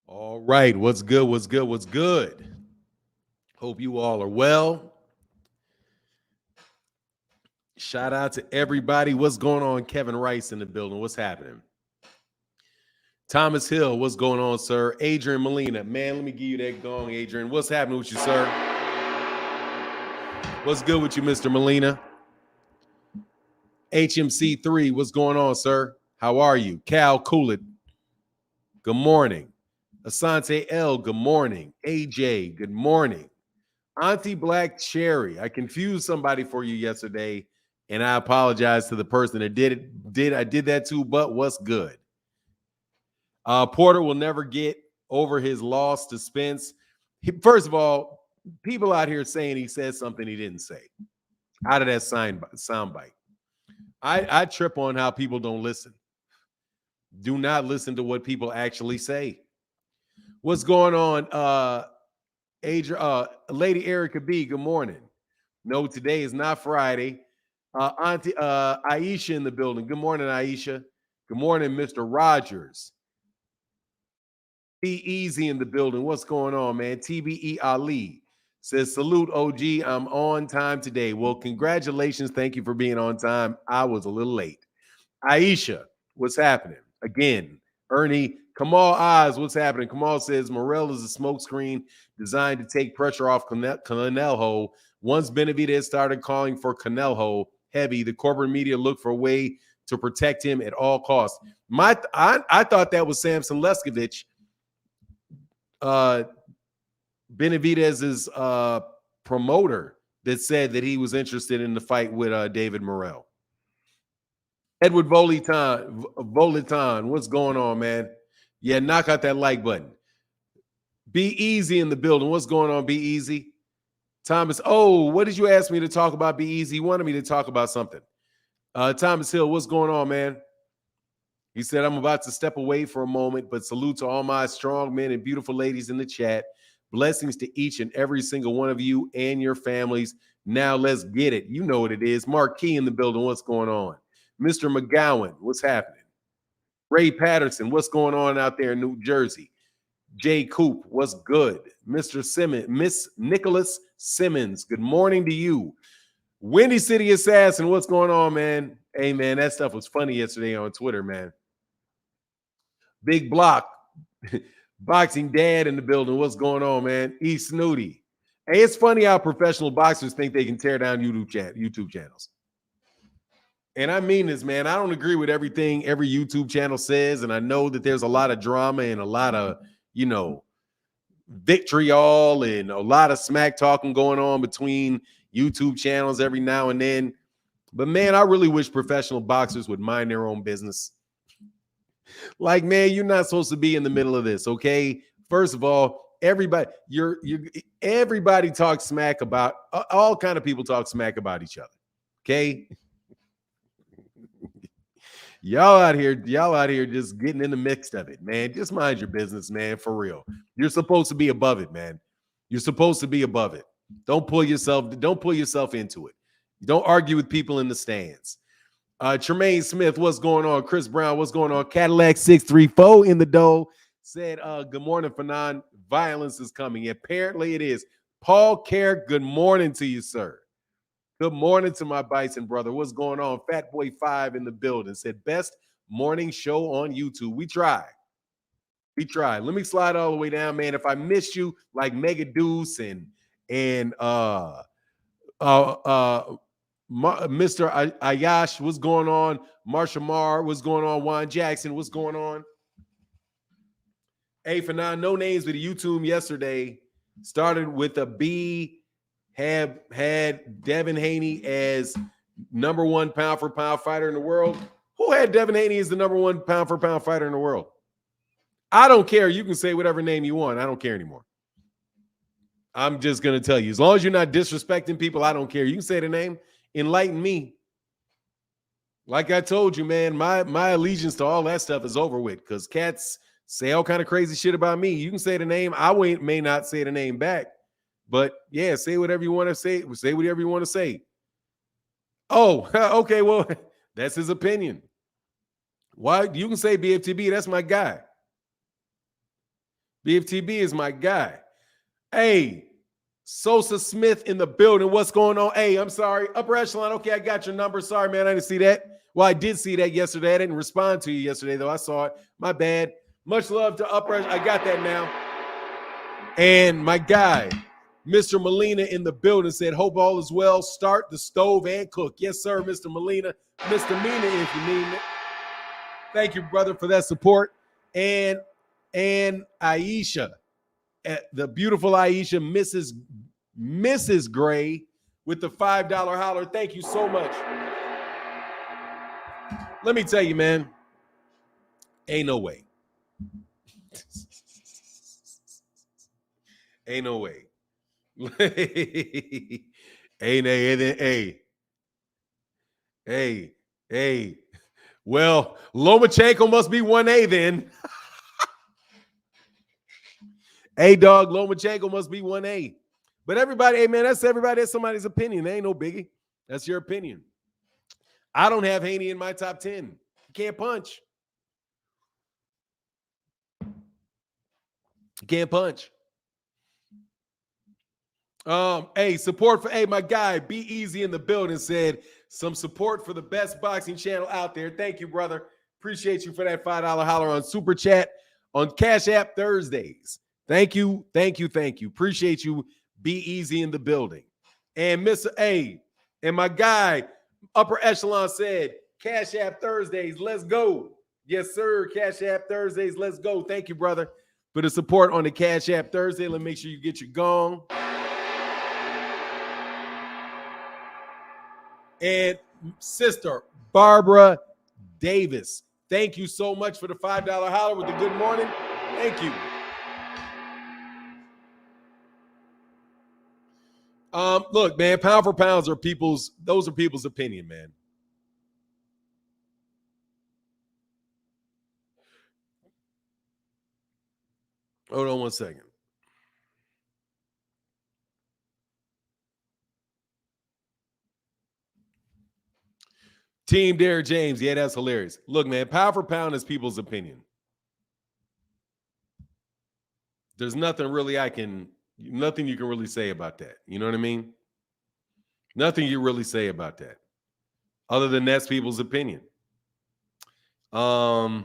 All right, what's good? What's good? What's good? Hope you all are well. Shout out to everybody. What's going on? Kevin Rice in the building. What's happening? Thomas Hill, what's going on, sir? Adrian Molina, man, let me give you that gong, Adrian. What's happening with you, sir? What's good with you, Mr. Molina? HMC3, what's going on, sir? How are you? Cal Coolit, good morning. Asante L, good morning. AJ, good morning. Auntie Black Cherry, I confused somebody for you yesterday, and I apologize to the person that did it. I did that too, but what's good? Porter will never get over his loss to Spence. First of all, people out here saying he said something he didn't say out of that soundbite. I trip on how people don't listen. Do not listen to what people actually say. What's going on, Lady Erica B? Good morning. No, today is not Friday. Auntie Aisha in the building. Good morning, Aisha. Good morning, Mr. Rogers. Be easy in the building. What's going on, man? TBE Ali says, salute, OG. I'm on time today. Well, congratulations. Thank you for being on time. I was a little late. Aisha, what's happening? Again, Ernie, Kamal Oz, what's happening? Kamal says, Morrell is a smokescreen designed to take pressure off Canelho. Once Benavidez started calling for Canelho heavy, the corporate media looked for a way to protect him at all costs. I thought that was Samson Leskovich, Benavidez's promoter, that said that he was interested in the fight with David Morrell. Edward Volitan, what's going on, man? Yeah, knock out that like button. Be easy in the building. What's going on, Be Easy? Thomas, what did you ask me to talk about, Be Easy? You wanted me to talk about something. Thomas Hill, what's going on, man? He said, I'm about to step away for a moment, but salute to all my strong men and beautiful ladies in the chat. Blessings to each and every single one of you and your families. Now let's get it. You know what it is. Mark Key in the building. What's going on? Mr. McGowan, what's happening? Ray Patterson, what's going on out there in New Jersey? Jay Coop, what's good? Mr. Simmons, Miss Nicholas Simmons, good morning to you. Windy City Assassin, what's going on, man? Hey, man, that stuff was funny yesterday on Twitter, man. Big Block, Boxing Dad in the building. What's going on, man? E Snooty. Hey, it's funny how professional boxers think they can tear down YouTube channels. And I mean this, man. I don't agree with everything every YouTube channel says, and I know that there's a lot of drama and a lot of, vitriol and a lot of smack talking going on between YouTube channels every now and then. But man, I really wish professional boxers would mind their own business. Like, man, you're not supposed to be in the middle of this, okay? First of all, everybody talks smack about all kind of people talk smack about each other, okay? Y'all out here just getting in the mix of it, man. Just mind your business, man, for real. You're supposed to be above it, man. You're supposed to be above it. Don't pull yourself into it. Don't argue with people in the stands. Tremaine Smith, what's going on? Chris Brown, what's going on? Cadillac 634 in the dough said, good morning, Fanon. Violence is coming. Apparently it is. Paul Kerr, good morning to you, sir. Good morning to my Bison brother. What's going on? Fat Boy 5 in the building said, best morning show on YouTube. We tried. Let me slide all the way down, man. If I missed you, like Mega Deuce and Mr. Ayash, what's going on? Marsha Marr, what's going on? Juan Jackson, what's going on? Hey, for now, no names with YouTube yesterday. Started with a B. Had Devin Haney as number one pound for pound fighter in the world. Who had Devin Haney as the number one pound for pound fighter in the world? I don't care. You can say whatever name you want. I don't care anymore. I'm just going to tell you. As long as you're not disrespecting people, I don't care. You can say the name. Enlighten me. Like I told you, man, my allegiance to all that stuff is over with because cats say all kind of crazy shit about me. You can say the name. I may not say the name back. But yeah, say whatever you want to say. Say whatever you want to say. Oh, okay. Well, that's his opinion. Why? You can say BFTB. That's my guy. BFTB is my guy. Hey, Sosa Smith in the building. What's going on? Hey, I'm sorry. Upper echelon. Okay, I got your number. Sorry, man. I didn't see that. Well, I did see that yesterday. I didn't respond to you yesterday, though. I saw it. My bad. Much love to Upper Echelon. I got that now. And my guy, Mr. Molina in the building, said, hope all is well. Start the stove and cook. Yes, sir, Mr. Molina. Mr. Mina, if you need it. Thank you, brother, for that support. And Aisha, the beautiful Aisha, Mrs. Gray, with the $5 holler. Thank you so much. Let me tell you, man, ain't no way. Ain't no way. Hey. Well, Lomachenko must be 1A then. Hey, dog, Lomachenko must be 1A. But everybody, hey, man, that's everybody. That's somebody's opinion. There ain't no biggie. That's your opinion. I don't have Haney in my top 10. He can't punch. He can't punch. Hey, support for, hey, my guy, Be Easy in the building said some support for the best boxing channel out there. Thank you, brother. Appreciate you for that $5 holler on Super Chat on Cash App Thursdays. Thank you. Appreciate you. Be Easy in the building. And Mr. A, and my guy, Upper Echelon said, Cash App Thursdays, let's go. Yes, sir. Cash App Thursdays, let's go. Thank you, brother, for the support on the Cash App Thursday. Let me make sure you get your gong. And Sister Barbara Davis, thank you so much for the $5 holler with the good morning. Thank you. Look, man, pound for pounds are people's opinion, man. Hold on one second. Team Derrick James. Yeah, that's hilarious. Look, man, pound for pound is people's opinion. There's nothing you can really say about that. You know what I mean? Nothing you really say about that. Other than that's people's opinion. Hold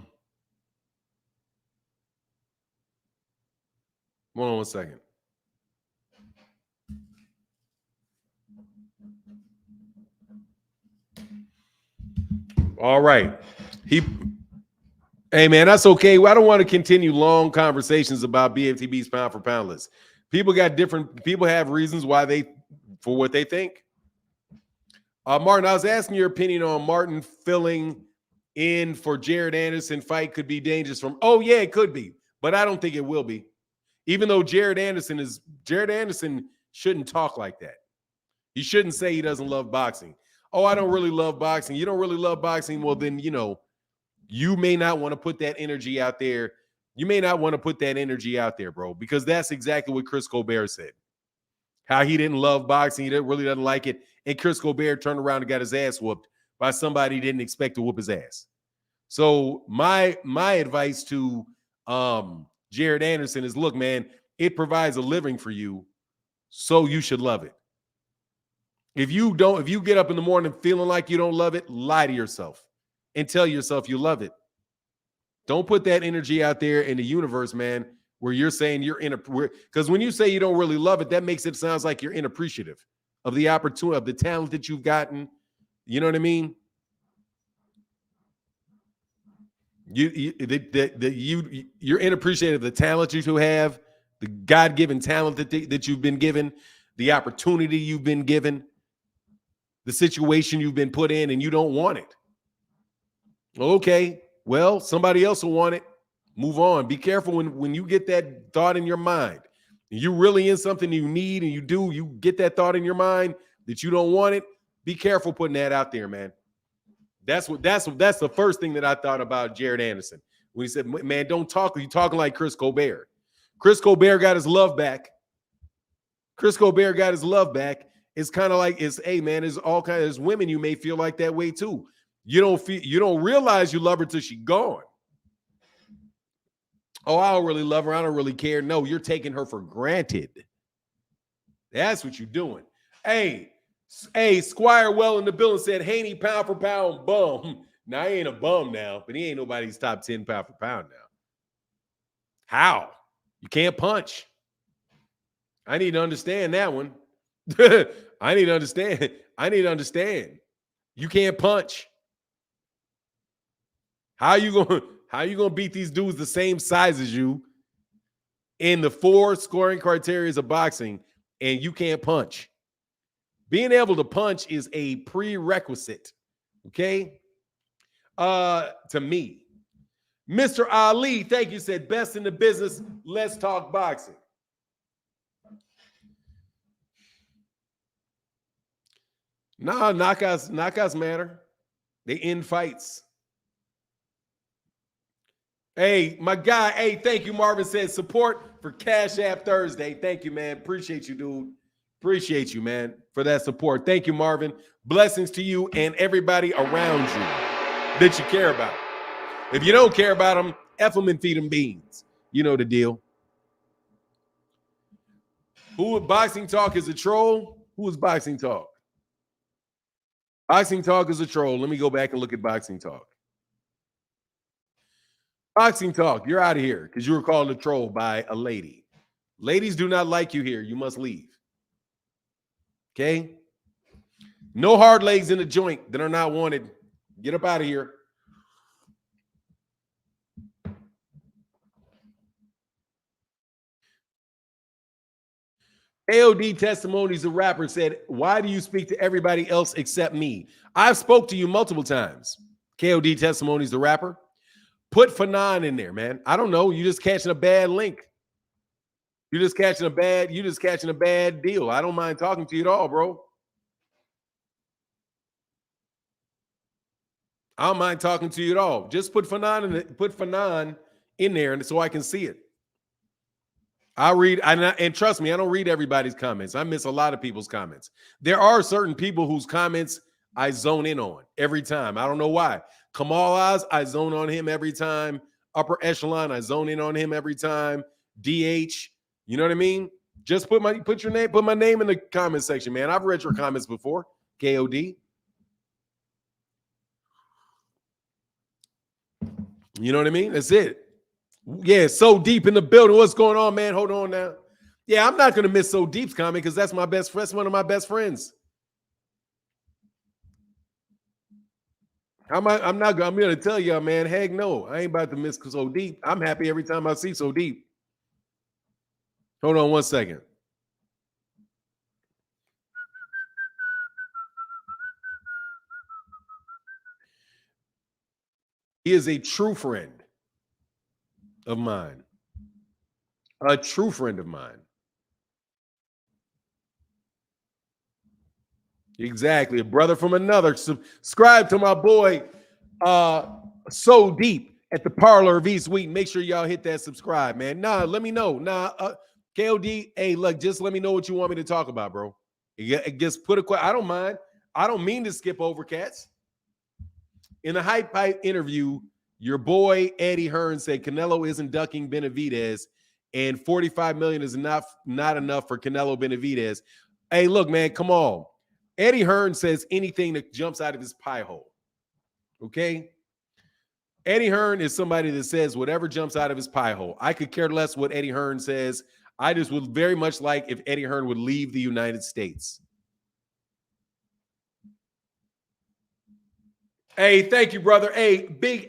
on one second. All right. Hey, man, that's okay. I don't want to continue long conversations about BFTB's pound for pound list. People have reasons for what they think. Martin, I was asking your opinion on Martin filling in for Jared Anderson fight could be dangerous oh, yeah, it could be, but I don't think it will be. Even though Jared Anderson shouldn't talk like that. He shouldn't say he doesn't love boxing. Oh, I don't really love boxing. You don't really love boxing. Well, then, you may not want to put that energy out there. You may not want to put that energy out there, bro, because that's exactly what Chris Colbert said. How he didn't love boxing. He really doesn't like it. And Chris Colbert turned around and got his ass whooped by somebody he didn't expect to whoop his ass. So my advice to Jared Anderson is, look, man, it provides a living for you, so you should love it. If you get up in the morning feeling like you don't love it, lie to yourself and tell yourself you love it. Don't put that energy out there in the universe, man, where you're saying because when you say you don't really love it, that makes it sound like you're inappreciative of the opportunity, of the talent that you've gotten. You know what I mean? You're inappreciative of the talent you have, the God-given talent that you've been given, the opportunity you've been given, the situation you've been put in, and you don't want it. Okay, well, somebody else will want it. Move on. Be careful when you get that thought in your mind. You're really in something you need, and you get that thought in your mind that you don't want it. Be careful putting that out there, man. That's the first thing that I thought about Jared Anderson when he said, "Man, don't talk. You're talking like Chris Colbert." Chris Colbert got his love back. It's kind of like hey, man, there's all kinds of women you may feel like that way too. You don't realize you love her till she's gone. Oh, I don't really love her. I don't really care. No, you're taking her for granted. That's what you're doing. Hey, Squire Well in the building said Haney pound for pound bum. Now, he ain't a bum now, but he ain't nobody's top 10 pound for pound now. How? You can't punch. I need to understand that one. I need to understand. I need to understand. You can't punch. How you gonna beat these dudes the same size as you in the 4 scoring criteria of boxing, and you can't punch? Being able to punch is a prerequisite, okay? To me. Mr. Ali, thank you, said best in the business. Let's talk boxing. Nah, knockouts matter. They end fights. Hey, my guy. Hey, thank you, Marvin said support for Cash App Thursday. Thank you, man. Appreciate you, dude. Appreciate you, man, for that support. Thank you, Marvin. Blessings to you and everybody around you that you care about. If you don't care about them, F them and feed them beans. You know the deal. Who Boxing Talk is a troll? Who is Boxing Talk? Boxing Talk is a troll. Let me go back and look at Boxing Talk. Boxing Talk, you're out of here because you were called a troll by a lady. Ladies do not like you here. You must leave. Okay? No hard legs in the joint that are not wanted. Get up out of here. AOD Testimonies, the rapper, said, why do you speak to everybody else except me? I've spoke to you multiple times. KOD Testimonies, the rapper. Put Fanon in there, man. I don't know. You just catching a bad link. You're just catching a bad deal. I don't mind talking to you at all, bro. I don't mind talking to you at all. Just put Fanon in there and so I can see it. I read, and trust me, I don't read everybody's comments. I miss a lot of people's comments. There are certain people whose comments I zone in on every time. I don't know why. Kamal Oz, I zone on him every time. Upper Echelon, I zone in on him every time. DH, you know what I mean? Just put my name in the comment section, man. I've read your comments before. KOD. You know what I mean? That's it. Yeah, So Deep in the building. What's going on, man? Hold on now. Yeah, I'm not going to miss So Deep's comment because that's one of my best friends. I'm going to tell y'all, man, heck no. I ain't about to miss So Deep. I'm happy every time I see So Deep. Hold on one second. He is a true friend of mine. A true friend of mine. Exactly. A brother from another. Subscribe to my boy So Deep at the Parlor of East Wheaton. Make sure y'all hit that subscribe, man. Nah, let me know. KOD, hey, look, just let me know what you want me to talk about, bro. Just put a question. I don't mind. I don't mean to skip over cats. In the Hype Pipe interview, your boy Eddie Hearn said Canelo isn't ducking Benavidez, and $45 million is not enough for Canelo Benavidez. Hey, look, man, come on. Eddie Hearn says anything that jumps out of his pie hole. Okay? Eddie Hearn is somebody that says whatever jumps out of his pie hole. I could care less what Eddie Hearn says. I just would very much like if Eddie Hearn would leave the United States. Hey, thank you, brother. Hey, Big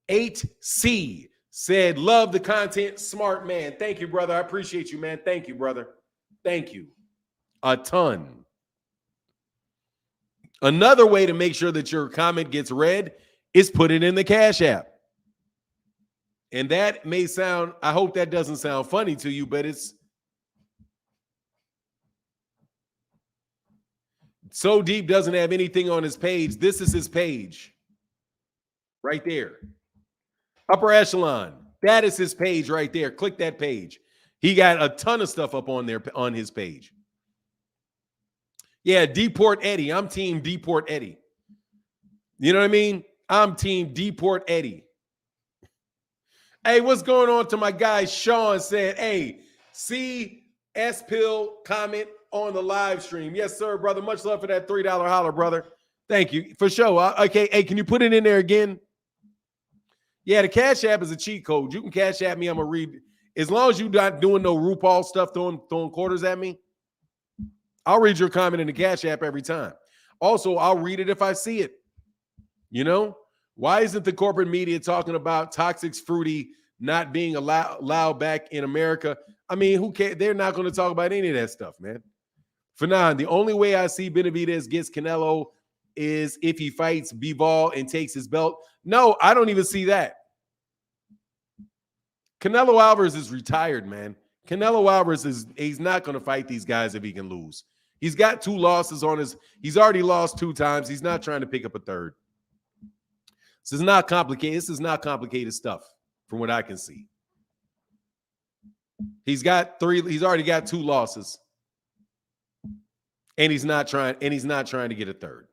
8C said, love the content, smart man. Thank you, brother. I appreciate you, man. Thank you, brother. Thank you. A ton. Another way to make sure that your comment gets read is put it in the Cash App. And that may sound, I hope that doesn't sound funny to you, but it's So Deep doesn't have anything on his page. This is his page right there. Upper Echelon. That is his page right there. Click that page. He got a ton of stuff up on there on his page. Yeah, Deport Eddie. I'm team Deport Eddie. You know what I mean? I'm team Deport Eddie. Hey, what's going on to my guy Shawn said, hey, see S-Pill comment on the live stream. Yes, sir, brother. Much love for that $3 holler, brother. Thank you. For sure. Okay, hey, can you put it in there again? Yeah, the Cash App is a cheat code. You can Cash App me. I'm going to read. As long as you're not doing no RuPaul stuff, throwing quarters at me, I'll read your comment in the Cash App every time. Also, I'll read it if I see it. You know? Why isn't the corporate media talking about Toxic's Fruity not being allowed back in America? I mean, who cares? They're not going to talk about any of that stuff, man. Fanon, the only way I see Benavidez gets Canelo is if he fights Bivol and takes his belt. No, I don't even see that. Canelo Alvarez is retired, man. Canelo Alvarez he's not going to fight these guys if he can lose. He's got 2 losses on he's already lost 2 times. He's not trying to pick up a third. This is not complicated. This is not complicated stuff from what I can see. He's already got 2 losses. And he's not trying to get a third.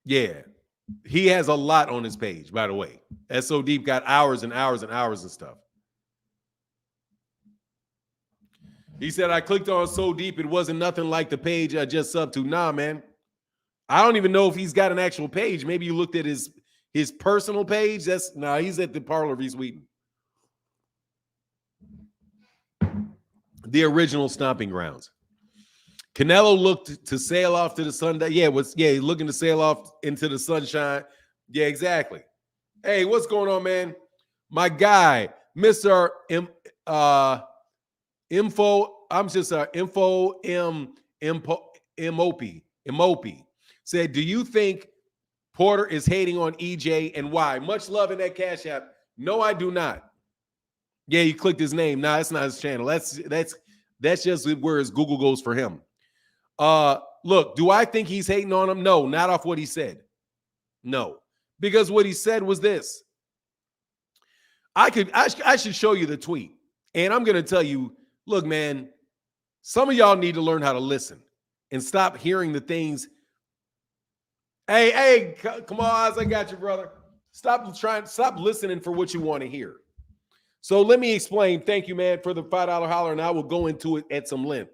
Yeah. He has a lot on his page, by the way. SO Deep got hours and hours and hours of stuff. He said, I clicked on So Deep. It wasn't nothing like the page I just subbed to. Nah, man. I don't even know if he's got an actual page. Maybe you looked at his personal page. He's at the Parlor v. Sweden. The original stomping grounds. Canelo looked to sail off to the sun. He's looking to sail off into the sunshine. Yeah, exactly. Hey, what's going on, man? My guy, Mr. Imopie said, do you think Porter is hating on EJ and why? Much love in that Cash App. No, I do not. Yeah, you clicked his name. Nah, that's not his channel. That's just where his Google goes for him. Look, do I think he's hating on him? No, not off what he said. No, because what he said was this. I should show you the tweet, and I'm going to tell you, look, man, some of y'all need to learn how to listen and stop hearing the things. Hey, come on, Oz, I got you, brother. Stop listening for what you want to hear. So let me explain. Thank you, man, for the $5 holler, and I will go into it at some length.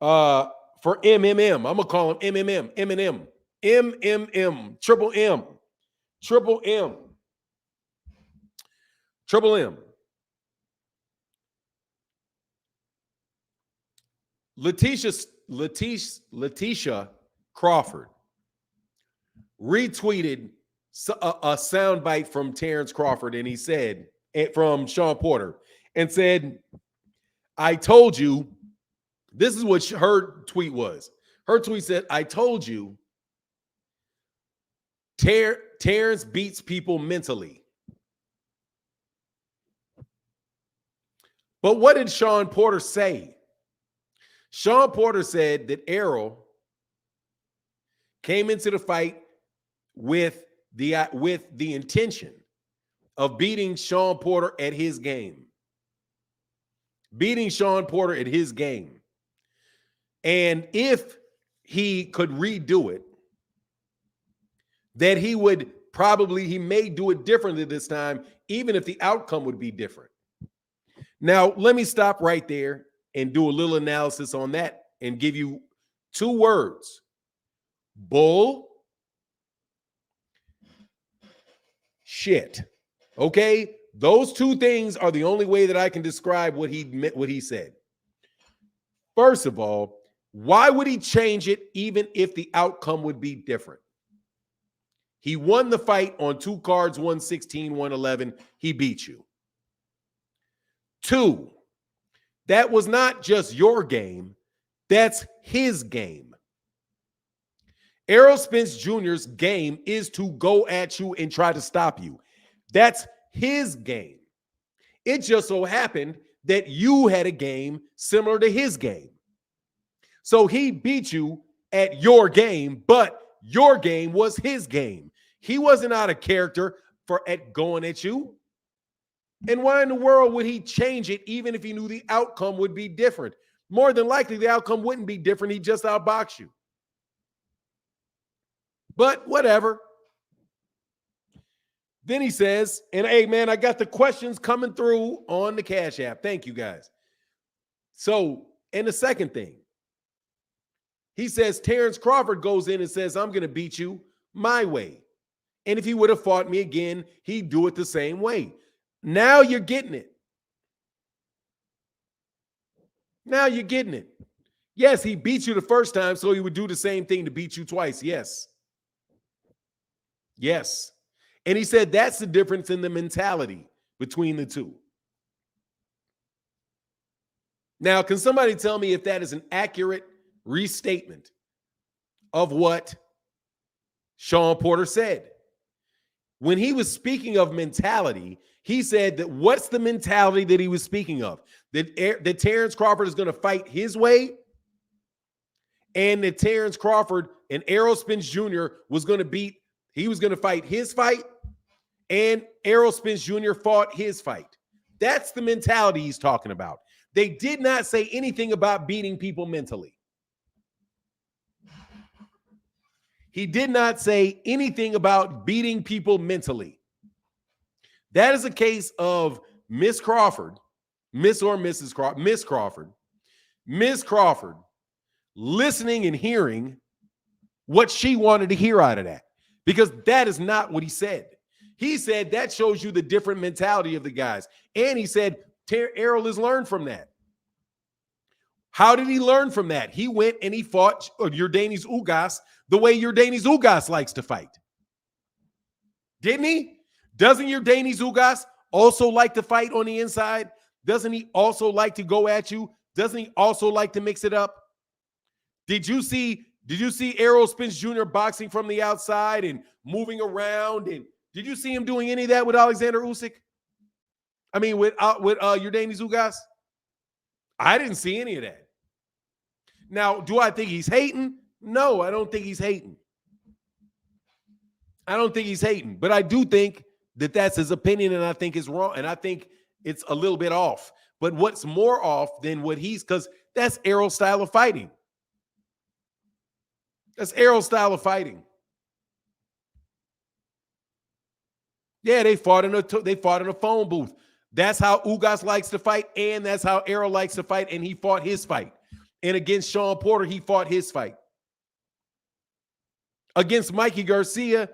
For MMM, I'm gonna call him MMM, MMM, Triple M. Letitia Crawford retweeted a soundbite from Terence Crawford, and he said, from Shawn Porter, and said, I told you. This is what her tweet was. Her tweet said, I told you Terence beats people mentally. But what did Shawn Porter say? Shawn Porter said that Errol came into the fight with the intention of beating Shawn Porter at his game. Beating Shawn Porter at his game. And if he could redo it, that he may do it differently this time, even if the outcome would be different. Now, let me stop right there and do a little analysis on that and give you 2 words. Bull shit. Okay? Those 2 things are the only way that I can describe what he said. First of all, why would he change it even if the outcome would be different? He won the fight on 2 cards, 116, 111. He beat you. 2, that was not just your game. That's his game. Errol Spence Jr.'s game is to go at you and try to stop you. That's his game. It just so happened that you had a game similar to his game. So he beat you at your game, but your game was his game. He wasn't out of character at going at you. And why in the world would he change it even if he knew the outcome would be different? More than likely, the outcome wouldn't be different. He just outboxed you. But whatever. Then he says, and hey, man, I got the questions coming through on the Cash App. Thank you, guys. So, and the second thing, he says, Terence Crawford goes in and says, I'm going to beat you my way. And if he would have fought me again, he'd do it the same way. Now you're getting it. Now you're getting it. Yes, he beat you the first time, so he would do the same thing to beat you twice. Yes. Yes. And he said that's the difference in the mentality between the two. Now, can somebody tell me if that is an accurate restatement of what Shawn Porter said? When he was speaking of mentality, he said that what's the mentality that he was speaking of? That Terence Crawford is going to fight his way, and that Terence Crawford and Errol Spence Jr. was going to fight his fight, and Errol Spence Jr. fought his fight. That's the mentality he's talking about. They did not say anything about beating people mentally. He did not say anything about beating people mentally. That is a case of Miss Crawford, Miss Crawford listening and hearing what she wanted to hear out of that, because that is not what he said. He said that shows you the different mentality of the guys. And he said Errol has learned from that. How did he learn from that? He went and he fought Yordenis Ugas the way Yordenis Ugas likes to fight. Didn't he? Doesn't Yordenis Ugas also like to fight on the inside? Doesn't he also like to go at you? Doesn't he also like to mix it up? Did you see Errol Spence Jr. boxing from the outside and moving around? And did you see him doing any of that with Alexander Usyk? I mean, with Yordenis Ugas? I didn't see any of that. Now, do I think he's hating? No, I don't think he's hating. I don't think he's hating, but I do think that that's his opinion, and I think it's wrong, and I think it's a little bit off. But what's more off than what because that's Errol's style of fighting. That's Errol's style of fighting. Yeah, they fought in a phone booth. That's how Ugas likes to fight, and that's how Errol likes to fight, and he fought his fight. And against Shawn Porter, he fought his fight. Against Mikey Garcia,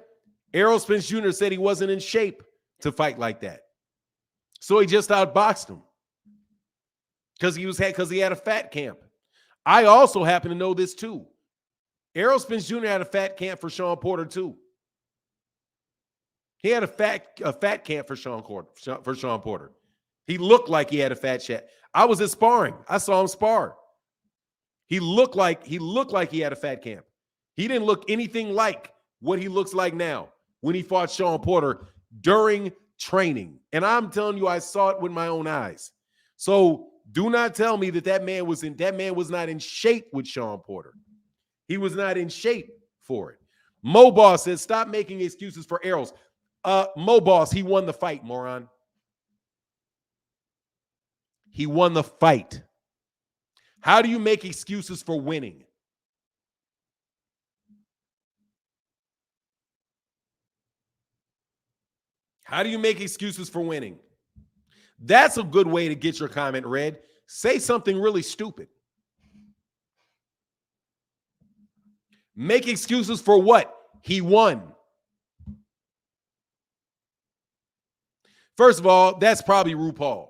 Errol Spence Jr. said he wasn't in shape to fight like that. So he just outboxed him because he had a fat camp. I also happen to know this too. Errol Spence Jr. had a fat camp for Shawn Porter too. He had a fat camp for Shawn Porter. He looked like he had a fat chat. I was at sparring. I saw him spar. He looked like he had a fat camp. He didn't look anything like what he looks like now when he fought Shawn Porter during training. And I'm telling you, I saw it with my own eyes. So do not tell me that man was not in shape with Shawn Porter. He was not in shape for it. Mo Boss says, stop making excuses for Errol's. Mo Boss, he won the fight, moron. He won the fight. How do you make excuses for winning? How do you make excuses for winning? That's a good way to get your comment read. Say something really stupid. Make excuses for what? He won. First of all, that's probably RuPaul.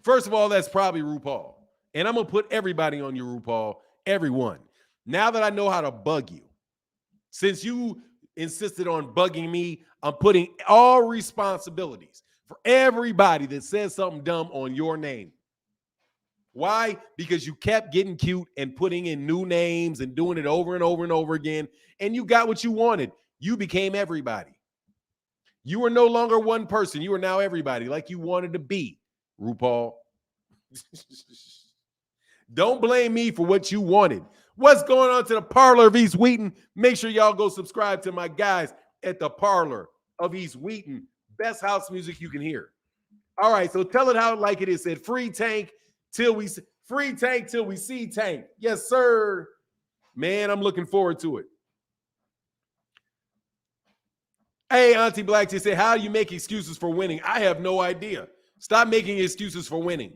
First of all, that's probably RuPaul. And I'm going to put everybody on you, RuPaul. Everyone. Now that I know how to bug you, since you insisted on bugging me, I'm putting all responsibilities for everybody that says something dumb on your name. Why? Because you kept getting cute and putting in new names and doing it over and over and over again, and you got what you wanted. You became everybody. You were no longer one person. You are now everybody, like you wanted to be, RuPaul. Don't blame me for what you wanted. What's going on to the Parlor of East Wheaton? Make sure y'all go subscribe to my guys at the Parlor of East Wheaton. Best house music you can hear. All right, so tell it how like it is. Said free Tank till we Free Tank till we see Tank. Yes, sir. Man, I'm looking forward to it. Hey, Auntie Black, she said, how do you make excuses for winning? I have no idea. Stop making excuses for winning.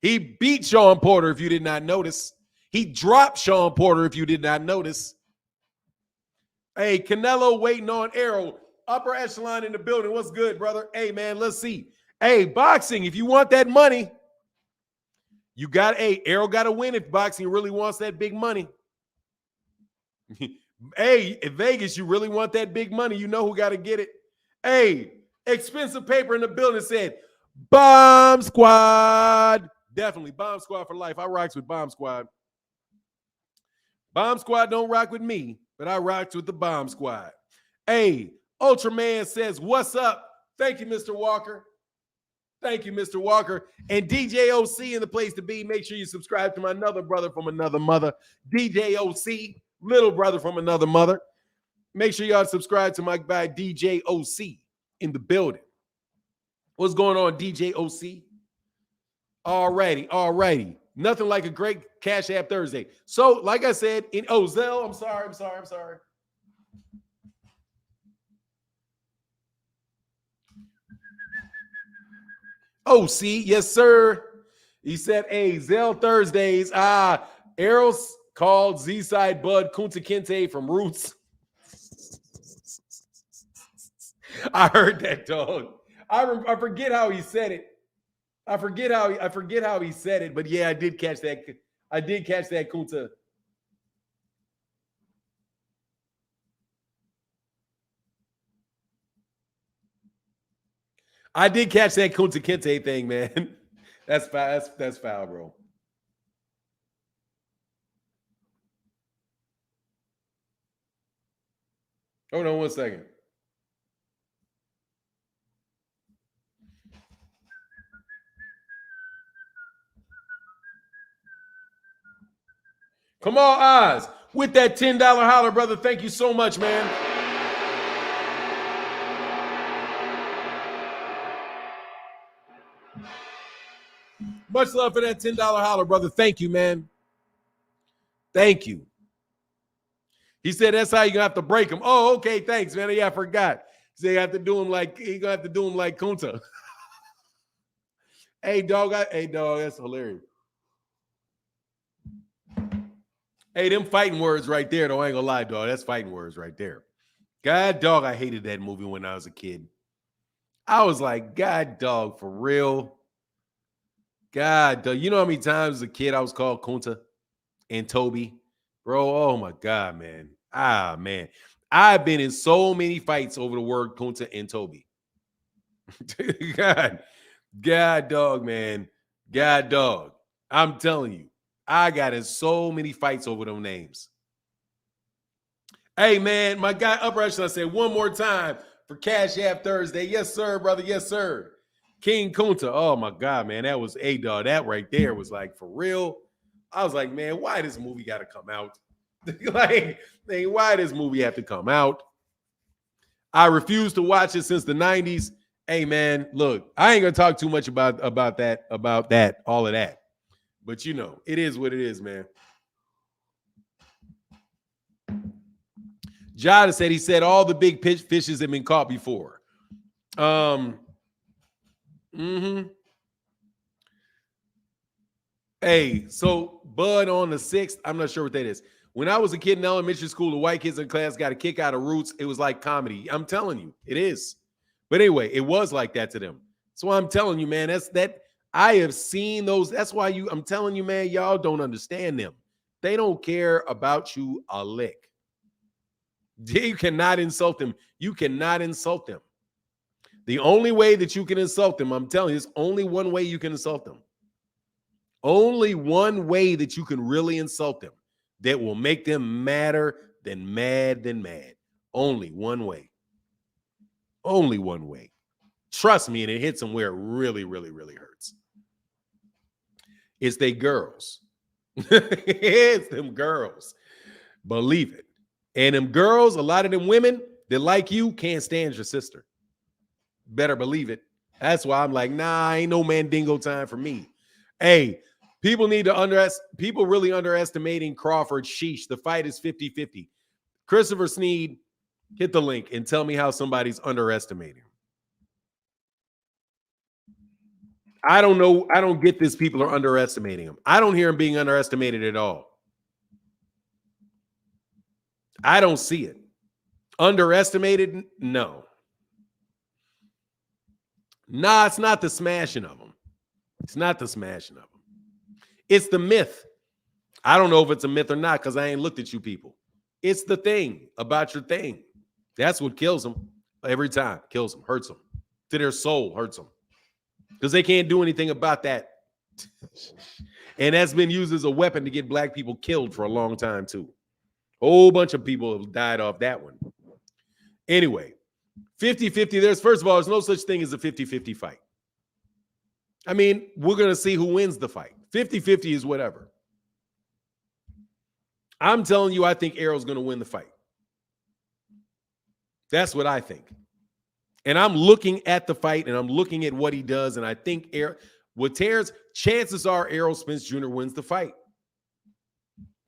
He beat Shawn Porter, if you did not notice. He dropped Shawn Porter, if you did not notice. Hey, Canelo waiting on Errol. Upper echelon in the building. What's good, brother? Hey, man, let's see. Hey, boxing, if you want that money, you got, Errol got to win if boxing really wants that big money. Hey, in Vegas, you really want that big money, you know who got to get it. Hey, expensive paper in the building said, Bomb Squad. Definitely, Bomb Squad for life. I rocks with Bomb Squad. Bomb Squad don't rock with me, but I rocks with the Bomb Squad. Hey, Ultraman says, what's up? Thank you, Mr. Walker. Thank you, Mr. Walker. And DJ OC in the place to be. Make sure you subscribe to my another brother from another mother, DJ OC, little brother from another mother. Make sure y'all subscribe to my guy, DJ OC, in the building. What's going on, DJ OC? All righty. Nothing like a great Cash App Thursday. So, like I said, in Zell, I'm sorry. OC, yes, sir. He said, hey, Zell Thursdays. Errol's called Z-Side Bud Kunta Kinte from Roots. I heard that, dog. I forget how he said it. I forget how he said it, but yeah, I did catch that. I did catch that, Kunta. I did catch that Kunta Kinte thing, man. That's foul. That's foul, bro. Hold on one second. Come on, Oz. With that $10 holler, brother. Thank you so much, man. Much love for that $10 holler, brother. Thank you, man. Thank you. He said that's how you're gonna have to break him. Oh, okay, thanks, man. Yeah, I forgot. So you have to do him like Kunta. Hey, dog, that's hilarious. Hey, them fighting words right there, though. I ain't gonna lie, dog. That's fighting words right there. God, dog, I hated that movie when I was a kid. I was like, God, dog, for real. God, dog. You know how many times as a kid I was called Kunta and Toby? Bro, oh my God, man. Man. I've been in so many fights over the word Kunta and Toby. God, dog, man. God, dog. I'm telling you. I got in so many fights over them names. Hey, man, my guy Upper Echelon said one more time for Cash App Thursday. Yes, sir, brother. Yes, sir. King Kunta. Oh, my God, man. That was dog. That right there was like, for real. I was like, man, why this movie got to come out? Like, why this movie have to come out? I refuse to watch it since the 90s. Hey, man, look, I ain't going to talk too much about that, all of that. But, you know, it is what it is, man. Jada said, he said all the big fishes have been caught before. Hey, so Bud on the 6th, I'm not sure what that is. When I was a kid in elementary school, the white kids in class got a kick out of Roots. It was like comedy. I'm telling you, it is. But anyway, it was like that to them. So I'm telling you, man, I have seen those. That's why I'm telling you, man, y'all don't understand them. They don't care about you a lick. You cannot insult them. You cannot insult them. The only way that you can insult them, I'm telling you, there's only one way you can insult them. Only one way that you can really insult them that will make them madder than mad. Only one way. Only one way. Trust me, and it hits them where it really, really, really hurts. It's they girls. It's them girls. Believe it. And them girls, a lot of them women that like you can't stand your sister. Better believe it. That's why I'm like, nah, ain't no Mandingo time for me. Hey, people need to people really underestimating Crawford. Sheesh, the fight is 50-50. Christopher Sneed, hit the link and tell me how somebody's underestimating him. I don't know. I don't get this. People are underestimating him. I don't hear him being underestimated at all. I don't see it. Underestimated? No. Nah, it's not the smashing of him. It's not the smashing of him. It's the myth. I don't know if it's a myth or not because I ain't looked at you people. It's the thing about your thing. That's what kills them every time. Kills them, hurts them. To their soul, hurts them. Because they can't do anything about that. And that's been used as a weapon to get black people killed for a long time, too. A whole bunch of people have died off that one. Anyway, 50-50. First of all, there's no such thing as a 50-50 fight. I mean, we're going to see who wins the fight. 50-50 is whatever. I'm telling you, I think Errol's going to win the fight. That's what I think. And I'm looking at the fight, and I'm looking at what he does, and I think with Terence, chances are Errol Spence Jr. wins the fight.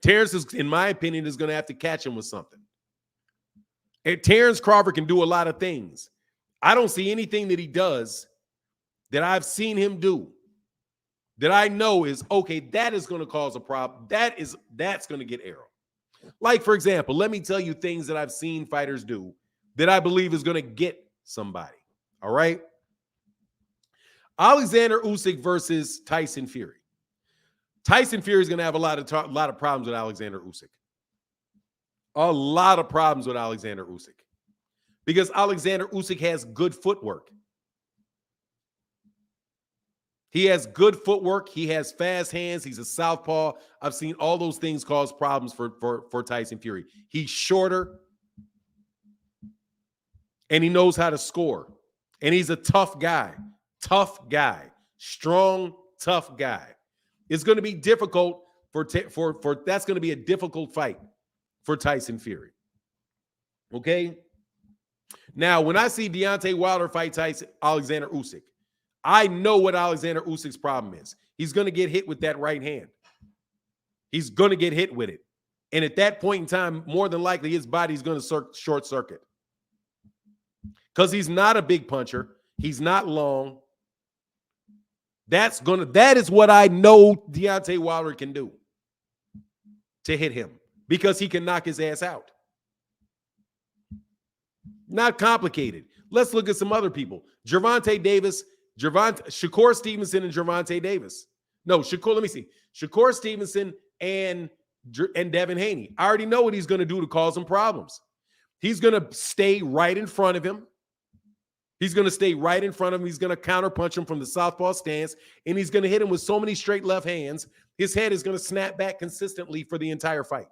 Terence, in my opinion, is going to have to catch him with something. And Terence Crawford can do a lot of things. I don't see anything that he does that I've seen him do that I know is, okay, that is going to cause a problem. That's going to get Errol. Like, for example, let me tell you things that I've seen fighters do that I believe is going to get somebody. All right? Alexander Usyk versus Tyson Fury. Tyson Fury is going to have a lot of problems with Alexander Usyk. A lot of problems with Alexander Usyk. Because Alexander Usyk has good footwork. He has good footwork. He has fast hands. He's a southpaw. I've seen all those things cause problems for Tyson Fury. He's shorter. And he knows how to score. And he's a tough guy. Tough guy. Strong, tough guy. It's going to be difficult that's going to be a difficult fight for Tyson Fury. Okay? Now, when I see Deontay Wilder fight Alexander Usyk, I know what Alexander Usyk's problem is. He's going to get hit with that right hand. He's going to get hit with it. And at that point in time, more than likely, his body's going to short circuit. Because he's not a big puncher. He's not long. That is what I know Deontay Wilder can do to hit him. Because he can knock his ass out. Not complicated. Let's look at some other people. Gervonta Davis, Shakur Stevenson and Gervonta Davis. No, let me see. Shakur Stevenson and Devin Haney. I already know what he's going to do to cause him problems. He's going to stay right in front of him. He's going to stay right in front of him. He's going to counterpunch him from the southpaw stance, and he's going to hit him with so many straight left hands, his head is going to snap back consistently for the entire fight.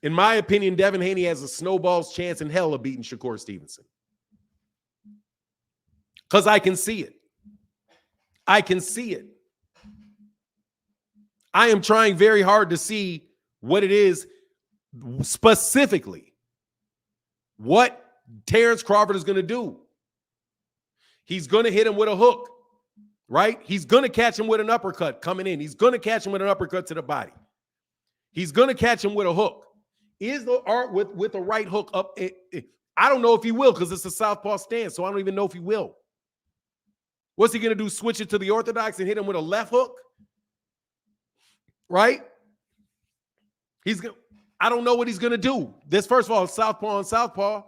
In my opinion, Devin Haney has a snowball's chance in hell of beating Shakur Stevenson. Because I can see it. I can see it. I am trying very hard to see what it is specifically. What Terence Crawford is going to do. He's going to hit him with a hook, right? He's going to catch him with an uppercut coming in. He's going to catch him with an uppercut to the body. He's going to catch him with a hook. Is the art with the right hook up? I don't know if he will because it's a southpaw stance, so I don't even know if he will. What's he going to do? Switch it to the orthodox and hit him with a left hook? Right? I don't know what he's going to do. This, first of all, southpaw and southpaw.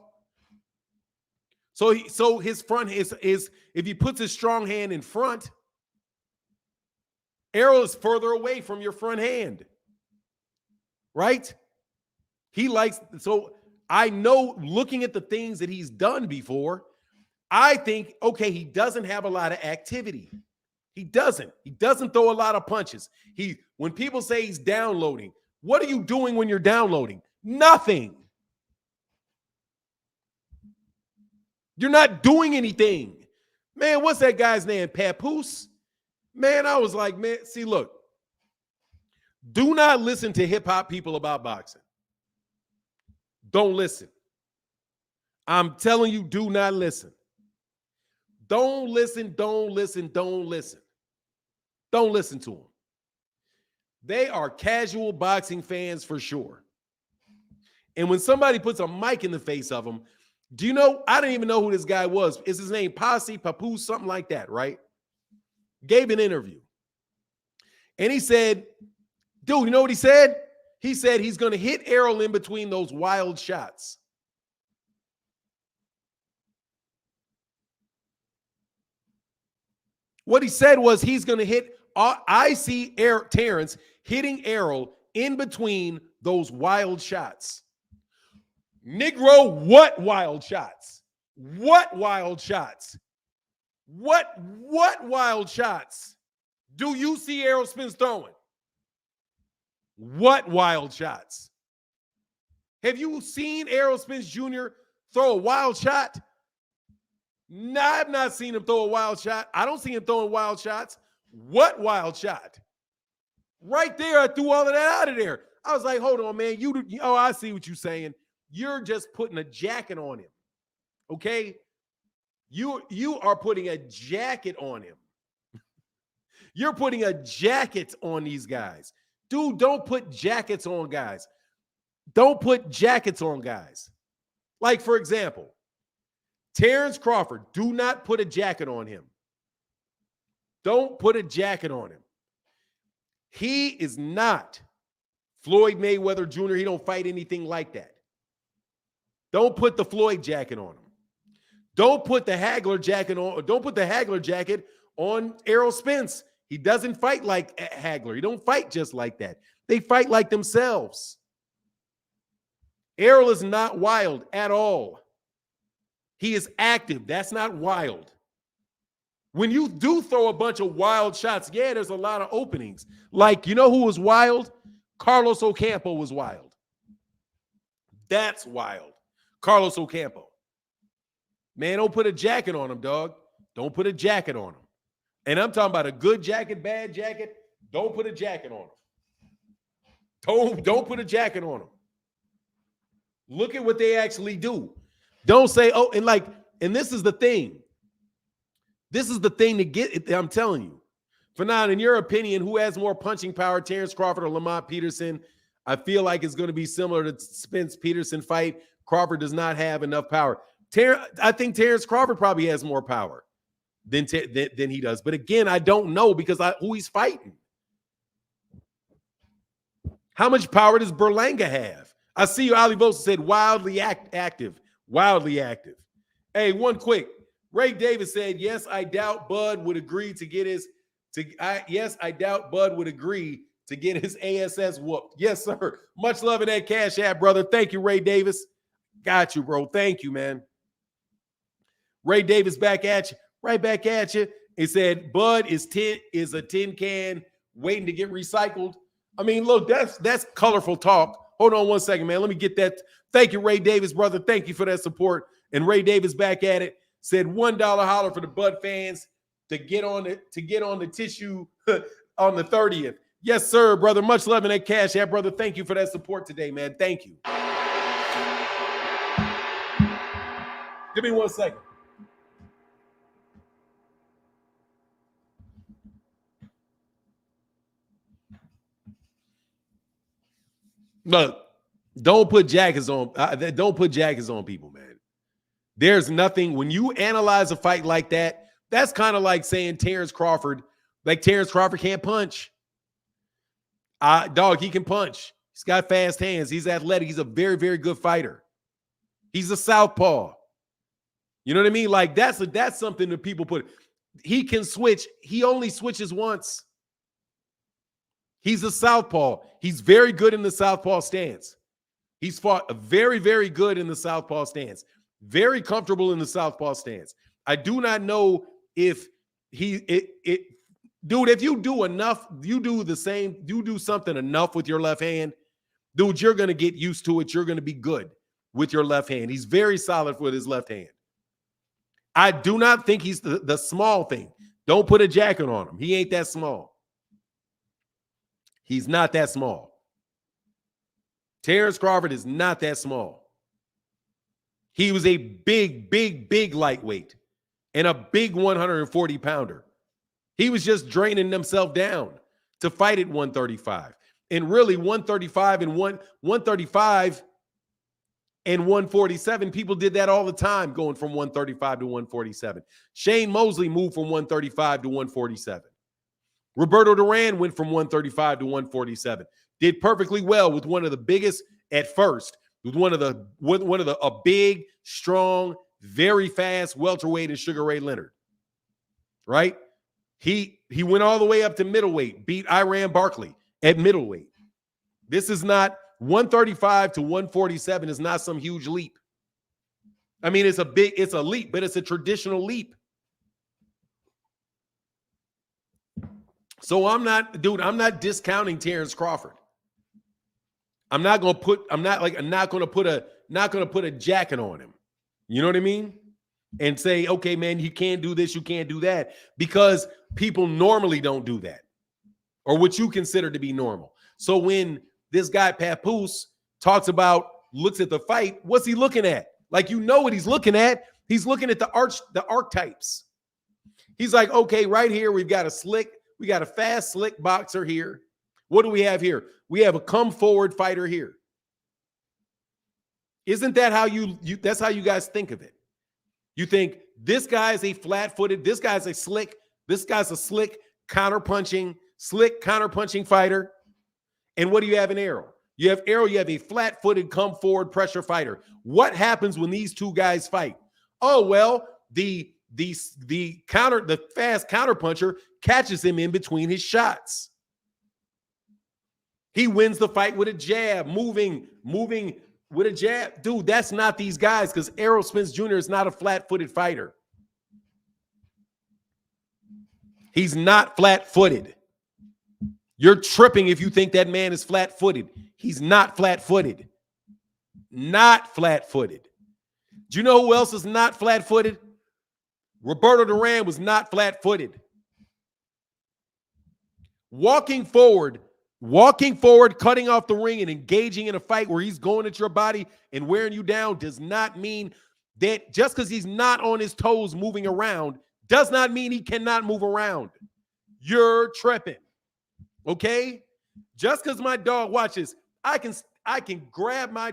So his front is if he puts his strong hand in front, Errol is further away from your front hand. Right? So I know, looking at the things that he's done before, I think, okay, he doesn't have a lot of activity. He doesn't throw a lot of punches. When people say he's downloading, what are you doing when you're downloading? Nothing. You're not doing anything. Man, what's that guy's name? Papoose? Man, I was like, man, see, look. Do not listen to hip-hop people about boxing. Don't listen. I'm telling you, do not listen. Don't listen, don't listen, don't listen. Don't listen to them. They are casual boxing fans for sure. And when somebody puts a mic in the face of them, do you know, I didn't even know who this guy was. Is his name Papu, something like that, right? Gave an interview. And he said, dude, you know what he said? He said he's going to hit Errol in between those wild shots. What he said was he's going to hit, I see Terence hitting Errol in between those wild shots. Negro, what wild shots? What wild shots? What wild shots do you see Errol Spence throwing? What wild shots? Have you seen Errol Spence Jr. throw a wild shot? No, I've not seen him throw a wild shot. I don't see him throwing wild shots. What wild shot? Right there, I threw all of that out of there. I was like, hold on, man. I see what you're saying. You're just putting a jacket on him. Okay? You are putting a jacket on him. You're putting a jacket on these guys. Dude, don't put jackets on guys. Don't put jackets on guys. Like, for example, Terence Crawford, do not put a jacket on him. Don't put a jacket on him. He is not Floyd Mayweather Jr. He don't fight anything like that. Don't put the Floyd jacket on him. Don't put the Hagler jacket on. Don't put the Hagler jacket on Errol Spence. He doesn't fight like Hagler. He don't fight just like that. They fight like themselves. Errol is not wild at all. He is active. That's not wild. When you do throw a bunch of wild shots, yeah, there's a lot of openings. Like, you know who was wild? Carlos Ocampo was wild. That's wild. Carlos Ocampo. Man, don't put a jacket on him, dog. Don't put a jacket on him. And I'm talking about a good jacket, bad jacket. Don't put a jacket on him. Don't put a jacket on him. Look at what they actually do. Don't say, oh, and this is the thing. This is the thing to get, I'm telling you. Fanon, in your opinion, who has more punching power, Terence Crawford or Lamont Peterson? I feel like it's going to be similar to Spence-Peterson fight. Crawford does not have enough power. I think Terence Crawford probably has more power than he does. But again, I don't know because who he's fighting. How much power does Berlanga have? I see you, Ali Vosa said wildly active. Wildly active. Hey, one quick. Ray Davis said, yes, I doubt Bud would agree to get his I doubt Bud would agree to get his ASS whooped. Yes, sir. Much love in that Cash App, brother. Thank you, Ray Davis. Got you, bro. Thank you, man. Ray Davis back at you. Right back at you. He said, Bud is a tin can waiting to get recycled. I mean, look, that's colorful talk. Hold on one second, man. Let me get that. Thank you, Ray Davis, brother. Thank you for that support. And Ray Davis back at it. Said $1 holler for the Bud fans to get on the tissue on the 30th. Yes, sir, brother. Much love in that Cash App, brother. Thank you for that support today, man. Thank you. Give me 1 second. Look, don't put jackets on. Don't put jackets on people, man. There's nothing when you analyze a fight like that. That's kind of like saying Terence Crawford can't punch. Dog, he can punch. He's got fast hands. He's athletic. He's a very, very good fighter. He's a southpaw. You know what I mean? Like that's something that people put. He can switch. He only switches once. He's a southpaw. He's very good in the southpaw stance. He's fought very, very good in the southpaw stance. Very comfortable in the southpaw stance. I do not know if dude, if you do enough, you do something enough with your left hand, dude, you're going to get used to it. You're going to be good with your left hand. He's very solid with his left hand. I do not think he's the small thing. Don't put a jacket on him. He ain't that small. He's not that small. Terence Crawford is not that small. He was a big, big, big lightweight. and a big 140 pounder. He was just draining himself down to fight at 135. And really 135 and 135 and 147, people did that all the time, going from 135 to 147. Shane Mosley moved from 135 to 147. Roberto Duran went from 135 to 147. Did perfectly well with one of the biggest at first, with a big, strong, very fast welterweight in Sugar Ray Leonard. Right? He went all the way up to middleweight, beat Iran Barkley at middleweight. This is not 135 to 147 is not some huge leap. I mean, it's a leap, but it's a traditional leap. So I'm not discounting Terence Crawford. I'm not going to put a jacket on him. You know what I mean? And say, okay, man, you can't do this, you can't do that, because people normally don't do that, or what you consider to be normal. So when this guy Papoose looks at the fight, what's he looking at? Like, you know what he's looking at? He's looking at the archetypes. He's like, okay, right here we got a fast, slick boxer here. What do we have here? We have a come forward fighter here. Isn't that how that's how you guys think of it? You think this guy is a flat-footed, this guy's a slick counter-punching fighter. And what do you have in Errol? You have a flat-footed, come-forward pressure fighter. What happens when these two guys fight? Oh, well, the fast counterpuncher catches him in between his shots. He wins the fight with a jab, moving with a jab. Dude, that's not these guys, because Errol Spence Jr. is not a flat-footed fighter. He's not flat-footed. You're tripping if you think that man is flat-footed. He's not flat-footed. Not flat-footed. Do you know who else is not flat-footed? Roberto Duran was not flat-footed. Walking forward, cutting off the ring and engaging in a fight where he's going at your body and wearing you down does not mean that just because he's not on his toes moving around does not mean he cannot move around. You're tripping. Okay? Just because my dog watches, I can grab my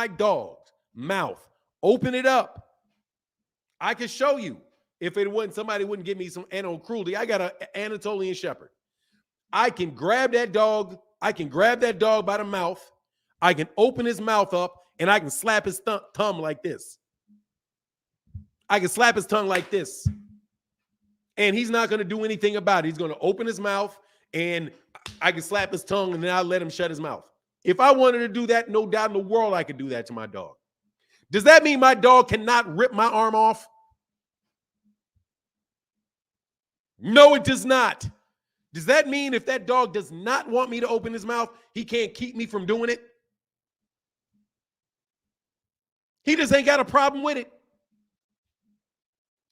dog's mouth, open it up. I can show you. If it wasn't, somebody wouldn't give me some animal cruelty. I got an Anatolian Shepherd. I can grab that dog by the mouth. I can open his mouth up, and I can slap his tongue like this. I can slap his tongue like this. And he's not going to do anything about it. He's going to open his mouth, and I can slap his tongue, and then I'll let him shut his mouth. If I wanted to do that, no doubt in the world I could do that to my dog. Does that mean my dog cannot rip my arm off? No, it does not. Does that mean if that dog does not want me to open his mouth, he can't keep me from doing it? He just ain't got a problem with it.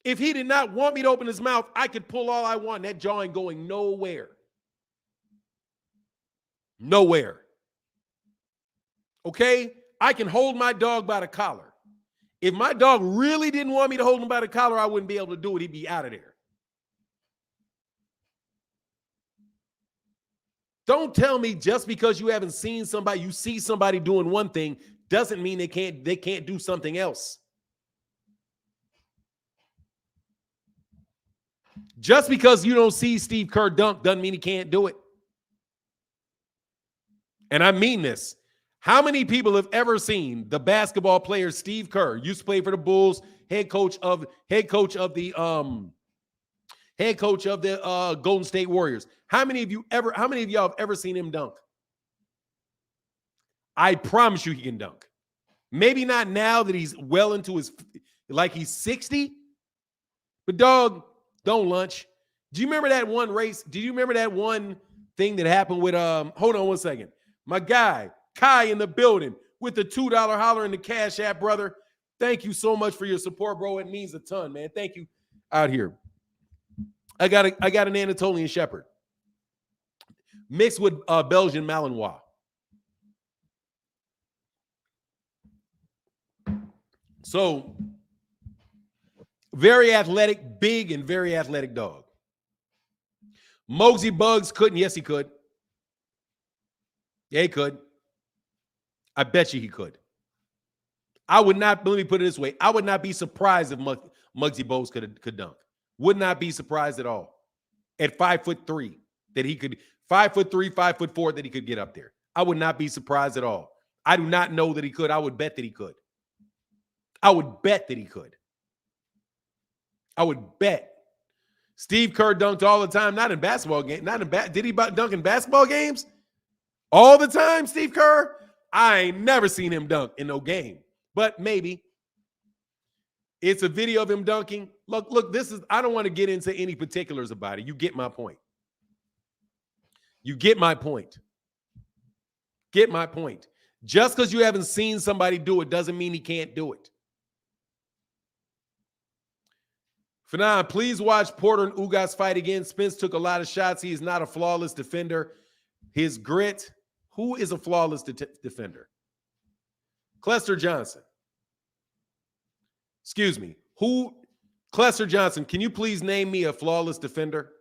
If he did not want me to open his mouth, I could pull all I want. That jaw ain't going nowhere. Nowhere. Okay? I can hold my dog by the collar. If my dog really didn't want me to hold him by the collar, I wouldn't be able to do it. He'd be out of there. Don't tell me just because you haven't seen somebody, you see somebody doing one thing, doesn't mean they can't do something else. Just because you don't see Steve Kerr dunk doesn't mean he can't do it. And I mean this. How many people have ever seen the basketball player Steve Kerr, used to play for the Bulls, head coach of the Golden State Warriors? How many of y'all have ever seen him dunk? I promise you he can dunk. Maybe not now that he's well into his, like he's 60, but dog, don't lunch. Do you remember that one race? Do you remember that one thing that happened with, hold on one second. My guy, Kai in the building with the $2 holler in the Cash App, brother. Thank you so much for your support, bro. It means a ton, man. Thank you out here. I got an Anatolian Shepherd mixed with Belgian Malinois. So, very athletic, big and very athletic dog. Mosey Bugs couldn't. Yes, he could. Yeah, he could. I bet you he could. I would not, let me put it this way. I would not be surprised if Muggsy Bogues could dunk. Would not be surprised at all. At 5'3", that he could, 5'3", 5'4", that he could get up there. I would not be surprised at all. I do not know that he could. I would bet that he could. I would bet that he could. I would bet. Steve Kerr dunked all the time, not in basketball games. Did he dunk in basketball games? All the time, Steve Kerr? I ain't never seen him dunk in no game. But maybe. It's a video of him dunking. Look, this is, I don't want to get into any particulars about it. You get my point. You get my point. Get my point. Just because you haven't seen somebody do it doesn't mean he can't do it. Fanon, please watch Porter and Ugas fight again. Spence took a lot of shots. He is not a flawless defender. His grit. Who is a flawless defender? Clester Johnson. Excuse me. Who? Clester Johnson, can you please name me a flawless defender?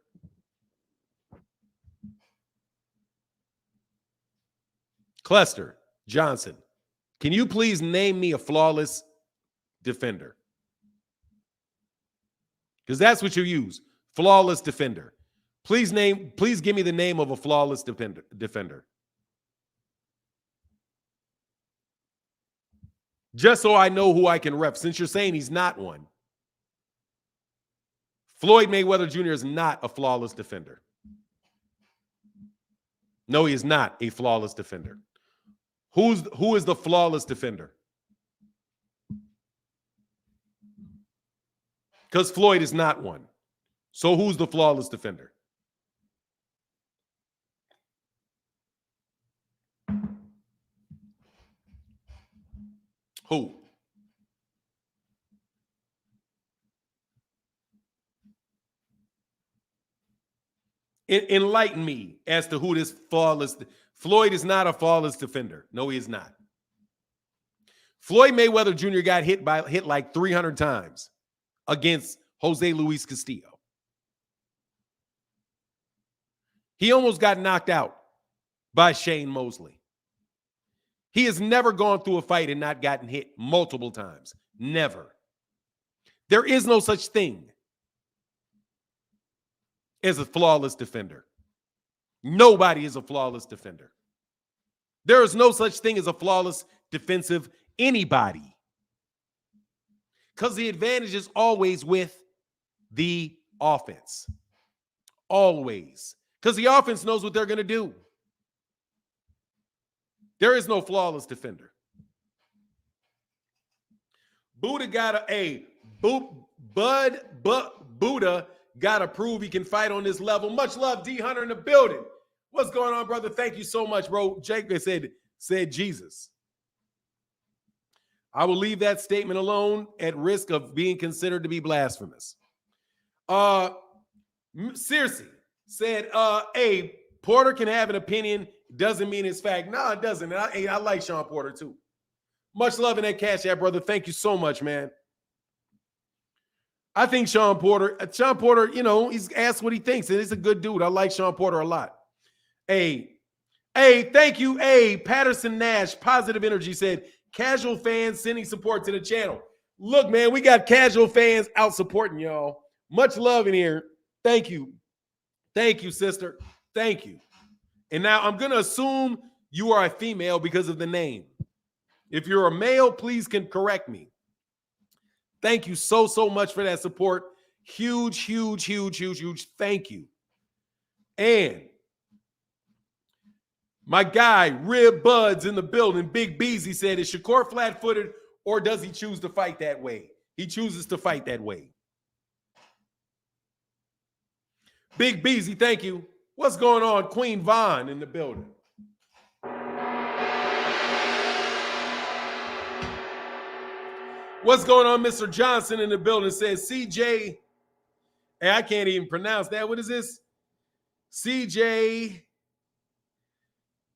Clester Johnson, can you please name me a flawless defender? Because that's what you use. Flawless defender. Please give me the name of a flawless defender. Just so I know who I can rep, since you're saying he's not one. Floyd Mayweather Jr. is not a flawless defender. No, he is not a flawless defender. Who is the flawless defender? Because Floyd is not one. So who's the flawless defender? Who? Enlighten me as to who this flawless. Floyd is not a flawless defender. No, he is not. Floyd Mayweather Jr. got hit like 300 times against Jose Luis Castillo. He almost got knocked out by Shane Mosley. He has never gone through a fight and not gotten hit multiple times. Never. There is no such thing as a flawless defender. Nobody is a flawless defender. There is no such thing as a flawless defensive anybody. Because the advantage is always with the offense. Always. Because the offense knows what they're going to do. There is no flawless defender. Buddha Buddha got to prove he can fight on this level. Much love, D Hunter in the building. What's going on, brother? Thank you so much, bro. Jake said Jesus. I will leave that statement alone at risk of being considered to be blasphemous. Circe said, hey, Porter can have an opinion. Doesn't mean it's fact. No, it doesn't. I like Shawn Porter too. Much love in that Cash App, brother. Thank you so much, man. I think Shawn Porter, you know, he's asked what he thinks, and he's a good dude. I like Shawn Porter a lot. Hey, thank you. Hey, Patterson Nash, Positive Energy said, casual fans sending support to the channel. Look, man, we got casual fans out supporting y'all. Much love in here. Thank you. Thank you, sister. Thank you. And now I'm going to assume you are a female because of the name. If you're a male, please can correct me. Thank you so much for that support. Huge thank you. And my guy, Rib Buds in the building, Big Beezy said, is Shakur flat-footed or does he choose to fight that way? He chooses to fight that way. Big Beezy, thank you. What's going on? Queen Vaughn in the building. What's going on? Mr. Johnson in the building says CJ. Hey, I can't even pronounce that. What is this? CJ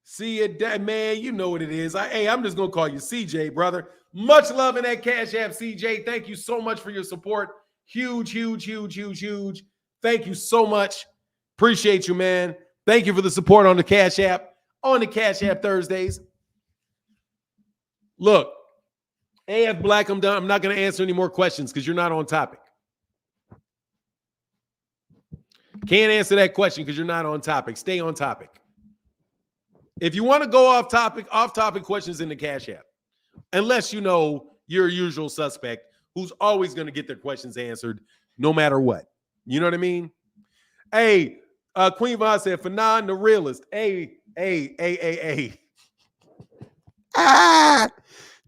See you, man. You know what it is. I'm just gonna call you CJ, brother. Much love in that Cash App, CJ. Thank you so much for your support. Huge, huge, huge, huge, huge. Thank you so much. Appreciate you, man. Thank you for the support on the Cash App. On the Cash App Thursdays. Look, AF Black, I'm done. I'm not going to answer any more questions because you're not on topic. Can't answer that question because you're not on topic. Stay on topic. If you want to go off topic questions in the Cash App, unless you know your usual suspect who's always going to get their questions answered no matter what. You know what I mean? Hey, Queen Vaughn said, Fanon the realist. Hey.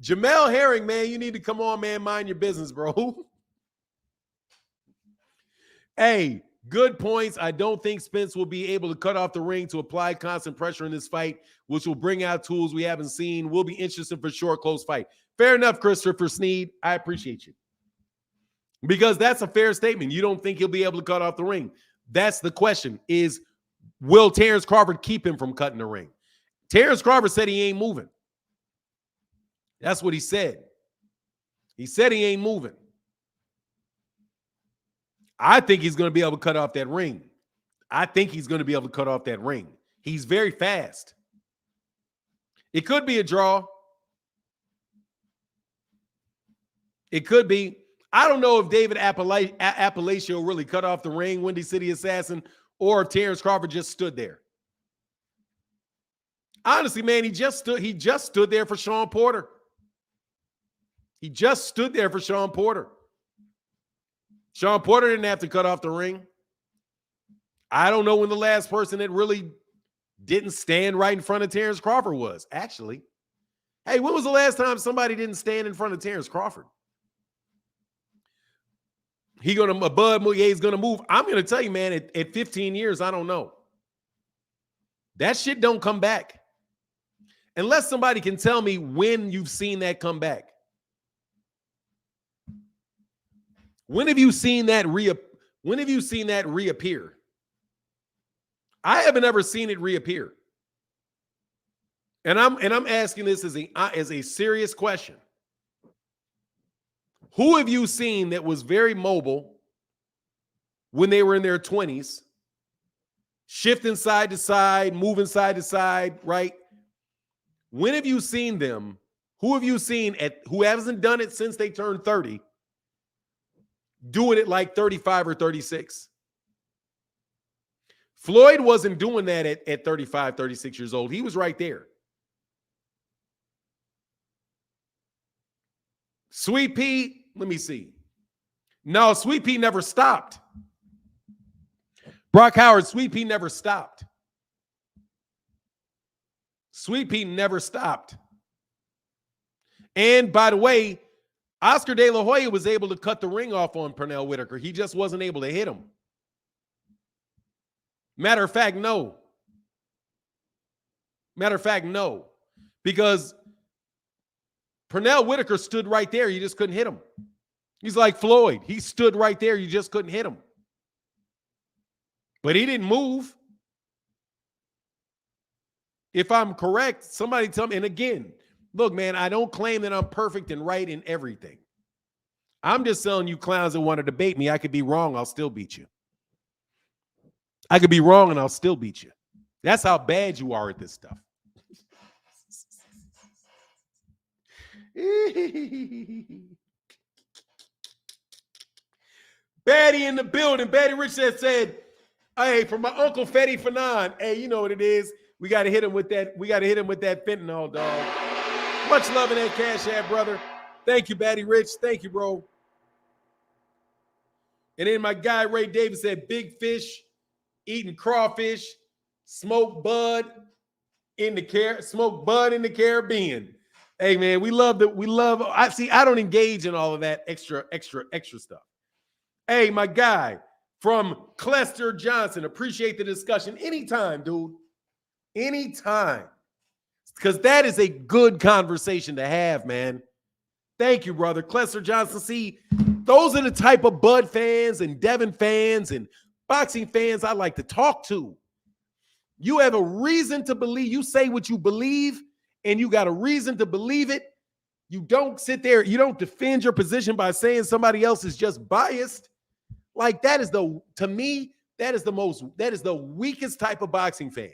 Jamel Herring, man, you need to come on, man. Mind your business, bro. Hey, good points. I don't think Spence will be able to cut off the ring to apply constant pressure in this fight, which will bring out tools we haven't seen. Will be interesting for sure, close fight. Fair enough, Christopher Sneed. I appreciate you. Because that's a fair statement. You don't think he'll be able to cut off the ring. That's the question is, will Terence Crawford keep him from cutting the ring? Terence Crawford said he ain't moving. That's what he said. He said he ain't moving. I think he's going to be able to cut off that ring. He's very fast. It could be a draw. It could be. I don't know if David Appalachian really cut off the ring, Windy City Assassin, or if Terence Crawford just stood there. Honestly, man, he just stood there for Shawn Porter. Shawn Porter didn't have to cut off the ring. I don't know when the last person that really didn't stand right in front of Terence Crawford was, actually. Hey, when was the last time somebody didn't stand in front of Terence Crawford? He's going to move. I'm going to tell you, man, at 15 years, I don't know. That shit don't come back. Unless somebody can tell me when you've seen that come back. When have you seen that reappear? I haven't ever seen it reappear. And I'm asking this as a serious question. Who have you seen that was very mobile when they were in their 20s, shifting side to side, moving side to side, right? When have you seen them? Who have you seen who hasn't done it since they turned 30, doing it like 35 or 36? Floyd wasn't doing that at 35, 36 years old. He was right there. Sweet Pea, let me see. No, Sweet Pea never stopped. Brock Howard, Sweet Pea never stopped. Sweet Pea never stopped. And by the way, Oscar De La Hoya was able to cut the ring off on Pernell Whitaker. He just wasn't able to hit him. Matter of fact, no. Because Pernell Whitaker stood right there. You just couldn't hit him. He's like Floyd. He stood right there. You just couldn't hit him. But he didn't move. If I'm correct, somebody tell me. And again, look, man, I don't claim that I'm perfect and right in everything. I'm just telling you clowns that want to debate me. I could be wrong. I'll still beat you. I could be wrong and I'll still beat you. That's how bad you are at this stuff. Batty in the building. Batty Rich said, hey, from my Uncle Fetty Fanon. Hey, you know what it is. We got to hit him with that. We got to hit him with that fentanyl, dog. Much love in that Cash App, brother. Thank you, Batty Rich. Thank you, bro. And then my guy Ray Davis said, big fish, eating crawfish, smoke bud in the Caribbean. Hey, man, we love. I don't engage in all of that extra stuff. Hey, my guy from Clester Johnson, appreciate the discussion. Anytime, dude. Anytime. Because that is a good conversation to have, man. Thank you, brother. Clester Johnson. See, those are the type of Bud fans and Devin fans and boxing fans I like to talk to. You have a reason to believe. You say what you believe, and you got a reason to believe it. You don't sit there. You don't defend your position by saying somebody else is just biased. Like that is to me, that is the weakest type of boxing fan.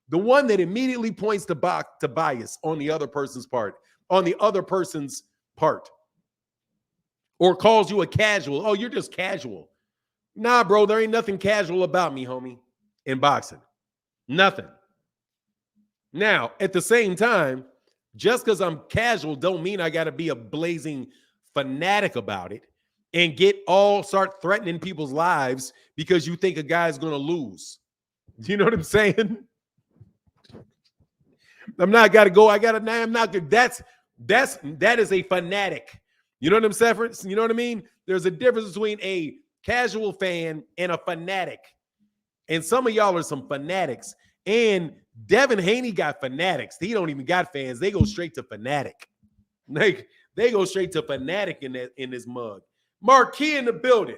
The one that immediately points to bias on the other person's part, or calls you a casual. Oh, you're just casual. Nah, bro, there ain't nothing casual about me, homie, in boxing. Nothing. Now, at the same time, just because I'm casual don't mean I got to be a blazing fanatic about it and start threatening people's lives because you think a guy's going to lose. You know what I'm saying? I'm not got to go. I'm not good. That is a fanatic. You know what I'm saying? You know what I mean? There's a difference between a casual fan and a fanatic. And some of y'all are some fanatics. And Devin Haney got fanatics. He don't even got fans. They go straight to fanatic. They go straight to fanatic in this mug. Marquis in the building.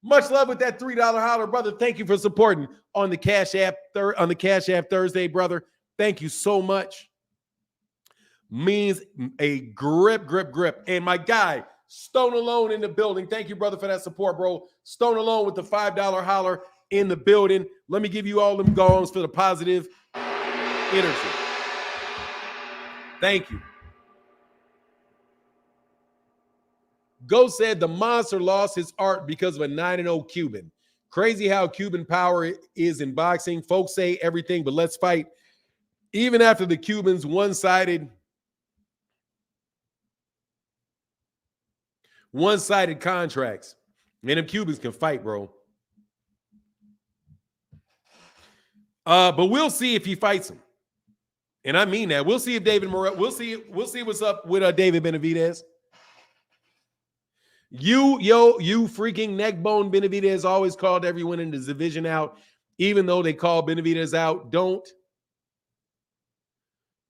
Much love with that $3 holler, brother. Thank you for supporting on the Cash App Thursday, brother. Thank you so much. Means a grip. And my guy, Stone Alone in the building. Thank you, brother, for that support, bro. Stone Alone with the $5 holler in the building. Let me give you all them gongs for the positive energy. Thank you. Go said the monster lost his art because of a 9-0 Cuban. Crazy how Cuban power is in boxing. Folks say everything, but let's fight. Even after the Cubans one-sided contracts. Man, them Cubans can fight, bro. But we'll see if he fights him. And I mean that. We'll see if David Morrell, we'll see what's up with David Benavidez. You freaking neckbone Benavidez always called everyone in the division out. Even though they call Benavidez out, don't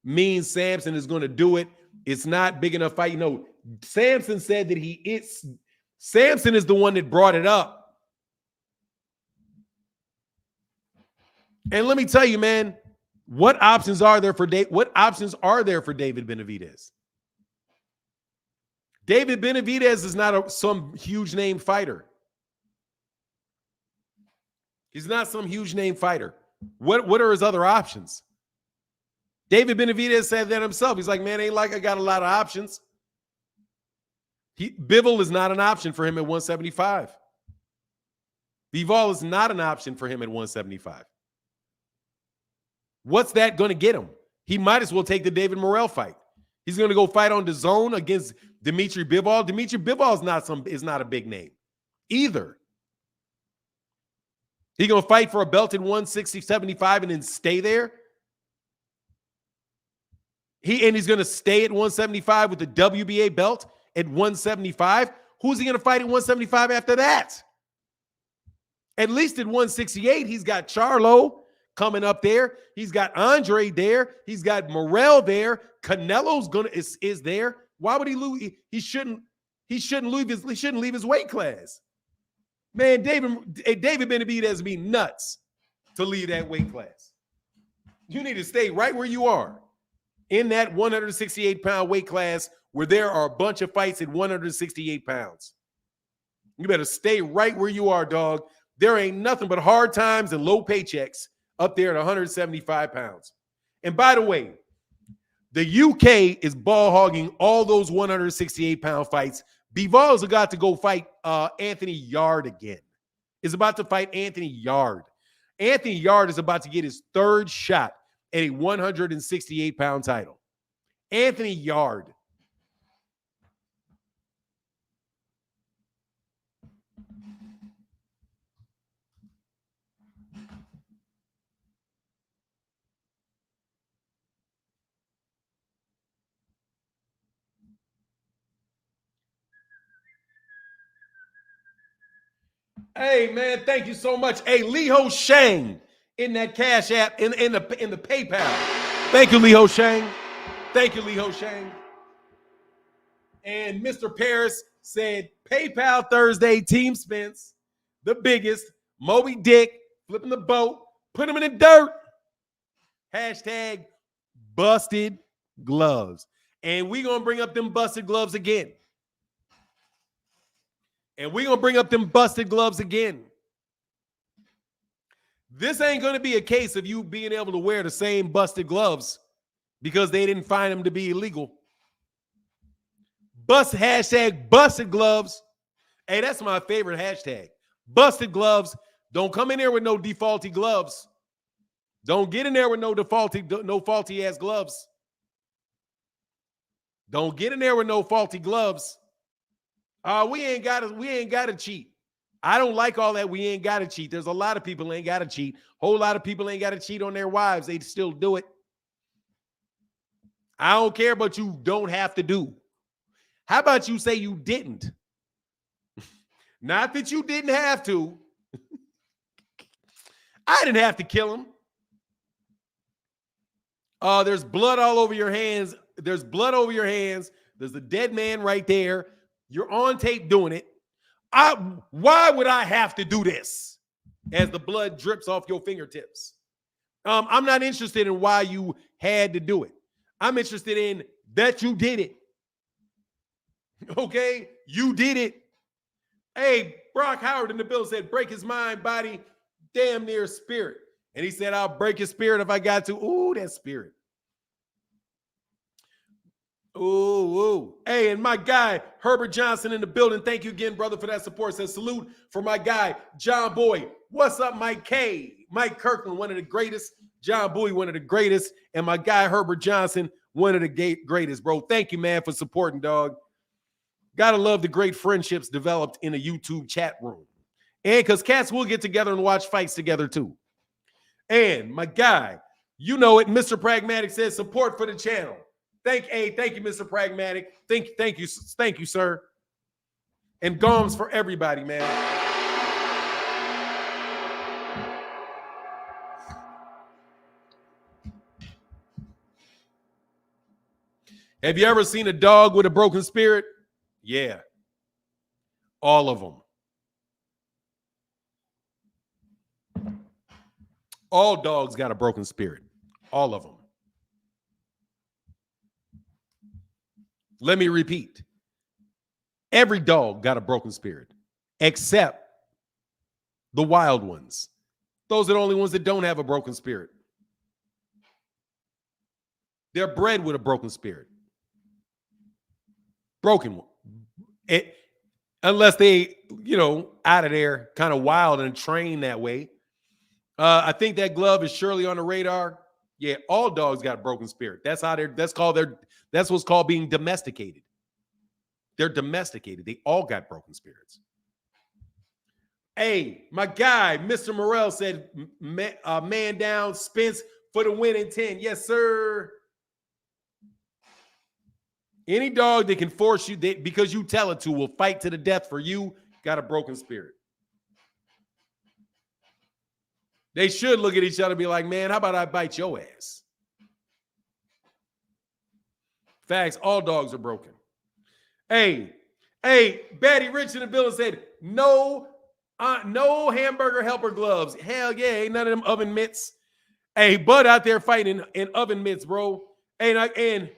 mean Sampson is going to do it. It's not big enough fight. You know, Sampson said that Sampson is the one that brought it up. And let me tell you, man, what options are there for David Benavidez? David Benavidez is not some huge name fighter. He's not some huge name fighter. What are his other options? David Benavidez said that himself. He's like, man, ain't like I got a lot of options. Bivol is not an option for him at 175. Bivol is not an option for him at 175. What's that going to get him? He might as well take the David Morrell fight. He's going to go fight on the zone against Dimitri Bivol. Dimitri Bivol is not a big name either. He going to fight for a belt at 160-75 and then stay there? He's going to stay at 175 with the WBA belt at 175. Who's he going to fight at 175 after that? At least at 168, he's got Charlo coming up there. He's got Andre there. He's got Morrell there. Canelo's is there. Why would he lose? He shouldn't leave his weight class. Man, David Benavidez be nuts to leave that weight class. You need to stay right where you are in that 168-pound weight class where there are a bunch of fights at 168 pounds. You better stay right where you are, dog. There ain't nothing but hard times and low paychecks up there at 175 pounds. And by the way, the UK is ball hogging all those 168-pound fights. Bivol's got to go fight Anthony Yard again. Is about to fight Anthony Yard. Anthony Yard is about to get his third shot at a 168-pound title. Anthony Yard. Hey, man, thank you so much. Hey, Liho Shang in that Cash App, in the PayPal. Thank you, Liho Shang. Thank you, Liho Shang. And Mr. Paris said, PayPal Thursday, Team Spence, the biggest, Moby Dick, flipping the boat, put him in the dirt. Hashtag busted gloves. And we're going to bring up them busted gloves again. And we're going to bring up them busted gloves again. This ain't going to be a case of you being able to wear the same busted gloves because they didn't find them to be illegal. Hashtag busted gloves. Hey, that's my favorite hashtag. Busted gloves. Don't come in there with no defaulty gloves. Don't get in there with no faulty ass gloves. Don't get in there with no faulty gloves. We ain't gotta cheat. I don't like all that. We ain't gotta cheat. There's a lot of people ain't gotta cheat. Whole lot of people ain't gotta cheat on their wives. They still do it. I don't care, but you don't have to do. How about you say you didn't? Not that you didn't have to. I didn't have to kill him. There's blood all over your hands. There's blood over your hands. There's a dead man right there. You're on tape doing it. Why would I have to do this as the blood drips off your fingertips? I'm not interested in why you had to do it. I'm interested in that you did it. Okay? You did it. Hey, Brock Howard in the bill said, break his mind, body, damn near spirit. And he said, I'll break his spirit if I got to. Ooh, that spirit. Ooh. Hey, and my guy, Herbert Johnson in the building. Thank you again, brother, for that support. Says salute for my guy, John Boy. What's up, Mike K? Mike Kirkland, one of the greatest. John Boy, one of the greatest. And my guy, Herbert Johnson, one of the greatest, bro. Thank you, man, for supporting, dog. Gotta love the great friendships developed in a YouTube chat room. And because cats will get together and watch fights together, too. And my guy, you know it, Mr. Pragmatic says support for the channel. Thank you, Mr. Pragmatic. Thank you, sir. And goms for everybody, man. Have you ever seen a dog with a broken spirit? Yeah. All of them. All dogs got a broken spirit. All of them. Let me repeat. Every dog got a broken spirit, except the wild ones. Those are the only ones that don't have a broken spirit. They're bred with a broken spirit. Broken one. Unless they, out of there, kind of wild and trained that way. I think that glove is surely on the radar. Yeah, all dogs got a broken spirit. That's what's called being domesticated. They're domesticated. They all got broken spirits. Hey, my guy, Mr. Morrell said, man down, Spence for the win in 10. Yes, sir. Any dog that can force you, because you tell it to, will fight to the death for you, got a broken spirit. They should look at each other and be like, man, how about I bite your ass? Facts, all dogs are broken. Hey, Batty Rich in the building said, no hamburger helper gloves. Hell yeah, ain't none of them oven mitts. Hey, Bud out there fighting in oven mitts, bro. And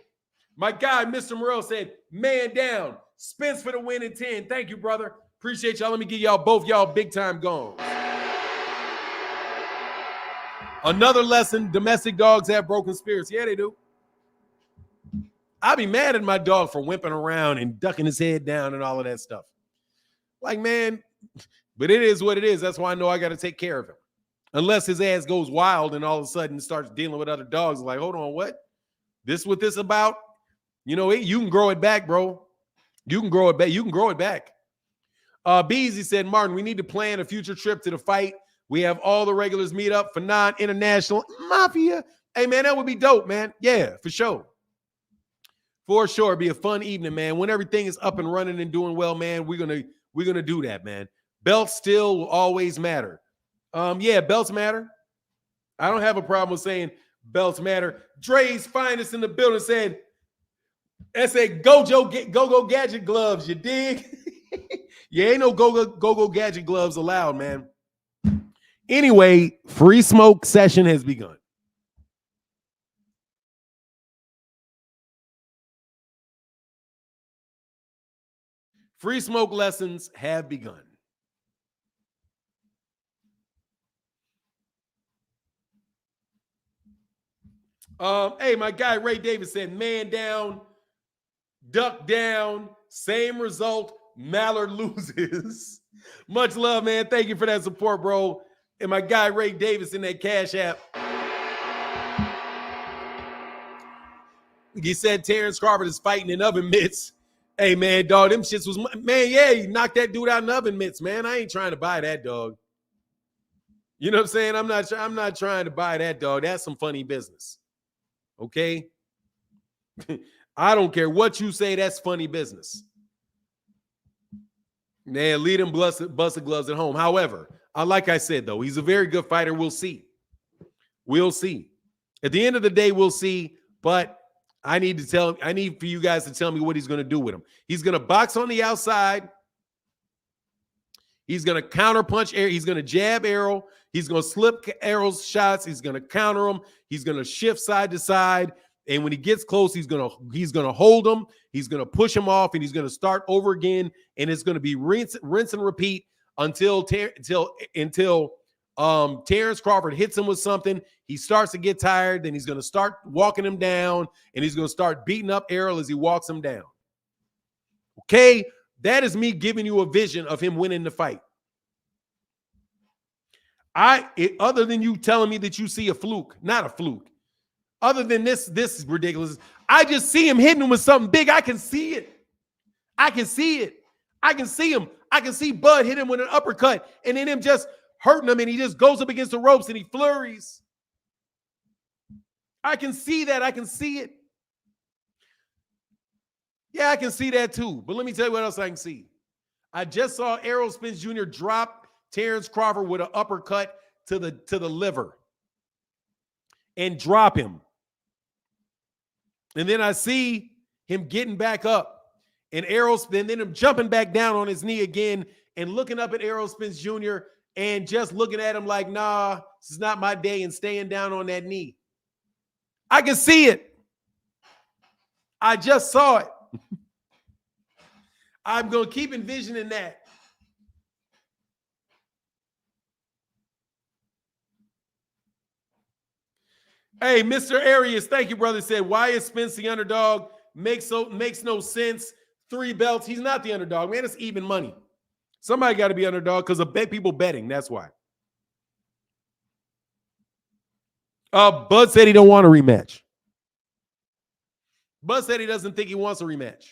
my guy, Mr. Morrell said, man down. Spence for the win in 10. Thank you, brother. Appreciate y'all. Let me give y'all both y'all big time gone. Another lesson, domestic dogs have broken spirits. Yeah, they do. I'll be mad at my dog for wimping around and ducking his head down and all of that stuff. Like, man, but it is what it is. That's why I know I got to take care of him. Unless his ass goes wild and all of a sudden starts dealing with other dogs. Like, hold on, what? This what this about? You can grow it back, bro. You can grow it back. You can grow it back. Beezy said, Martin, we need to plan a future trip to the fight. We have all the regulars meet up for non-international mafia. Hey, man, that would be dope, man. Yeah, for sure. For sure. It'd be a fun evening, man. When everything is up and running and doing well, man, we're gonna do that, man. Belts still will always matter. Yeah, belts matter. I don't have a problem with saying belts matter. Dre's finest in the building said, go-go gadget gloves, you dig? Yeah, ain't no go-go gadget gloves allowed, man. Anyway, free smoke session has begun. Free smoke lessons have begun. Hey, my guy Ray Davis said, man down, duck down, same result, Mallard loses. Much love, man. Thank you for that support, bro. And my guy Ray Davis in that Cash App. He said Terence Crawford is fighting in oven mitts. Hey, man, dog, them shits was, man, yeah, he knocked that dude out in oven mitts, man. I ain't trying to buy that, dog. You know what I'm saying? I'm not trying to buy that, dog. That's some funny business. Okay? I don't care what you say, that's funny business. Man, lead him busted gloves at home. However, like I said, though, he's a very good fighter. We'll see. We'll see. At the end of the day, we'll see. But I need for you guys to tell me what he's going to do with him. He's going to box on the outside. He's going to counter punch. He's going to jab Errol. He's going to slip Errol's shots. He's going to counter him. He's going to shift side to side. And when he gets close, he's going to hold him. He's going to push him off, and he's going to start over again. And it's going to be rinse and repeat until Terence Crawford hits him with something. He starts to get tired. Then he's going to start walking him down, and he's going to start beating up Errol as he walks him down. Okay? That is me giving you a vision of him winning the fight. Other than you telling me that you see a fluke, not a fluke. Other than this is ridiculous. I just see him hitting him with something big. I can see it. I can see it. I can see him. I can see Bud hit him with an uppercut, and then him just hurting him, and he just goes up against the ropes and he flurries. I can see that. I can see it. Yeah, I can see that too. But let me tell you what else I can see. I just saw Errol Spence Jr. drop Terence Crawford with an uppercut to the liver and drop him. And then I see him getting back up, and then him jumping back down on his knee again and looking up at Errol Spence Jr. and just looking at him like, nah, this is not my day, and staying down on that knee. I can see it. I just saw it. I'm going to keep envisioning that. Hey, Mr. Arias, thank you, brother. Said, why is Spence the underdog? Makes no sense. 3 belts. He's not the underdog, man. It's even money. Somebody got to be underdog because of people betting. That's why. Bud said he don't want a rematch. Bud said he doesn't think he wants a rematch.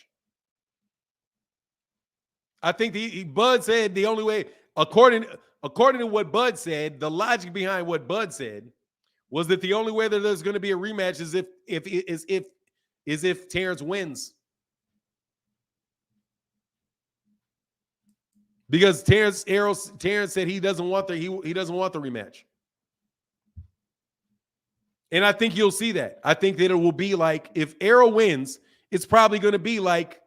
I think Bud said the only way, according to what Bud said, the logic behind what Bud said was that the only way that there's going to be a rematch is if Terence wins. Because Terence said he doesn't want the rematch. And I think you'll see that. I think that it will be like, if Errol wins, it's probably going to be like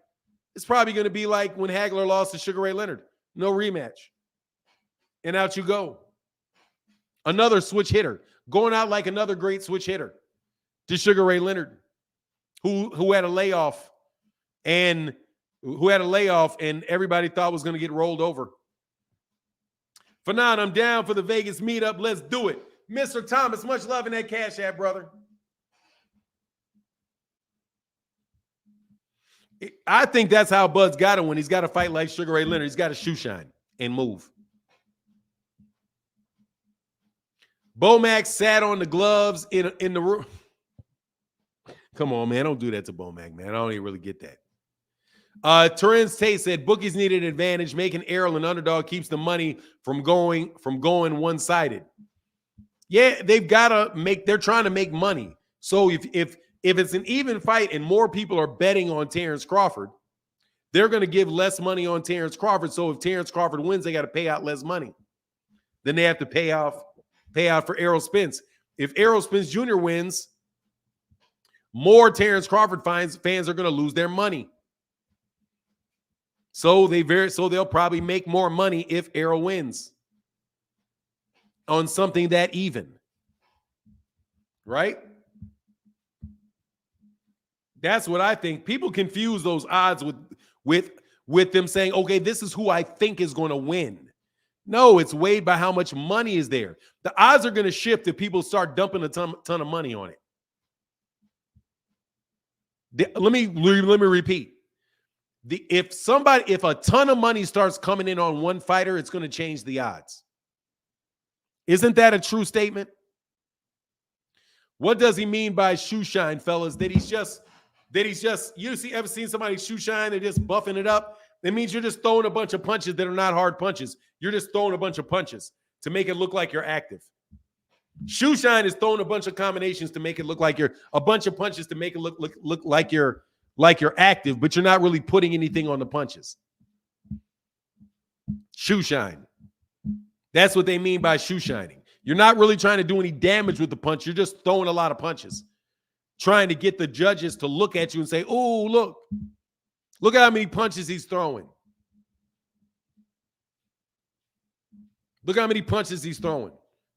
when Hagler lost to Sugar Ray Leonard. No rematch. And out you go. Another switch hitter. Going out like another great switch hitter to Sugar Ray Leonard, who had a layoff and everybody thought was going to get rolled over. Fanon, I'm down for the Vegas meetup. Let's do it. Mr. Thomas, much love in that Cash App, brother. I think that's how Bud's got him when he's got to fight like Sugar Ray Leonard. He's got to shoe shine and move. Bomac sat on the gloves in the room. Come on, man. Don't do that to Bomac, man. I don't even really get that. Terence Tate said bookies need an advantage. Making Errol an underdog keeps the money from going one-sided. Yeah, they're trying to make money. So if it's an even fight and more people are betting on Terence Crawford, they're going to give less money on Terence Crawford. So if Terence Crawford wins, they got to pay out less money. Then they have to pay out for Errol Spence. If Errol Spence Jr. wins, more Terence Crawford fans are going to lose their money. So they'll probably make more money if Errol wins on something that even. Right? That's what I think. People confuse those odds with with them saying, okay, this is who I think is going to win. No, it's weighed by how much money is there. The odds are going to shift if people start dumping a ton of money on it. Let me repeat. If a ton of money starts coming in on one fighter, it's going to change the odds. Isn't that a true statement? What does he mean by shoe shine, fellas? That he's just, you ever seen somebody shoe shine? They're just buffing it up. That means you're just throwing a bunch of punches that are not hard punches. You're just throwing a bunch of punches to make it look like you're active. Shoe shine is throwing a bunch of combinations to make it look like you're a bunch of punches to make it look like you're active, but you're not really putting anything on the punches. Shoe shine. That's what they mean by shoe shining. You're not really trying to do any damage with the punch. You're just throwing a lot of punches, trying to get the judges to look at you and say, oh, look at how many punches he's throwing. Look how many punches he's throwing.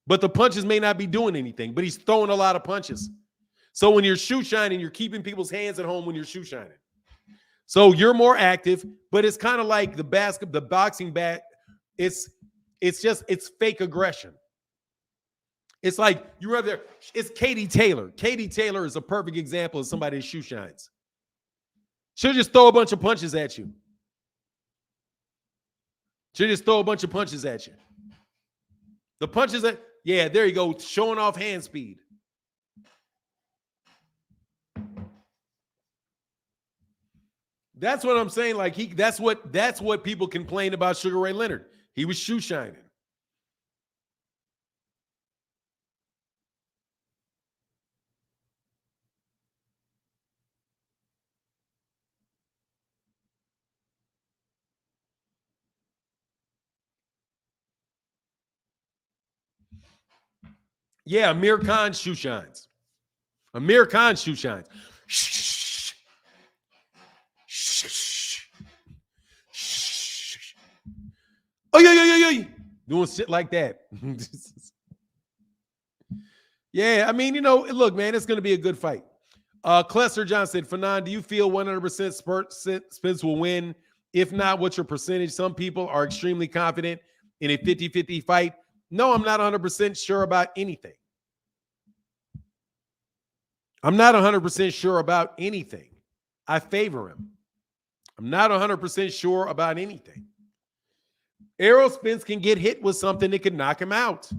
But the punches may not be doing anything, but he's throwing a lot of punches. So when you're shoe shining, you're keeping people's hands at home when you're shoe shining. So you're more active, but it's kind of like the boxing bat. It's fake aggression. It's like it's Katie Taylor. Katie Taylor is a perfect example of somebody that shoe shines. She'll just throw a bunch of punches at you. The punches that, yeah, there you go, showing off hand speed. That's what I'm saying. Like that's what people complain about Sugar Ray Leonard. He was shoe shining. Yeah, Amir Khan shoe shines. Amir Khan shoe shines. Shh. Shh. Shh. Oh, yeah. Doing shit like that. Yeah, I mean, look, man, it's going to be a good fight. Clester John said, Fanon, do you feel 100% Spence will win? If not, what's your percentage? Some people are extremely confident in a 50-50 fight. No, I'm not 100% sure about anything. I'm not 100% sure about anything. I favor him. I'm not 100% sure about anything. Errol Spence can get hit with something that could knock him out.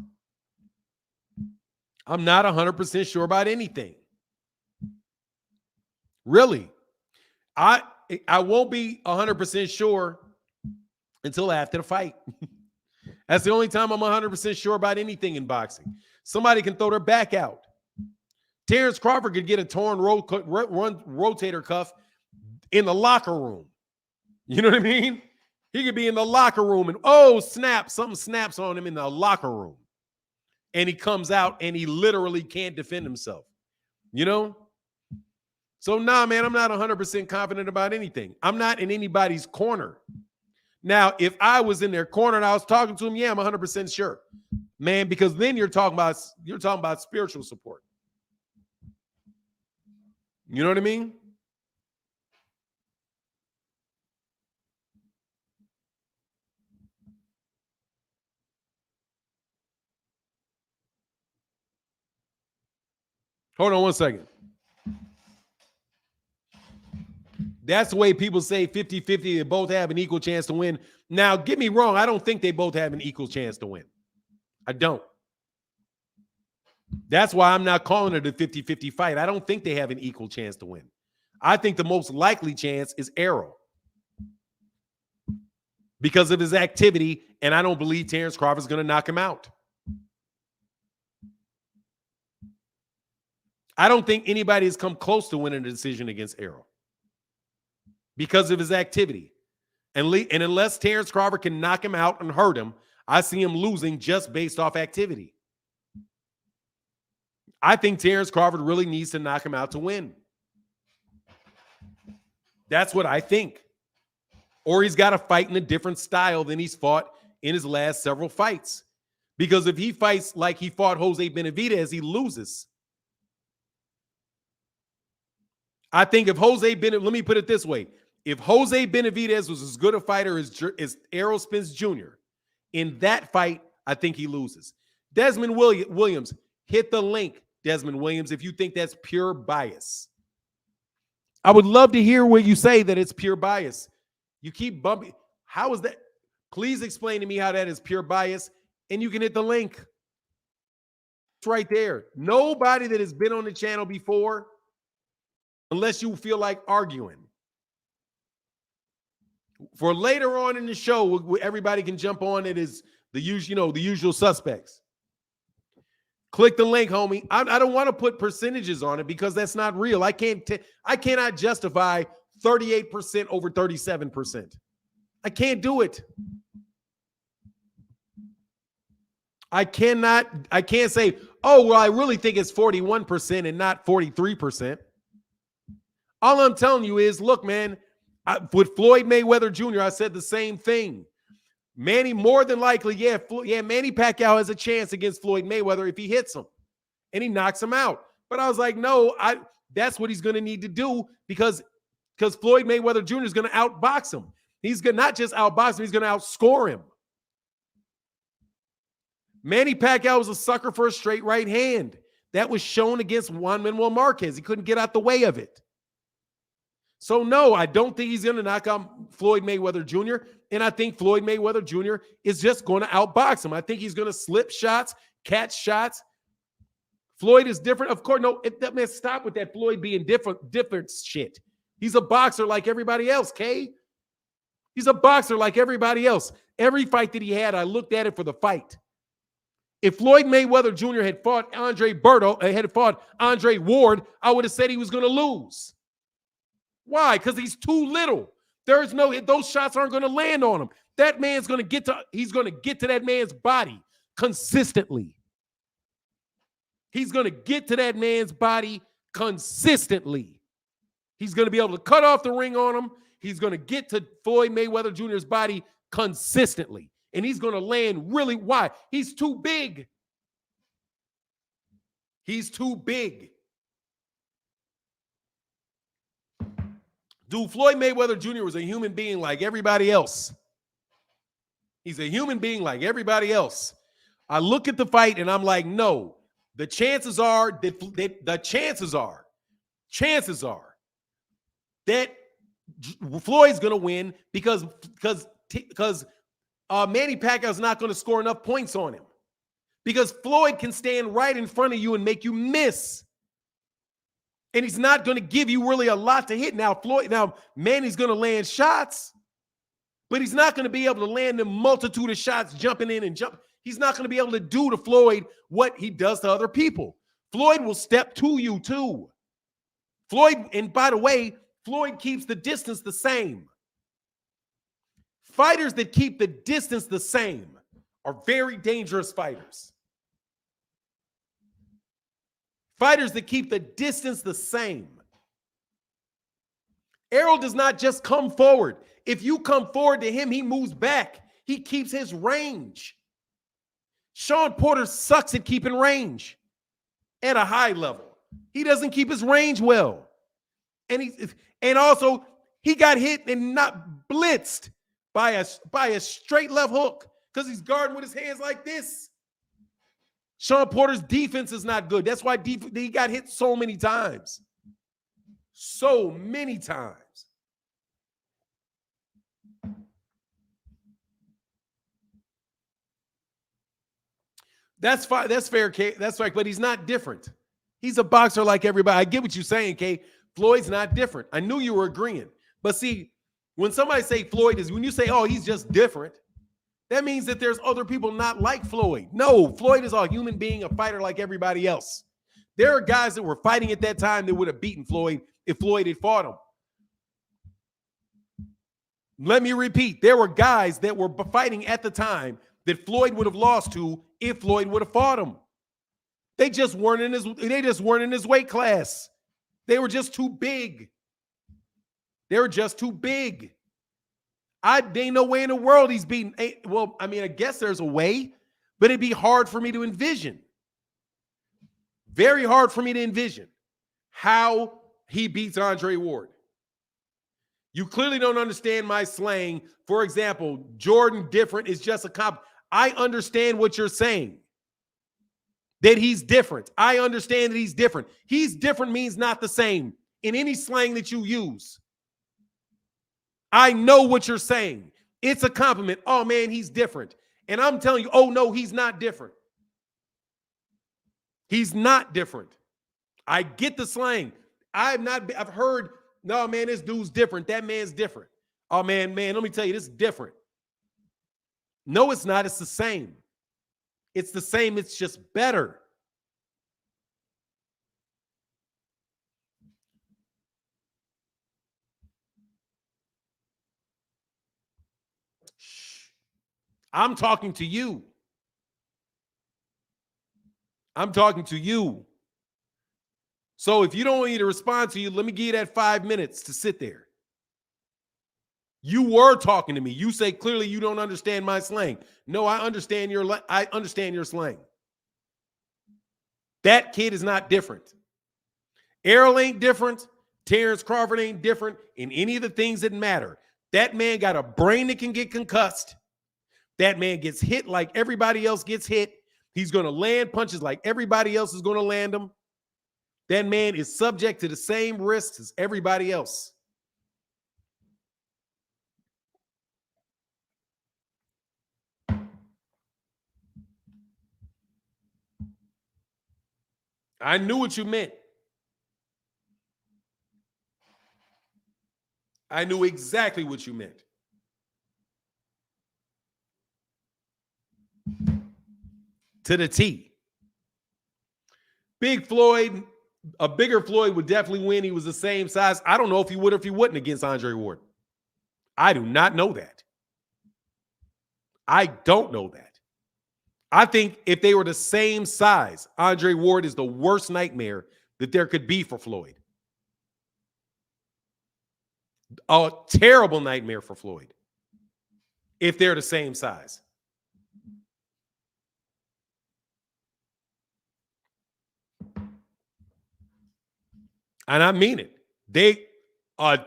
I'm not 100% sure about anything. Really. I won't be 100% sure until after the fight. That's the only time I'm 100% sure about anything in boxing. Somebody can throw their back out. Terence Crawford could get a torn rotator cuff in the locker room. You know what I mean? He could be in the locker room and, oh, snap, something snaps on him in the locker room. And he comes out and he literally can't defend himself. So, nah, man, I'm not 100% confident about anything. I'm not in anybody's corner. Now, if I was in their corner and I was talking to him, yeah, I'm 100% sure, man, because then you're talking about spiritual support. You know what I mean? Hold on one second. That's the way people say 50-50, they both have an equal chance to win. Now, get me wrong, I don't think they both have an equal chance to win. I don't. That's why I'm not calling it a 50-50 fight. I don't think they have an equal chance to win. I think the most likely chance is Errol because of his activity, and I don't believe Terence Crawford is going to knock him out. I don't think anybody has come close to winning a decision against Errol because of his activity. And unless Terence Crawford can knock him out and hurt him, I see him losing just based off activity. I think Terence Crawford really needs to knock him out to win. That's what I think. Or he's got to fight in a different style than he's fought in his last several fights. Because if he fights like he fought Jose Benavidez, he loses. I think if Jose Benavidez, let me put it this way. If Jose Benavidez was as good a fighter as Errol Spence Jr., in that fight, I think he loses. Desmond Williams, hit the link, Desmond Williams, if you think that's pure bias. I would love to hear what you say that it's pure bias. You keep bumping. How is that? Please explain to me how that is pure bias, and you can hit the link. It's right there. Nobody that has been on the channel before, unless you feel like arguing. For later on in the show, everybody can jump on. It is the usual suspects. Click the link, homie. I don't want to put percentages on it because that's not real. I cannot justify 38% over 37%. I can't do it. I can't say, oh, well, I really think it's 41% and not 43%. All I'm telling you is, look, man, with Floyd Mayweather Jr., I said the same thing. Manny, more than likely, Manny Pacquiao has a chance against Floyd Mayweather if he hits him and he knocks him out. But I was like, no, that's what he's going to need to do because Floyd Mayweather Jr. is going to outbox him. He's going to not just outbox him, he's going to outscore him. Manny Pacquiao was a sucker for a straight right hand. That was shown against Juan Manuel Marquez. He couldn't get out the way of it. So, no, I don't think he's going to knock out Floyd Mayweather Jr., and I think Floyd Mayweather Jr. is just going to outbox him. I think he's going to slip shots, catch shots. Floyd is different. Of course, no, man, stop with that Floyd being different shit. He's a boxer like everybody else, Kay. He's a boxer like everybody else. Every fight that he had, I looked at it for the fight. If Floyd Mayweather Jr. had fought Andre Ward, I would have said he was going to lose. Why? Because he's too little. Those shots aren't going to land on him. That man's going to he's going to get to that man's body consistently. He's going to get to that man's body consistently. He's going to be able to cut off the ring on him. He's going to get to Floyd Mayweather Jr.'s body consistently. And he's going to land really wide. He's too big. He's too big. Dude, Floyd Mayweather Jr. was a human being like everybody else. He's a human being like everybody else. I look at the fight and I'm like, no, the chances are that Floyd's going to win because Manny Pacquiao's not going to score enough points on him. Because Floyd can stand right in front of you and make you miss. And he's not going to give you really a lot to hit. Now, Manny's going to land shots, but he's not going to be able to land a multitude of shots jumping in and jump. He's not going to be able to do to Floyd what he does to other people. Floyd will step to you too. And by the way, Floyd keeps the distance the same. Fighters that keep the distance the same are very dangerous fighters. Fighters that keep the distance the same. Errol does not just come forward. If you come forward to him, he moves back. He keeps his range. Shawn Porter sucks at keeping range at a high level. He doesn't keep his range well. And also, he got hit and not blitzed by a straight left hook because he's guarding with his hands like this. Shawn Porter's defense is not good. That's why he got hit so many times. So many times. That's fine. That's fair, Kay. That's right. But he's not different. He's a boxer like everybody. I get what you're saying, Kay. Floyd's not different. I knew you were agreeing. But see, when somebody say Floyd when you say, oh, he's just different, that means that there's other people not like Floyd. No, Floyd is a human being, a fighter like everybody else. There are guys that were fighting at that time that would have beaten Floyd if Floyd had fought him. Let me repeat. There were guys that were fighting at the time that Floyd would have lost to if Floyd would have fought him. They just weren't in his weight class. They were just too big. They were just too big. There ain't no way in the world he's beating. Well, I mean, I guess there's a way, but it'd be hard for me to envision. Very hard for me to envision how he beats Andre Ward. You clearly don't understand my slang. For example, Jordan different is just a comp. I understand what you're saying. That he's different. I understand that he's different. He's different means not the same in any slang that you use. I know what you're saying. It's a compliment. Oh, man, he's different. And I'm telling you, oh, no, he's not different. He's not different. I get the slang. I've heard, no, man, this dude's different. That man's different. Oh, man, let me tell you, this is different. No, it's not. It's the same. It's the same. It's just better. Shh. I'm talking to you. I'm talking to you. So if you don't want me to respond to you, let me give you that 5 minutes to sit there. You were talking to me. You say clearly you don't understand my slang. No, I understand your slang. That kid is not different. Errol ain't different. Terence Crawford ain't different in any of the things that matter. That man got a brain that can get concussed. That man gets hit like everybody else gets hit. He's going to land punches like everybody else is going to land them. That man is subject to the same risks as everybody else. I knew what you meant. I knew exactly what you meant. To the T. Big Floyd, a bigger Floyd would definitely win. He was the same size. I don't know if he would or if he wouldn't against Andre Ward. I do not know that. I don't know that. I think if they were the same size, Andre Ward is the worst nightmare that there could be for Floyd. A terrible nightmare for Floyd if they're the same size. And I mean it. A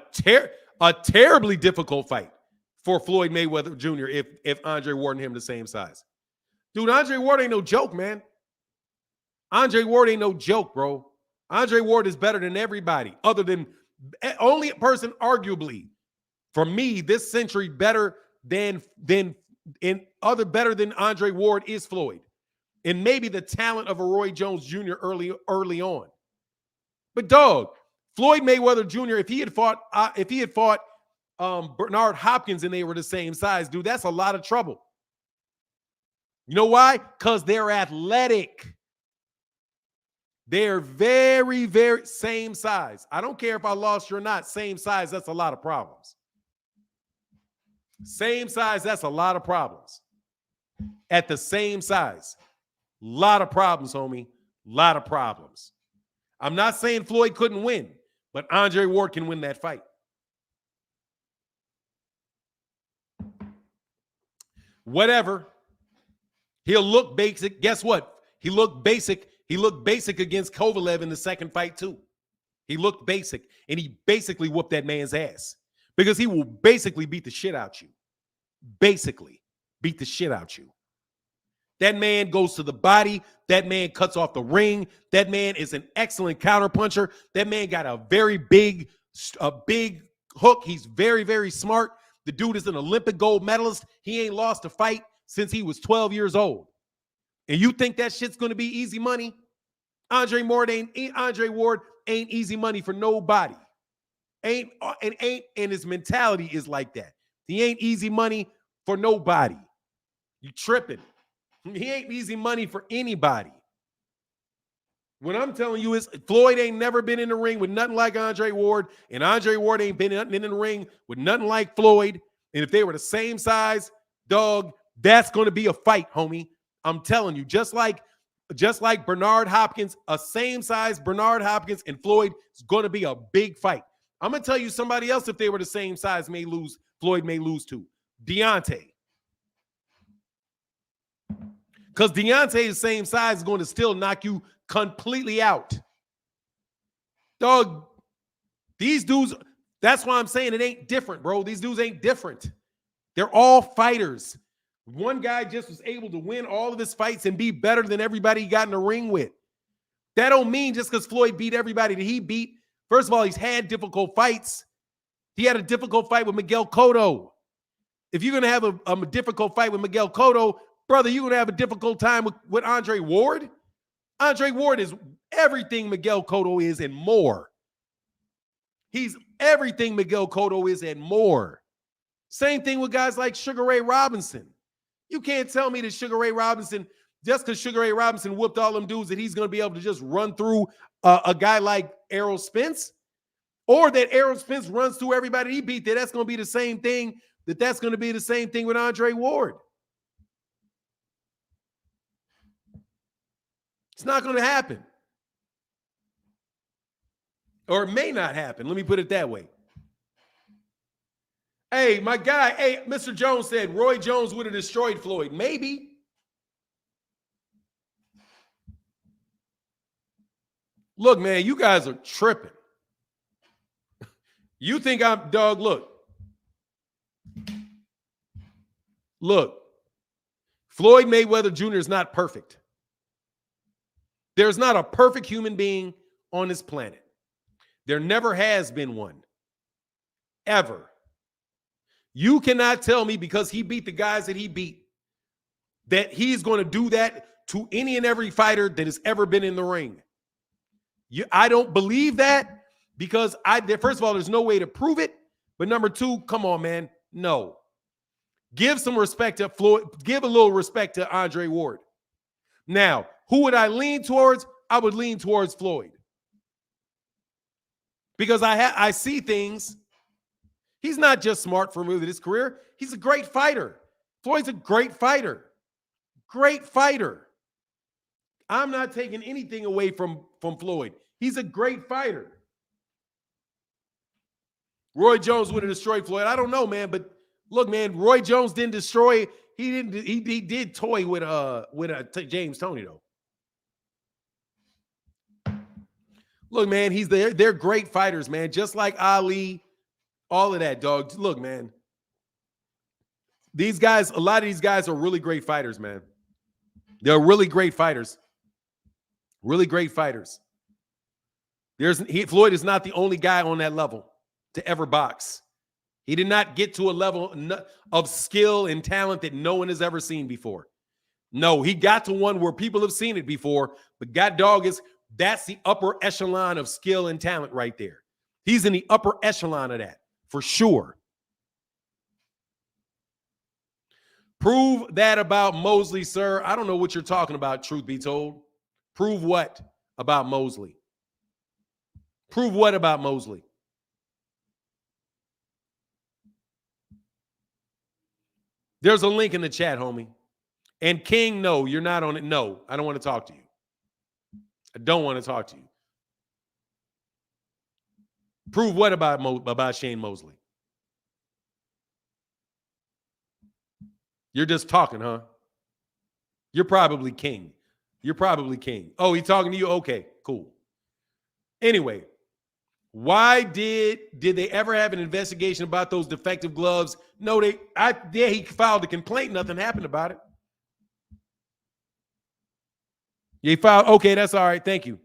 terribly difficult fight for Floyd Mayweather Jr. if Andre Ward and him the same size. Dude, Andre Ward ain't no joke, man. Andre Ward ain't no joke, bro. Andre Ward is better than everybody, other than only person arguably for me this century better than Andre Ward is Floyd. And maybe the talent of a Roy Jones Jr. early on. But dog, Floyd Mayweather Jr., if he had fought Bernard Hopkins and they were the same size, dude, that's a lot of trouble. You know why? Because they're athletic. They're very, very same size. I don't care if I lost you or not. Same size, that's a lot of problems. Same size, that's a lot of problems. At the same size. Lot of problems, homie. Lot of problems. I'm not saying Floyd couldn't win, but Andre Ward can win that fight. Whatever. He'll look basic. Guess what? He looked basic. He looked basic against Kovalev in the second fight too. He looked basic, and he basically whooped that man's ass because he will basically beat the shit out you. Basically beat the shit out you. That man goes to the body. That man cuts off the ring. That man is an excellent counterpuncher. That man got a big hook. He's very, very smart. The dude is an Olympic gold medalist. He ain't lost a fight since he was 12 years old. And you think that shit's going to be easy money? Andre Ward ain't easy money for nobody. And his mentality is like that. He ain't easy money for nobody. You tripping. He ain't easy money for anybody. What I'm telling you is Floyd ain't never been in the ring with nothing like Andre Ward, and Andre Ward ain't been in the ring with nothing like Floyd. And if they were the same size, dog, that's going to be a fight, homie. I'm telling you, just like Bernard Hopkins, a same size Bernard Hopkins and Floyd is going to be a big fight. I'm going to tell you somebody else, if they were the same size, Floyd may lose to. Deontay. Because Deontay the same size is going to still knock you completely out. Dog, these dudes, That's why I'm saying it ain't different, bro. These dudes ain't different. They're all fighters. One guy just was able to win all of his fights and be better than everybody he got in the ring with. That don't mean just because Floyd beat everybody that he beat. First of all, he's had difficult fights. He had a difficult fight with Miguel Cotto. If you're going to have a difficult fight with Miguel Cotto, brother, you're going to have a difficult time with Andre Ward. Andre Ward is everything Miguel Cotto is and more. He's everything Miguel Cotto is and more. Same thing with guys like Sugar Ray Robinson. You can't tell me that Sugar Ray Robinson, just because Sugar Ray Robinson whooped all them dudes, that he's going to be able to just run through a guy like Errol Spence, or that Errol Spence runs through everybody he beat. That's going to be the same thing. That's going to be the same thing with Andre Ward. It's not going to happen. Or it may not happen. Let me put it that way. Hey, my guy, hey, Mr. Jones said Roy Jones would have destroyed Floyd. Maybe. Look, man, you guys are tripping. You think I'm, dog, look. Look, Floyd Mayweather Jr. is not perfect. There's not a perfect human being on this planet. There never has been one. Ever. You cannot tell me because he beat the guys that he beat that he's going to do that to any and every fighter that has ever been in the ring. I don't believe that because first of all, there's no way to prove it. But number two, come on, man. No. Give some respect to Floyd. Give a little respect to Andre Ward. Now, who would I lean towards? I would lean towards Floyd. Because I see things. He's not just smart for moving his career. He's a great fighter. Floyd's a great fighter. Great fighter. I'm not taking anything away from Floyd. He's a great fighter. Roy Jones would have destroyed Floyd. I don't know, man, but look, man, Roy Jones didn't destroy. He did toy with James Toney though. Look, man, they're great fighters, man. Just like Ali, all of that, dog. Look, man. These guys, a lot of these guys are really great fighters, man. They're really great fighters. Really great fighters. Floyd is not the only guy on that level to ever box. He did not get to a level of skill and talent that no one has ever seen before. No, he got to one where people have seen it before, but God dog that's the upper echelon of skill and talent right there. He's in the upper echelon of that, for sure. Prove that about Mosley, sir. I don't know what you're talking about, truth be told. Prove what about Mosley? Prove what about Mosley? There's a link in the chat, homie. And King, no, you're not on it. No, I don't want to talk to you. I don't want to talk to you. Prove what about Shane Mosley? You're just talking, huh? You're probably King. You're probably King. Oh, he's talking to you? Okay, cool. Anyway, why did they ever have an investigation about those defective gloves? No, he filed a complaint. Nothing happened about it. They filed. Okay, that's all right. Thank you.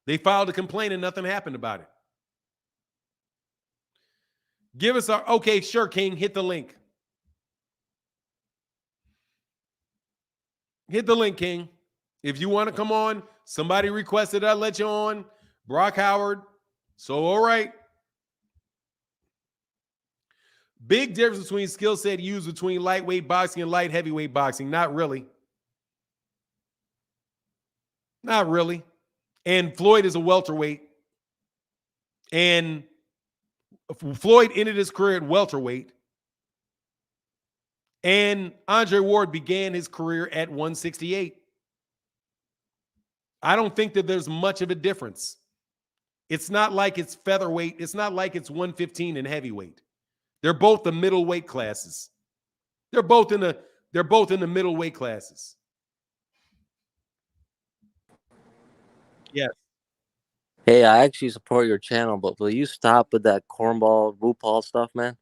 They filed a complaint and nothing happened about it. Give us our. Okay, sure, King. Hit the link. Hit the link, King. If you want to come on, somebody requested I let you on. Brock Howard. So, all right. Big difference between skill set used between lightweight boxing and light heavyweight boxing. Not really. Not really. And Floyd is a welterweight. And Floyd ended his career at welterweight. And Andre Ward began his career at 168. I don't think that there's much of a difference. It's not like it's featherweight. It's not like it's 115 and heavyweight. They're both the middle weight classes. They're both in the middle weight classes. Yes. Hey, I actually support your channel, but will you stop with that cornball RuPaul stuff, man?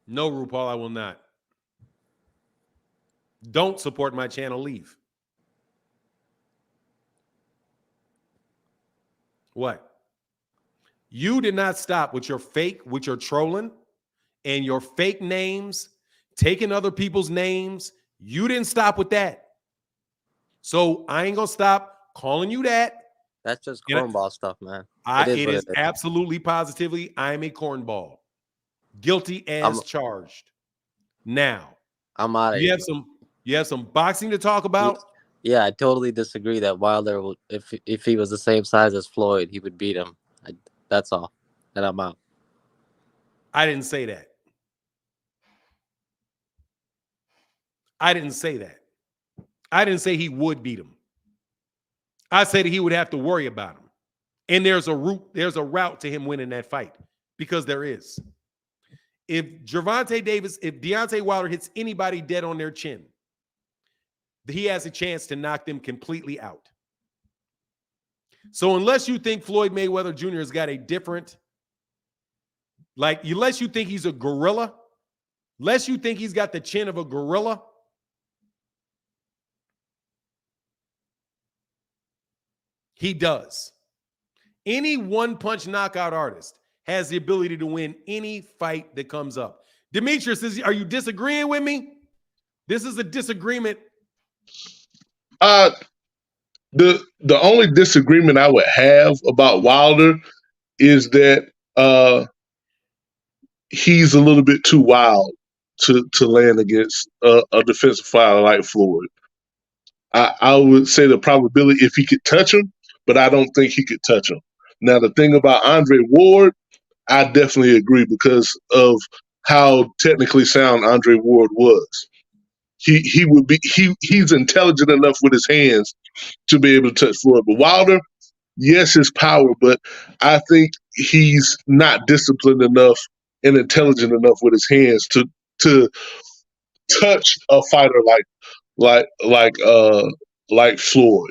No, RuPaul, I will not. Don't support my channel, leave. What? You did not stop with your trolling and your fake names, taking other people's names. You didn't stop with that. So I ain't gonna stop calling you that. That's just And cornball stuff, man. It is it what it is is. absolutely positively, I am a cornball. Guilty I'm as charged. Now, I'm out of you here. have some boxing to talk Ye- about. Yeah, I totally disagree that Wilder would, if he was the same size as Floyd, he would beat him. That's all. And I'm out. I didn't say that. I didn't say that. I didn't say he would beat him. I said he would have to worry about him. And there's a route to him winning that fight because there is. If Gervonta Davis, if Deontay Wilder hits anybody dead on their chin, he has a chance to knock them completely out. So unless you think Floyd Mayweather Jr. has got a different, unless you think he's a gorilla, unless you think he's got the chin of a gorilla, he does. Any one-punch knockout artist has the ability to win any fight that comes up. Demetrius, are you disagreeing with me? This is a disagreement. The only disagreement I would have about Wilder is that he's a little bit too wild to land against a defensive fighter like Floyd. I would say the probability if he could touch him, but I don't think he could touch him. Now the thing about Andre Ward, I definitely agree because of how technically sound Andre Ward was. He would be he's intelligent enough with his hands to be able to touch Floyd. But Wilder, yes, his power, but I think he's not disciplined enough and intelligent enough with his hands to touch a fighter like like uh like Floyd.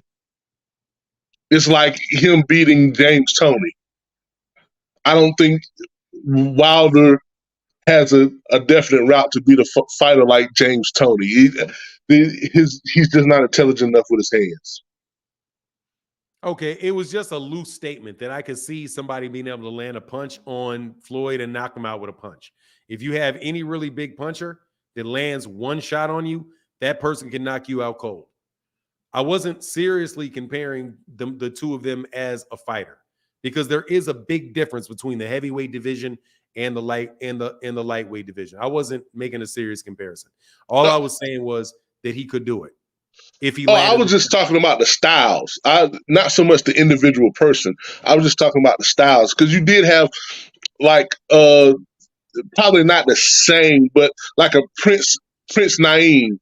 It's like him beating James Toney. I don't think Wilder has a definite route to beat a fighter like James Toney. He's just not intelligent enough with his hands. Okay, it was just a loose statement that I could see somebody being able to land a punch on Floyd and knock him out with a punch. If you have any really big puncher that lands one shot on you, that person can knock you out cold. I wasn't seriously comparing the two of them as a fighter because there is a big difference between the heavyweight division and the lightweight division. I wasn't making a serious comparison. All I was saying was that he could do it if he Oh, I landed. was just talking about the styles. Not so much the individual person. I was just talking about the styles because you did have like probably not the same, but like a Prince Naeem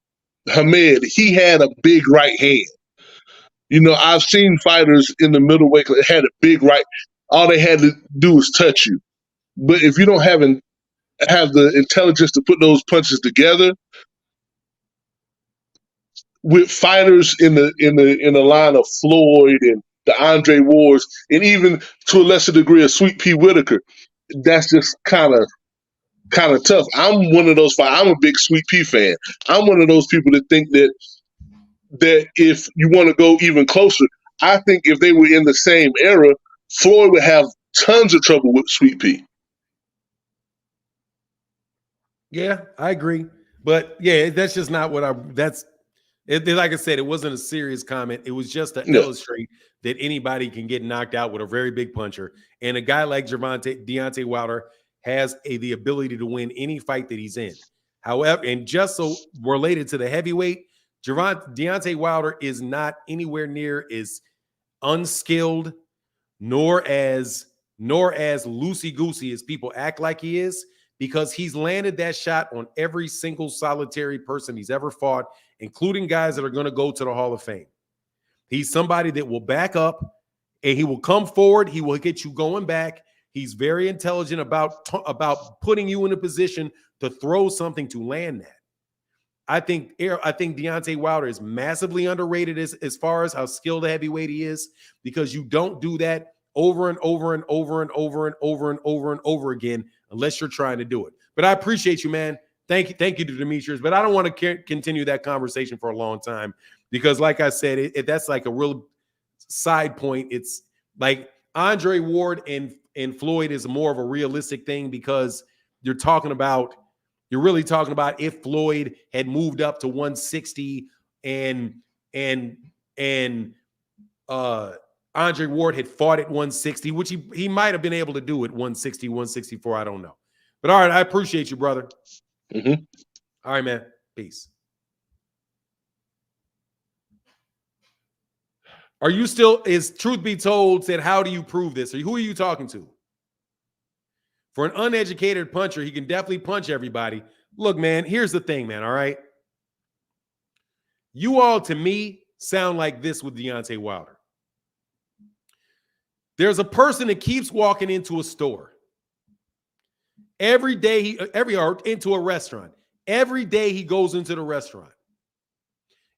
Hamed. He had a big right hand. You know, I've seen fighters in the middleweight that had a big right. All they had to do was touch you. But if you don't have the intelligence to put those punches together, with fighters in the line of Floyd and the Andre Wards, and even to a lesser degree of Sweet Pea Whitaker, that's just kind of tough. I'm one of those. I'm a big Sweet Pea fan. I'm one of those people that think that if you want to go even closer, I think if they were in the same era, Floyd would have tons of trouble with Sweet Pea. Yeah, I agree. But yeah, that's just not what like I said, it wasn't a serious comment. It was just to Yeah. illustrate that anybody can get knocked out with a very big puncher. And a guy like Deontay Wilder has the ability to win any fight that he's in. However, and just so related to the heavyweight, Deontay Wilder is not anywhere near as unskilled nor as loosey goosey as people act like he is, because he's landed that shot on every single solitary person he's ever fought, including guys that are going to go to the Hall of Fame. He's somebody that will back up and he will come forward. He will get you going back. He's very intelligent about putting you in a position to throw something to land that. I think Deontay Wilder is massively underrated as far as how skilled a heavyweight he is, because you don't do that over and over and over and over and over and over and over again, unless you're trying to do it. But I appreciate you, man. Thank you to Demetrius. But I don't want to continue that conversation for a long time because, like I said, that's like a real side point. It's like Andre Ward and Floyd is more of a realistic thing because you're really talking about if Floyd had moved up to 160 and Andre Ward had fought at 160, which he might have been able to do at 160, 164. I don't know. But all right, I appreciate you, brother. Mm-hmm. All right, man. Peace. Are you still, is truth be told, said, how do you prove this? Or who are you talking to? For an uneducated puncher, he can definitely punch everybody. Look, man, here's the thing, man, all right? You all, to me, sound like this with Deontay Wilder. There's a person that keeps walking into a store. Every day, into a restaurant. Every day he goes into the restaurant.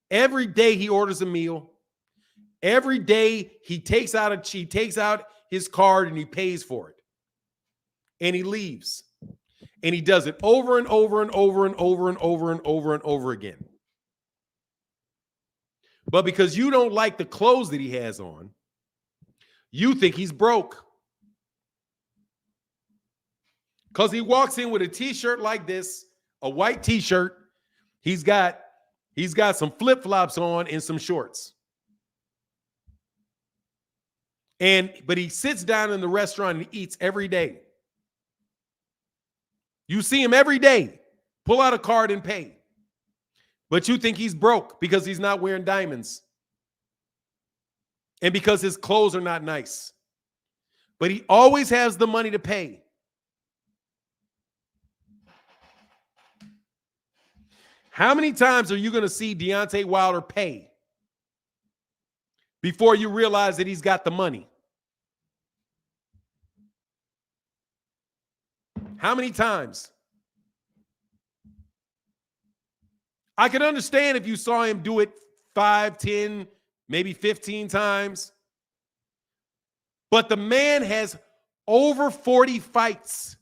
Every day he orders a meal. Every day he takes out his card and he pays for it. And he leaves. And he does it over and over and over and over and over and over and over again. But because you don't like the clothes that he has on, you think he's broke. Because he walks in with a t-shirt like this, a white t-shirt. He's got some flip-flops on and some shorts. But he sits down in the restaurant and eats every day. You see him every day. Pull out a card and pay. But you think he's broke because he's not wearing diamonds. And because his clothes are not nice. But he always has the money to pay. How many times are you going to see Deontay Wilder pay before you realize that he's got the money? How many times? I can understand if you saw him do it 5, 10, maybe 15 times. But the man has over 40 fights.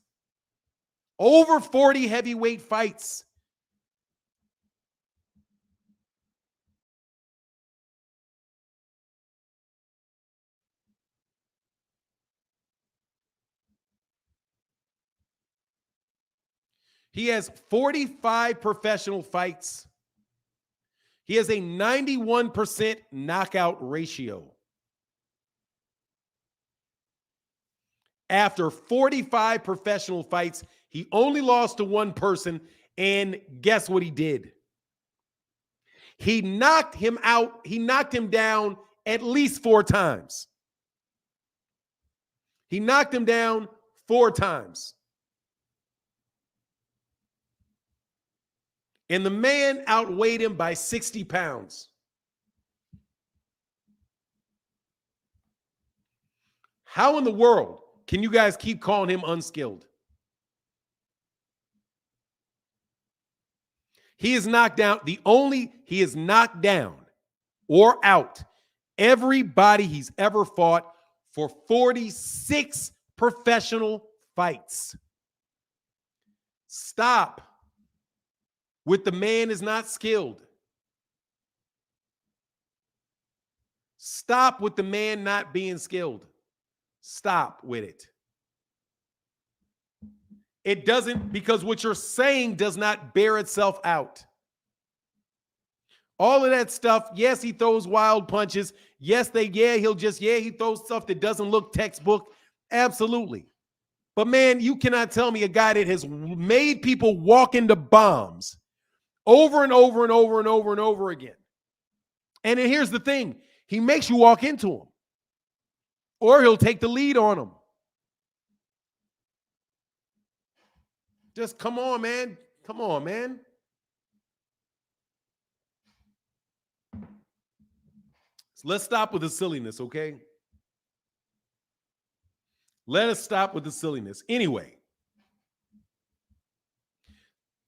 Over 40 heavyweight fights. He has 45 professional fights. He has a 91% knockout ratio. After 45 professional fights, he only lost to one person, and guess what he did? He knocked him out. He knocked him down at least 4 times. He knocked him down 4 times. And the man outweighed him by 60 pounds. How in the world can you guys keep calling him unskilled? He is knocked down. He is knocked down or out everybody he's ever fought for 46 professional fights. Stop with the man is not skilled. Stop with the man not being skilled. Stop with it. It doesn't, because what you're saying does not bear itself out. All of that stuff, yes, he throws wild punches. Yes, he throws stuff that doesn't look textbook. Absolutely. But man, you cannot tell me a guy that has made people walk into bombs over and over and over and over and over again. And then here's the thing. He makes you walk into him. Or he'll take the lead on him. Just come on, man. Come on, man. So let's stop with the silliness, okay? Let us stop with the silliness. Anyway.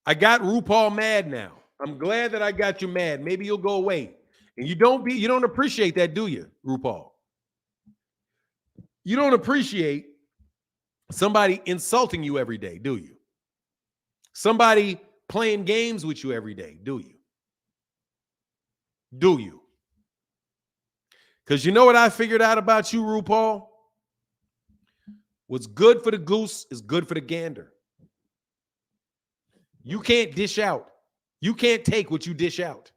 I got RuPaul mad now. I'm glad that I got you mad. Maybe you'll go away. And you don't appreciate that, do you, RuPaul? You don't appreciate somebody insulting you every day, do you? Somebody playing games with you every day, do you? Do you? Because you know what I figured out about you, RuPaul? What's good for the goose is good for the gander. You can't dish out. You can't take what you dish out.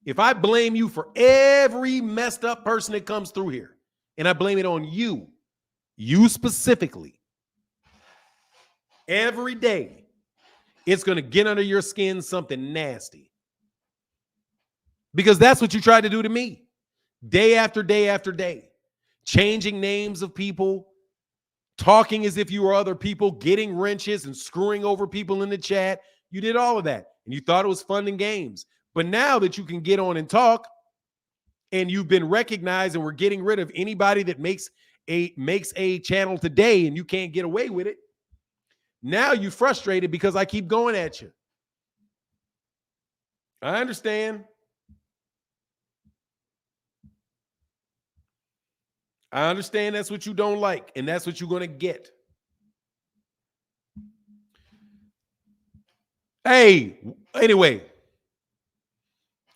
If I blame you for every messed up person that comes through here, and I blame it on you specifically, every day, it's going to get under your skin something nasty. Because that's what you tried to do to me. Day after day after day. Changing names of people, talking as if you were other people, getting wrenches and screwing over people in the chat. You did all of that. And you thought it was fun and games. But now that you can get on and talk, and you've been recognized, and we're getting rid of anybody that makes a channel today, and you can't get away with it. Now you're frustrated because I keep going at you. I understand. I understand that's what you don't like, and that's what you're going to get. Hey, anyway,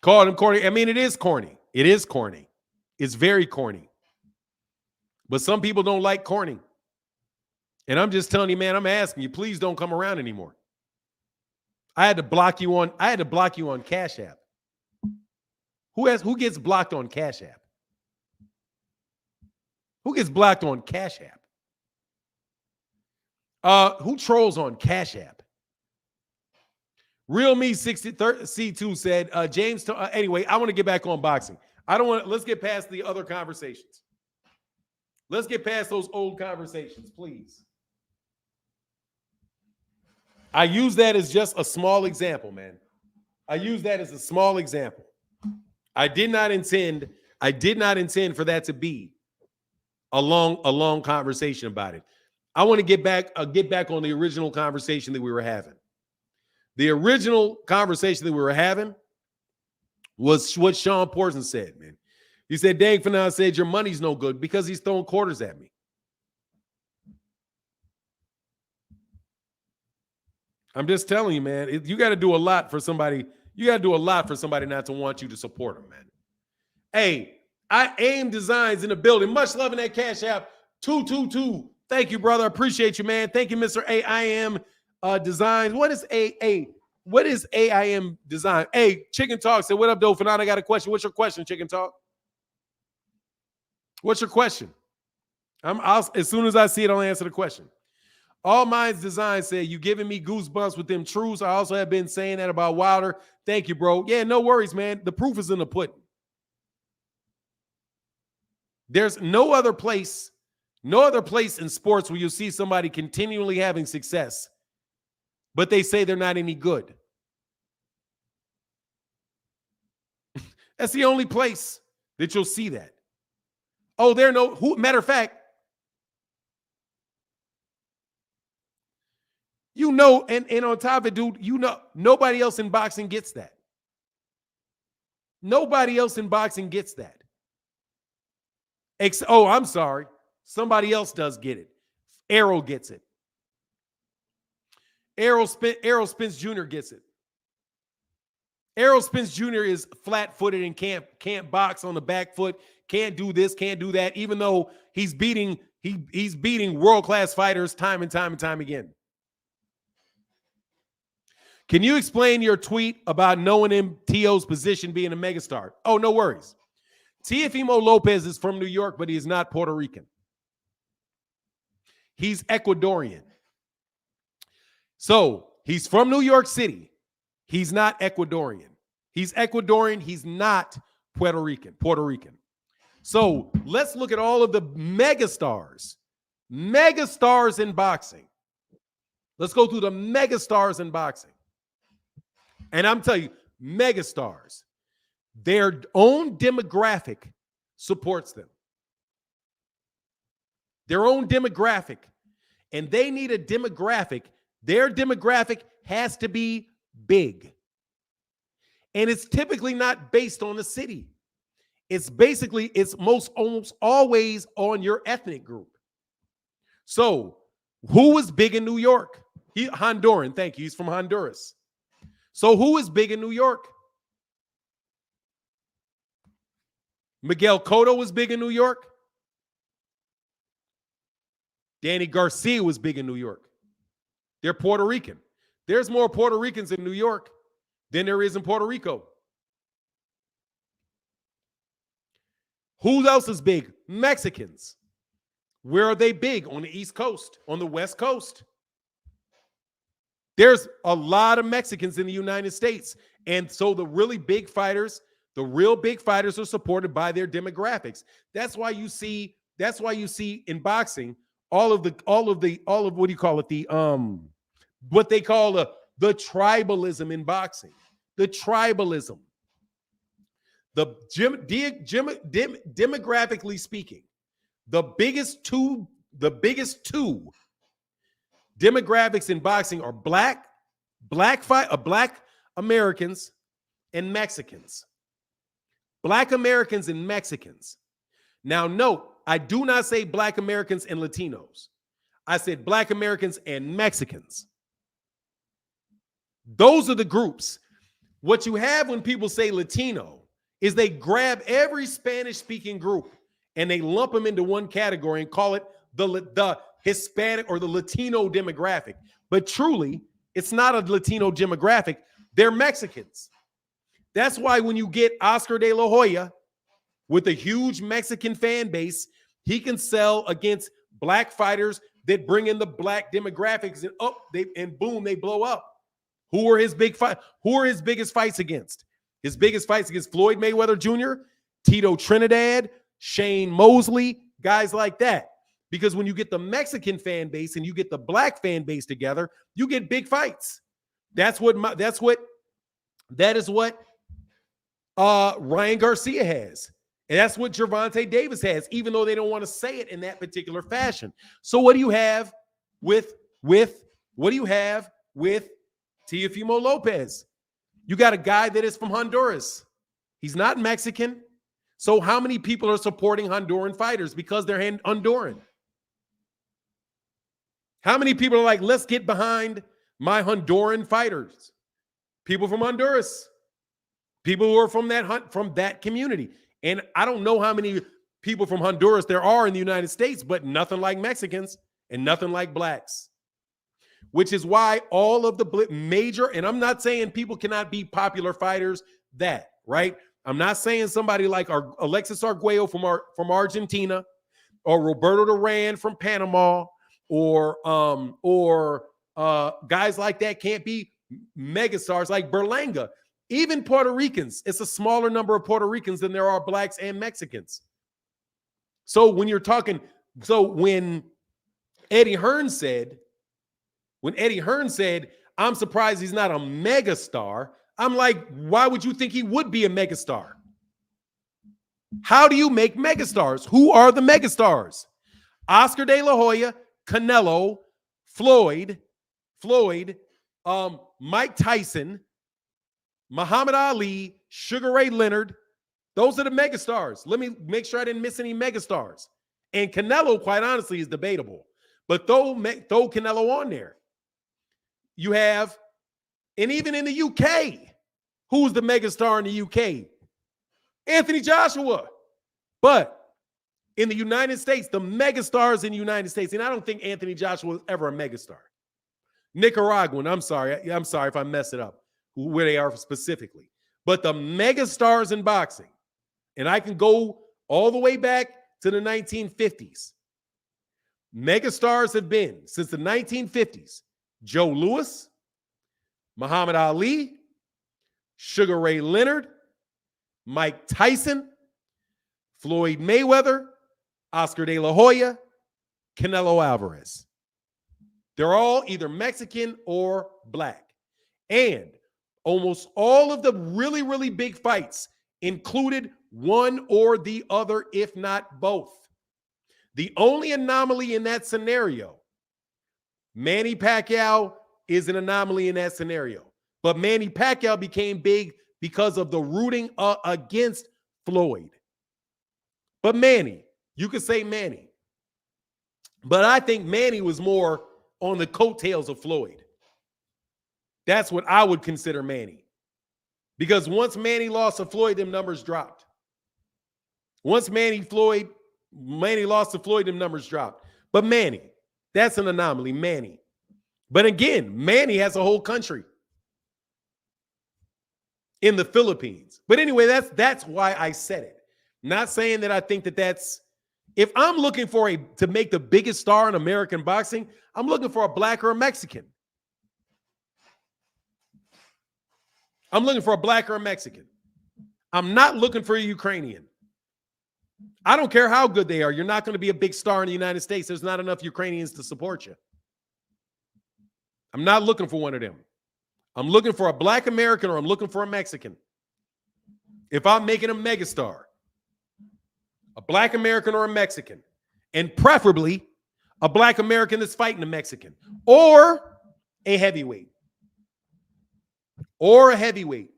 called him corny. I mean, it is corny. It is corny. It's very corny. But some people don't like corny. And I'm just telling you, man, I'm asking you, please don't come around anymore. I had to block you on Cash App. Who gets blocked on Cash App? Who gets blocked on Cash App? Who trolls on Cash App? Real Me 60 C2 said, James, anyway, I want to get back on boxing. Let's get past the other conversations. Let's get past those old conversations, please. I use that as just a small example, man. I use that as a small example. I did not intend for that to be a long conversation about it. I want to get back on the original conversation that we were having. The original conversation that we were having was what Shawn Porson said, man. He said, Dang Fanon said, your money's no good because he's throwing quarters at me. I'm just telling you, man, you got to do a lot for somebody. You got to do a lot for somebody not to want you to support them, man. Hey, I aim designs in the building. Much love in that Cash App. 222. Thank you, brother. I appreciate you, man. Thank you, Mr. AIM Designs. What is What is AIM Design? Hey, Chicken Talk said, what up, though? Fanon, I got a question. What's your question, Chicken Talk? What's your question? As soon as I see it, I'll answer the question. All Minds Design said, you giving me goosebumps with them truths. I also have been saying that about Wilder. Thank you, bro. Yeah, no worries, man. The proof is in the pudding. There's no other place in sports where you'll see somebody continually having success, but they say they're not any good. That's the only place that you'll see that. Oh, matter of fact, and on top of it, dude, nobody else in boxing gets that. Nobody else in boxing gets that. I'm sorry. Somebody else does get it. Errol gets it. Errol Spence Jr. gets it. Errol Spence Jr. is flat-footed and can't box on the back foot, can't do this, can't do that, even though he's beating world-class fighters time and time again. Can you explain your tweet about knowing MTO's position being a megastar? Oh, no worries. Teofimo Lopez is from New York, but he is not Puerto Rican. He's Ecuadorian. So he's from New York City. He's not Ecuadorian. He's Ecuadorian. He's not Puerto Rican. So let's look at all of the megastars in boxing. Let's go through the megastars in boxing. And I'm telling you, megastars, their own demographic supports them. Their own demographic. And they need a demographic. Their demographic has to be big. And it's typically not based on the city. it's basically, it's almost always on your ethnic group. So who was big in New York? Honduran, thank you. He's from Honduras. So who is big in New York? Miguel Cotto was big in New York. Danny Garcia was big in New York. They're Puerto Rican. There's more Puerto Ricans in New York than there is in Puerto Rico. Who else is big? Mexicans. Where are they big? On the East Coast, on the West Coast. There's a lot of Mexicans in the United States. And so the really big fighters, the real big fighters are supported by their demographics. That's why you see in boxing all of what do you call it? What they call the tribalism in boxing. The tribalism. Demographically speaking, the biggest two demographics in boxing are black Americans and Mexicans. Black Americans and Mexicans. Now, note, I do not say black Americans and Latinos. I said black Americans and Mexicans. Those are the groups. What you have when people say Latino is they grab every Spanish-speaking group and they lump them into one category and call it the Hispanic or the Latino demographic. But truly, it's not a Latino demographic. They're Mexicans. That's why when you get Oscar de la Hoya with a huge Mexican fan base, he can sell against black fighters that bring in the black demographics and boom, they blow up. Who are his biggest fights against? His biggest fights against Floyd Mayweather Jr., Tito Trinidad, Shane Mosley, guys like that. Because when you get the Mexican fan base and you get the black fan base together, you get big fights. That is what Ryan Garcia has. And that's what Gervonta Davis has, even though they don't want to say it in that particular fashion. So what do you have with Teofimo Lopez? You got a guy that is from Honduras. He's not Mexican. So how many people are supporting Honduran fighters because they're Honduran? How many people are like, let's get behind my Honduran fighters? People from Honduras. People who are from that community. And I don't know how many people from Honduras there are in the United States, but nothing like Mexicans and nothing like blacks. Which is why all of the major, and I'm not saying people cannot be popular fighters, right? I'm not saying somebody like Alexis Arguello from Argentina, or Roberto Duran from Panama, or guys like that can't be megastars like Berlanga. Even Puerto Ricans, it's a smaller number of Puerto Ricans than there are blacks and Mexicans. So when Eddie Hearn said, I'm surprised he's not a megastar, I'm like, why would you think he would be a megastar? How do you make megastars? Who are the megastars? Oscar de la Hoya, Canelo, Floyd, Mike Tyson, Muhammad Ali, Sugar Ray Leonard. Those are the megastars. Let me make sure I didn't miss any megastars. And Canelo, quite honestly, is debatable. But throw Canelo on there. You have, and even in the UK, who's the megastar in the UK? Anthony Joshua. But in the United States, the megastars in the United States, and I don't think Anthony Joshua was ever a megastar. Nicaraguan, I'm sorry if I mess it up, where they are specifically. But the megastars in boxing, and I can go all the way back to the 1950s. Megastars have been, since the 1950s, Joe Louis, Muhammad Ali, Sugar Ray Leonard, Mike Tyson, Floyd Mayweather, Oscar de la Hoya, Canelo Alvarez. They're all either Mexican or black. And almost all of the really, really big fights included one or the other, if not both. The only anomaly in that scenario, Manny Pacquiao is an anomaly in that scenario. But Manny Pacquiao became big because of the rooting against Floyd. But Manny, you could say Manny. But I think Manny was more on the coattails of Floyd. That's what I would consider Manny. Because once Manny lost to Floyd, them numbers dropped. Once Manny lost to Floyd, them numbers dropped. But Manny, that's an anomaly, Manny. But again, Manny has a whole country in the Philippines. But anyway, that's why I said it. Not saying that I think that that's, if I'm looking for to make the biggest star in American boxing, I'm looking for a black or a Mexican. I'm looking for a black or a Mexican. I'm not looking for a Ukrainian. I don't care how good they are. You're not going to be a big star in the United States. There's not enough Ukrainians to support you. I'm not looking for one of them. I'm looking for a black American or I'm looking for a Mexican. If I'm making a megastar, a black American or a Mexican, and preferably a black American that's fighting a Mexican or a heavyweight. Or a heavyweight.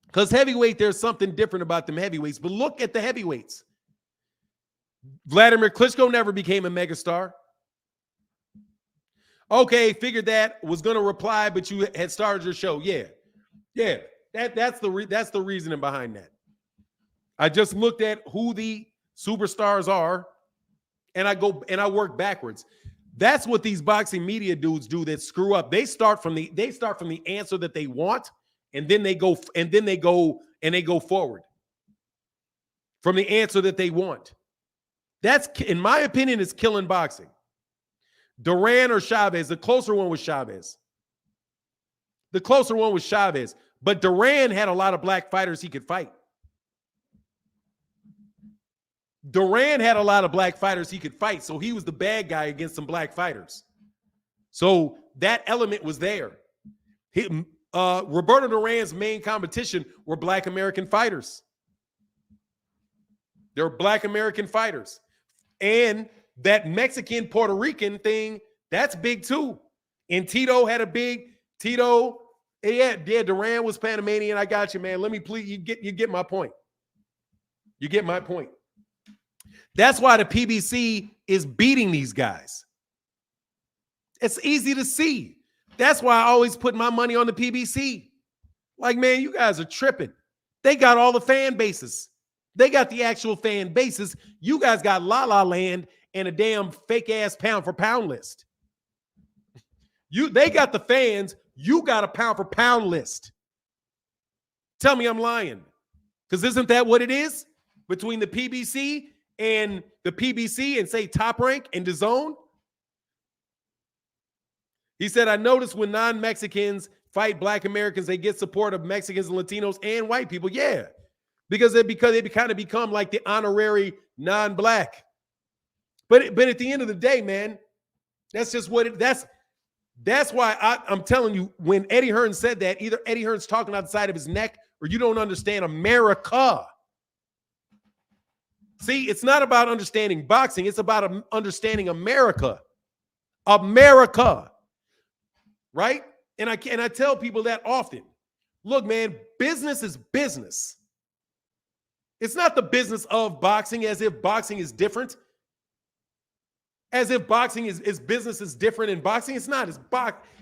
Because heavyweight, there's something different about them heavyweights. But look at the heavyweights. Vladimir Klitschko never became a megastar. Okay, figured that, was going to reply, but you had started your show. Yeah. That's the reasoning behind that. I just looked at who the superstars are, and I work backwards. That's what these boxing media dudes do that screw up. They start from the answer that they want, and then they go forward from the answer that they want. That's, in my opinion, is killing boxing. Duran or Chavez, the closer one was Chavez. But Duran had a lot of black fighters he could fight. So he was the bad guy against some black fighters. So that element was there. Roberto Duran's main competition were black American fighters. They were black American fighters. And that Mexican Puerto Rican thing, that's big too. And Tito had a big yeah, Duran was Panamanian. I got you, man. Let me please, you get my point. You get my point. That's why the PBC is beating these guys. It's easy to see. That's why I always put my money on the PBC. Like, man, you guys are tripping. They got all the fan bases. They got the actual fan bases. You guys got La La Land and a damn fake ass pound for pound list. They got the fans. You got a pound for pound list. Tell me I'm lying. Because isn't that what it is? Between the PBC and say Top Rank and DAZN? He said, I noticed when non-Mexicans fight black Americans, they get support of Mexicans and Latinos and white people. Yeah. Because they kind of become like the honorary non-black. But at the end of the day, man, that's just what that's why I'm telling you, when Eddie Hearn said that, either Eddie Hearn's talking outside of his neck or you don't understand America. See, it's not about understanding boxing. It's about understanding America. America. Right? And I tell people that often. Look, man, business is business. It's not the business of boxing as if boxing is different. As if boxing is business is different in boxing. It's not.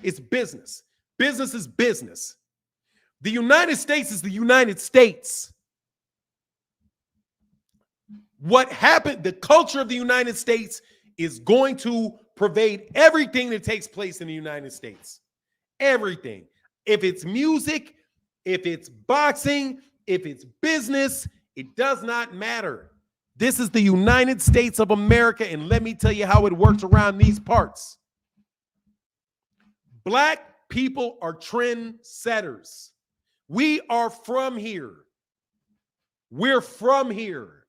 It's business. Business is business. The United States is the United States. What happened, the culture of the United States is going to pervade everything that takes place in the United States. Everything. If it's music, if it's boxing, if it's business, it does not matter. This is the United States of America, and let me tell you how it works around these parts. Black people are trendsetters. We are from here. We're from here.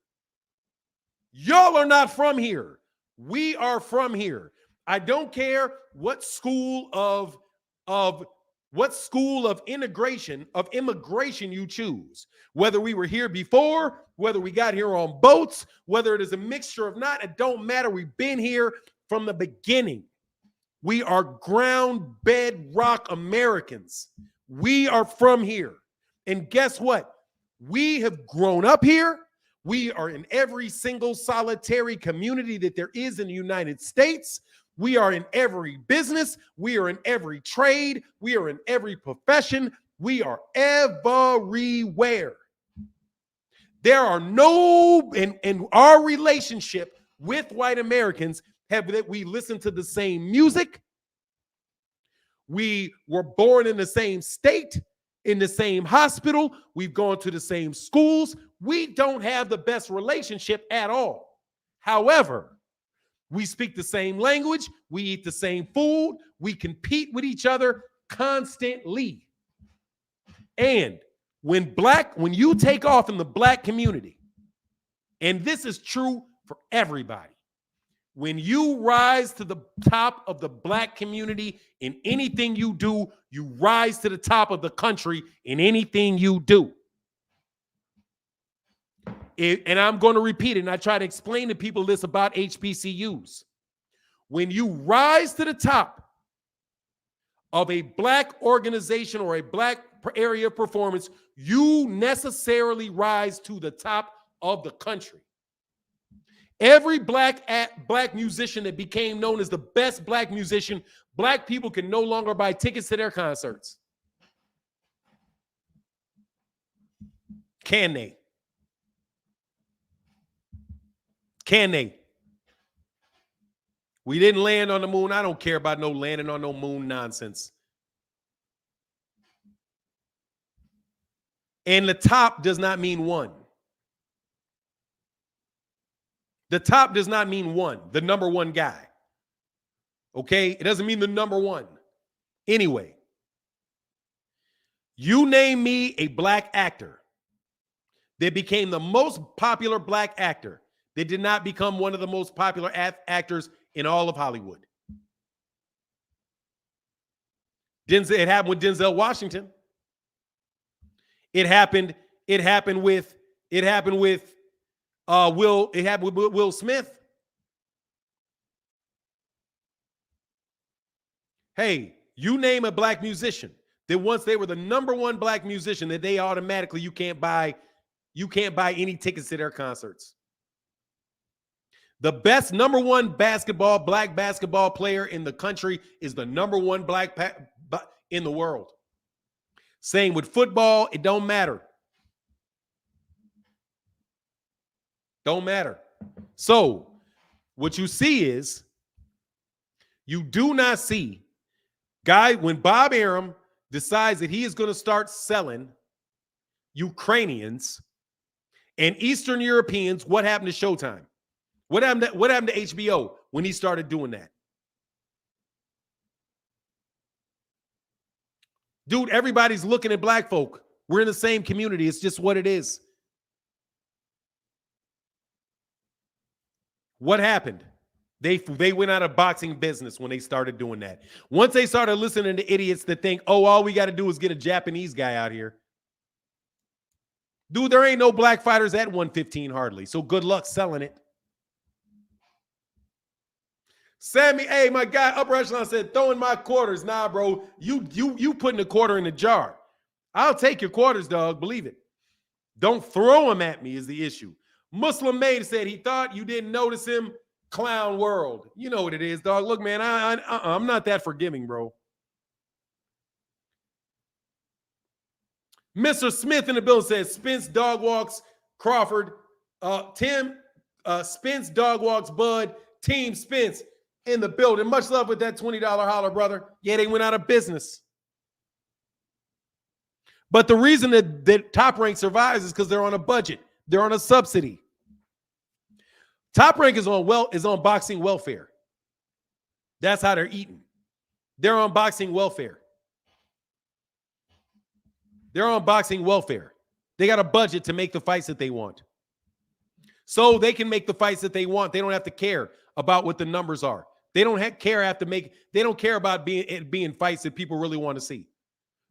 Y'all are not from here. We are from here. I don't care what school of immigration you choose. Whether we were here before, whether we got here on boats, whether it is a mixture of not, it don't matter. We've been here from the beginning. We are ground bedrock Americans. We are from here. And guess what? We have grown up here. We are in every single solitary community that there is in the United States. We are in every business. We are in every trade. We are in every profession. We are everywhere. There are no, in our relationship with white Americans, have that we listen to the same music. We were born in the same state, in the same hospital. We've gone to the same schools. We don't have the best relationship at all. However, we speak the same language. We eat the same food. We compete with each other constantly. And when you take off in the black community, and this is true for everybody, when you rise to the top of the black community in anything you do, you rise to the top of the country in anything you do. And I'm going to repeat it, and I try to explain to people this about HBCUs. When you rise to the top of a black organization or a black area of performance, you necessarily rise to the top of the country. Every black musician that became known as the best black musician, black people can no longer buy tickets to their concerts. Can they? Can they? We didn't land on the moon. I don't care about no landing on no moon nonsense. And the top does not mean one. The top does not mean one, the number one guy. Okay? It doesn't mean the number one. Anyway, you name me a black actor that became the most popular black actor that did not become one of the most popular actors in all of Hollywood. It happened with Denzel Washington. It happened with Will Smith. Hey, you name a black musician that once they were the number one black musician that they automatically you can't buy any tickets to their concerts. The best number one black basketball player in the country is the number one black in the world. Same with football, it don't matter. Don't matter. So, what you see is, you do not see when Bob Arum decides that he is going to start selling Ukrainians and Eastern Europeans, what happened to Showtime? What happened to HBO when he started doing that? Dude, everybody's looking at black folk. We're in the same community. It's just what it is. What happened? They went out of boxing business when they started doing that. Once they started listening to idiots that think, oh, all we got to do is get a Japanese guy out here. Dude, there ain't no black fighters at 115 hardly. So good luck selling it. Sammy, hey, my guy, Upper Echelon said, throwing my quarters. Nah, bro, you putting a quarter in the jar. I'll take your quarters, dog. Believe it. Don't throw them at me is the issue. Muslim Maid said he thought you didn't notice him. Clown world. You know what it is, dog. Look, man, I'm not that forgiving, bro. Mr. Smith in the building says Spence dog walks Crawford. Tim Spence dog walks Bud. Team Spence in the building. Much love with that $20 holler, brother. Yeah, they went out of business. But the reason that Top Rank survives is because they're on a budget. They're on a subsidy. Top Rank is on boxing welfare. That's how they're eating. They're on boxing welfare. They're on boxing welfare. They got a budget to make the fights that they want. So they can make the fights that they want. They don't have to care about what the numbers are. They don't care about being fights that people really want to see.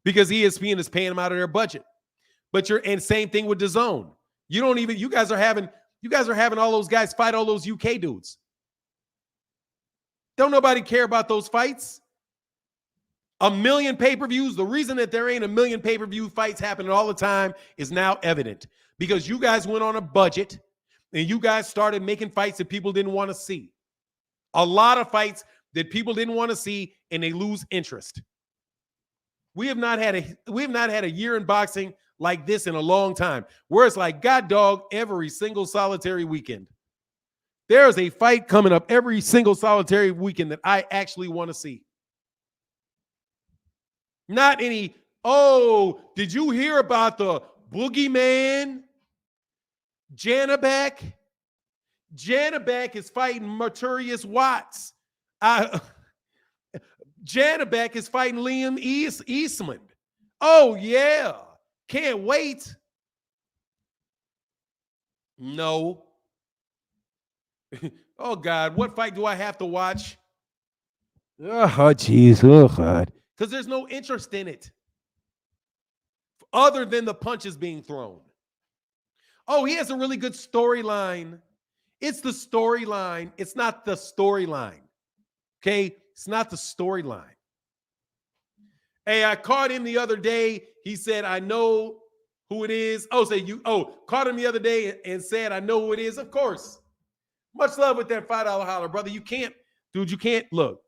Because ESPN is paying them out of their budget. And same thing with DAZN. You guys are having all those guys fight all those UK dudes. Don't nobody care about those fights. A million pay-per-views. The reason that there ain't a million pay-per-view fights happening all the time is now evident because you guys went on a budget and you guys started making fights that people didn't want to see. A lot of fights that people didn't want to see, and they lose interest. We have not had a year in boxing like this in a long time, where it's like, God dog, every single solitary weekend. There's a fight coming up every single solitary weekend that I actually want to see. Not any, oh, did you hear about the boogeyman? Janabek? Janabek is fighting Marturius Watts. Janabek is fighting Liam Eastman. Oh, yeah. Can't wait. No. Oh, God. What fight do I have to watch? Oh, jeez. Oh, God. Because there's no interest in it other than the punches being thrown. Oh, he has a really good storyline. It's the storyline. It's not the storyline. Okay? It's not the storyline. Hey, I caught him the other day. He said, I know who it is. Caught him the other day and said, I know who it is. Of course. Much love with that $5 holler, brother. You can't look.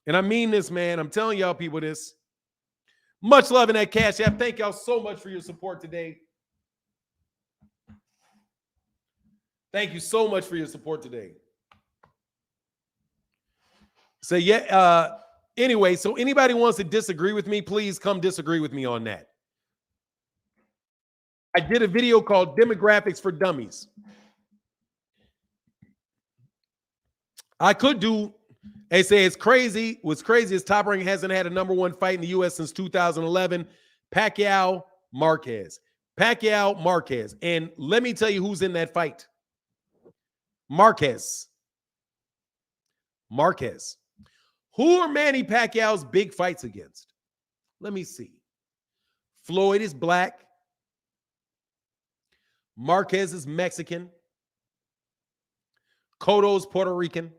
And I mean this, man. I'm telling y'all people this. Much love in that Cash App. Thank y'all so much for your support today. Thank you so much for your support today. So, anyway, so anybody wants to disagree with me, please come disagree with me on that. I did a video called Demographics for Dummies. I could do, they say it's crazy. What's crazy is Top Rank hasn't had a #1 fight in the U.S. since 2011. Pacquiao Marquez. And let me tell you who's in that fight. Marquez. Who are Manny Pacquiao's big fights against? Let me see. Floyd is black. Marquez is Mexican. Cotto's Puerto Rican.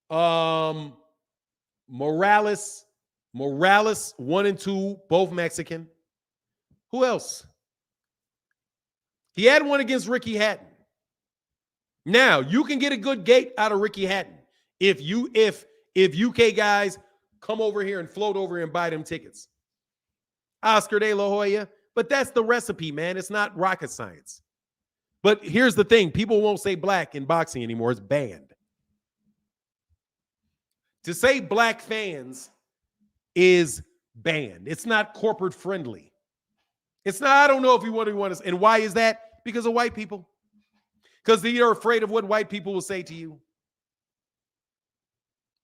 Morales 1 and 2, both Mexican. Who else? He had one against Ricky Hatton. Now, you can get a good gate out of Ricky Hatton if UK guys come over here and float over and buy them tickets. Oscar De La Hoya, but that's the recipe, man. It's not rocket science. But here's the thing. People won't say black in boxing anymore. It's banned. To say black fans is banned. It's not corporate friendly. It's not, I don't know if you want to, and why is that? Because of white people. Because you're afraid of what white people will say to you.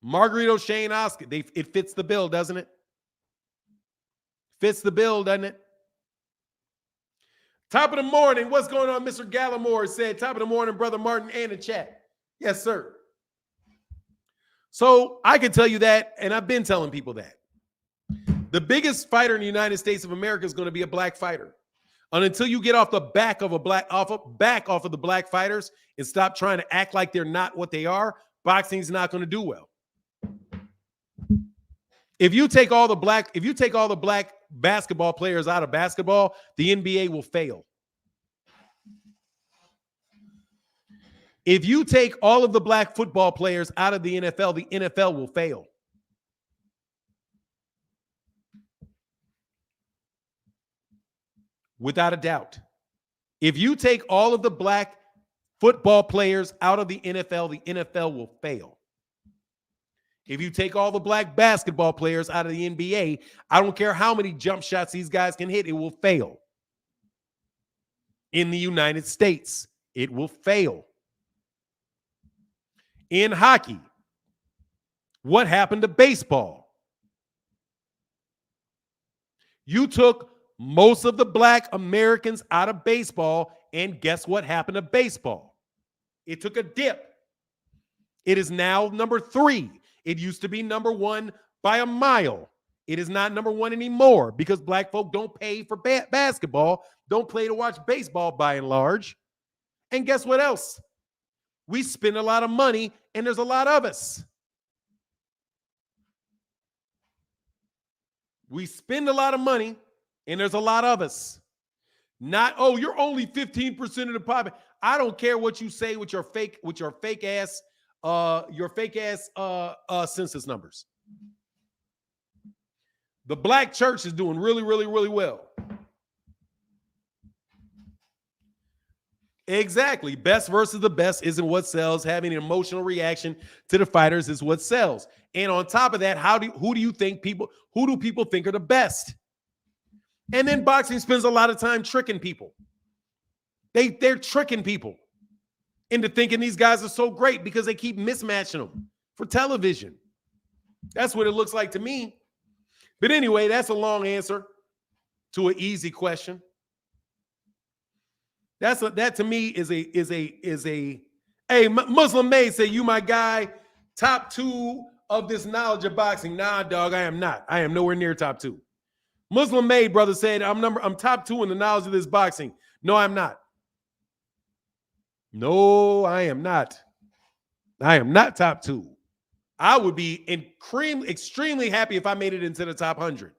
Margarito, Shane, Oscar, it fits the bill, doesn't it? Fits the bill, doesn't it? Top of the morning, what's going on? Mr. Gallimore said, top of the morning, Brother Martin, and the chat. Yes, sir. So I can tell you that, and I've been telling people that. The biggest fighter in the United States of America is going to be a black fighter. And until you get off the back of off of the black fighters and stop trying to act like they're not what they are, boxing's not going to do well. If you take all the black basketball players out of basketball, the NBA will fail. If you take all of the black football players out of the NFL will fail. Without a doubt. If you take all of the black football players out of the NFL will fail. If you take all the black basketball players out of the NBA, I don't care how many jump shots these guys can hit, it will fail. In the United States, it will fail. In hockey, what happened to baseball? You took most of the black Americans out of baseball, and guess what happened to baseball? It took a dip. It is now number 3. It used to be number 1 by a mile. It is not number 1 anymore because black folk don't pay for basketball, don't play to watch baseball by and large. And guess what else? We spend a lot of money, and there's a lot of us. We spend a lot of money, and there's a lot of us. Not, oh, you're only 15% of the pop. I don't care what you say with your fake ass census numbers. The black church is doing really, really, really well. Exactly. Best versus the best isn't what sells. Having an emotional reaction to the fighters is what sells. And on top of that, who do people think are the best? And then boxing spends a lot of time tricking people. They're tricking people into thinking these guys are so great because they keep mismatching them for television. That's what it looks like to me. But anyway, that's a long answer to an easy question. That to me is a hey, Muslim Maid say, you my guy, top 2 of this knowledge of boxing. Nah, dog, I am not. I am nowhere near top 2. Muslim Maid brother said, I'm top 2 in the knowledge of this boxing. No, I'm not. No, I am not. I am not top 2. I would be extremely happy if I made it into the top 100.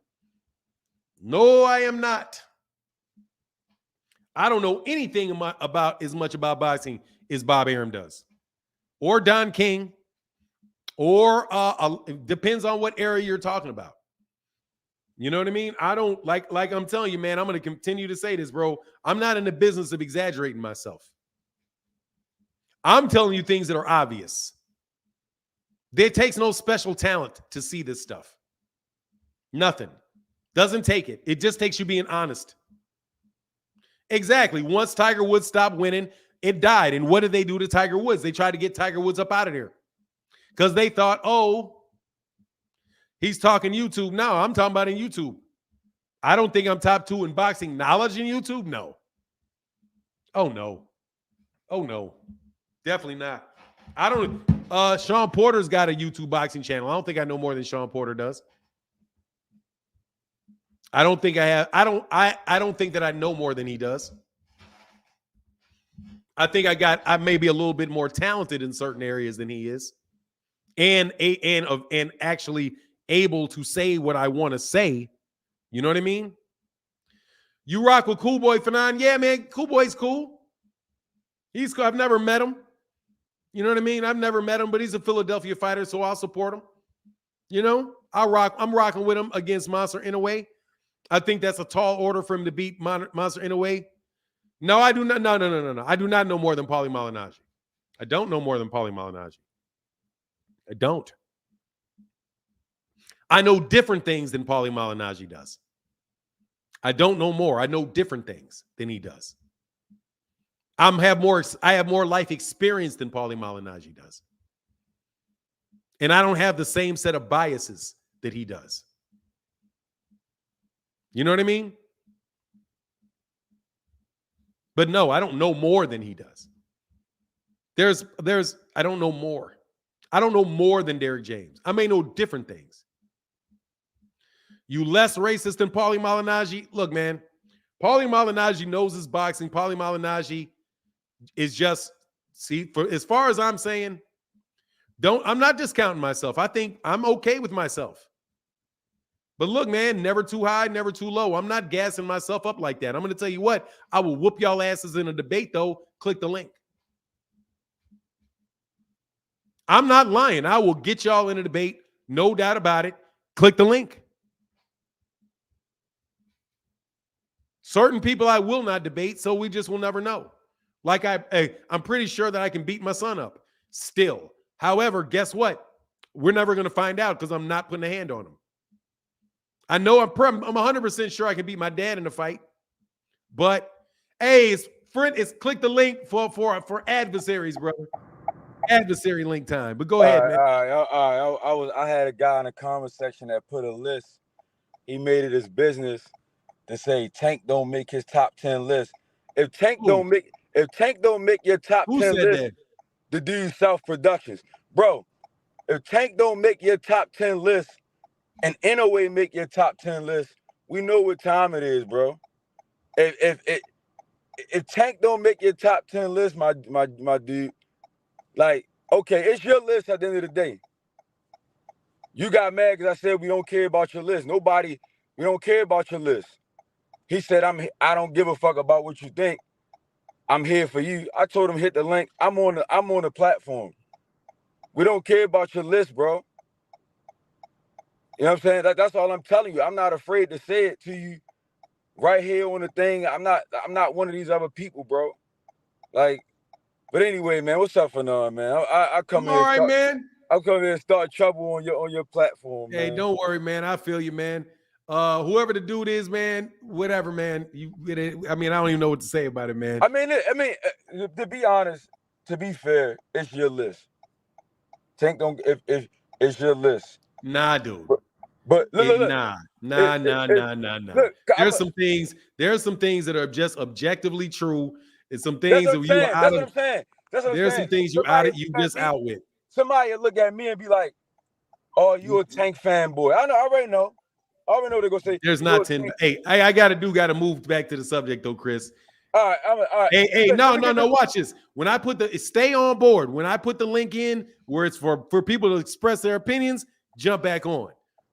No, I am not. I don't know anything about as much about boxing as Bob Arum does, or Don King, or it depends on what area you're talking about. You know what I mean? I don't like I'm telling you, man, I'm going to continue to say this, bro. I'm not in the business of exaggerating myself. I'm telling you things that are obvious. It takes no special talent to see this stuff. Nothing. Doesn't take it. It just takes you being honest. Exactly. Once Tiger Woods stopped winning, it died. And what did they do to Tiger Woods? They tried to get Tiger Woods up out of there because they thought, oh, he's talking YouTube. No, I'm talking about in YouTube. I don't think I'm top 2 in boxing knowledge in YouTube. No. Oh, no. Oh, no. Definitely not. I don't. Shawn Porter's got a YouTube boxing channel. I don't think I know more than Shawn Porter does. I don't think I have. I don't think that I know more than he does. I think I may be a little bit more talented in certain areas than he is, and actually able to say what I want to say. You know what I mean? You rock with Cool Boy Fanon? Yeah, man. Cool Boy's cool. He's cool. I've never met him. You know what I mean? I've never met him, but he's a Philadelphia fighter, so I'll support him. You know, I'm rocking with him against Monster Inoue. I think that's a tall order for him to beat Monster Inoue. No, I do not. No. I do not know more than Paulie Malignaggi. I don't know more than Paulie Malignaggi. I don't. I know different things than Paulie Malignaggi does. I don't know more. I know different things than he does. I have more life experience than Paulie Malignaggi does. And I don't have the same set of biases that he does. You know what I mean? But no, I don't know more than he does. I don't know more. I don't know more than Derrick James. I may know different things. You less racist than Paulie Malignaggi? Look, man, Paulie Malignaggi knows his boxing. Paulie Malignaggi is just, as far as I'm saying, I'm not discounting myself. I think I'm okay with myself. But look, man, never too high, never too low. I'm not gassing myself up like that. I'm going to tell you what, I will whoop y'all asses in a debate, though. Click the link. I'm not lying. I will get y'all in a debate. No doubt about it. Click the link. Certain people I will not debate, so we just will never know. Like I'm pretty sure that I can beat my son up still. However, guess what? We're never going to find out because I'm not putting a hand on him. I know I'm 100% sure I can beat my dad in a fight. But hey, it's click the link for adversaries, brother. Adversary link time. But go ahead, man. I had a guy in the comment section that put a list. He made it his business to say Tank don't make his top 10 list. If Tank don't make your top 10 list, the dude South Productions. Bro, if Tank don't make your top 10 list and Inoue make your top 10 list, we know what time it is, bro. If Tank don't make your top 10 list, my dude, like, okay, it's your list at the end of the day. You got mad because I said we don't care about your list. Nobody We don't care about your list. He said, I don't give a fuck about what you think. I'm here for you. I told him hit the link. I'm on the platform. We don't care about your list, bro. You know what I'm saying? That's all I'm telling you. I'm not afraid to say it to you right here on the thing. I'm not one of these other people, bro. Like, but anyway, man, what's up for now, man? I come I'm here. all right, man. I'll come here and start trouble on your platform, man. Hey, don't worry, man. I feel you, man. Whoever the dude is, man, whatever, man. I mean, I don't even know what to say about it, man. I mean, to be honest, to be fair, it's your list. Tank don't if it's your list. Nah, dude. But look. Nah. Look, There's some things that are just objectively true. And some that's things what that I'm you saying. out That's of. what I'm saying. That's what I'm There's saying. some things you just out with. Somebody look at me and be like, "Oh, you a Tank fanboy." I know. I already know. They're gonna say There's not 10. Hey, I gotta move back to the subject though, Chris. All right. Hey, no. Watch this. When I stay on board. When I put the link in where it's for people to express their opinions, jump back on.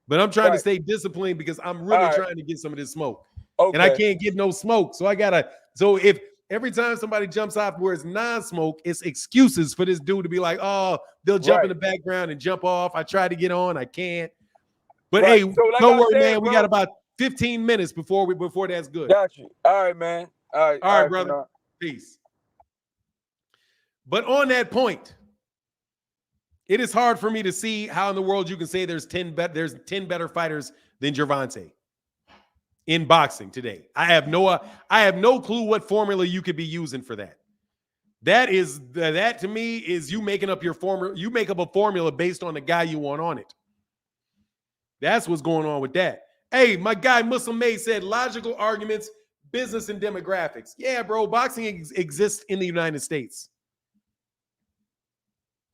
But I'm trying to stay disciplined because I'm really trying to get some of this smoke. Okay. And I can't get no smoke. So so if every time somebody jumps off where it's non-smoke, it's excuses for this dude to be like, oh, they'll jump in the background and jump off. I try to get on, I can't. But hey, so don't worry, man. We got about 15 minutes before that's good. Got you. All right, man. All right, brother. Peace. But on that point, it is hard for me to see how in the world you can say there's 10 better fighters than Gervonta in boxing today. I have no clue what formula you could be using for that. That to me is you making up your formula. You make up a formula based on the guy you want on it. That's what's going on with that. Hey, my guy Muslim May said logical arguments, business and demographics. Yeah, bro, boxing exists in the United States.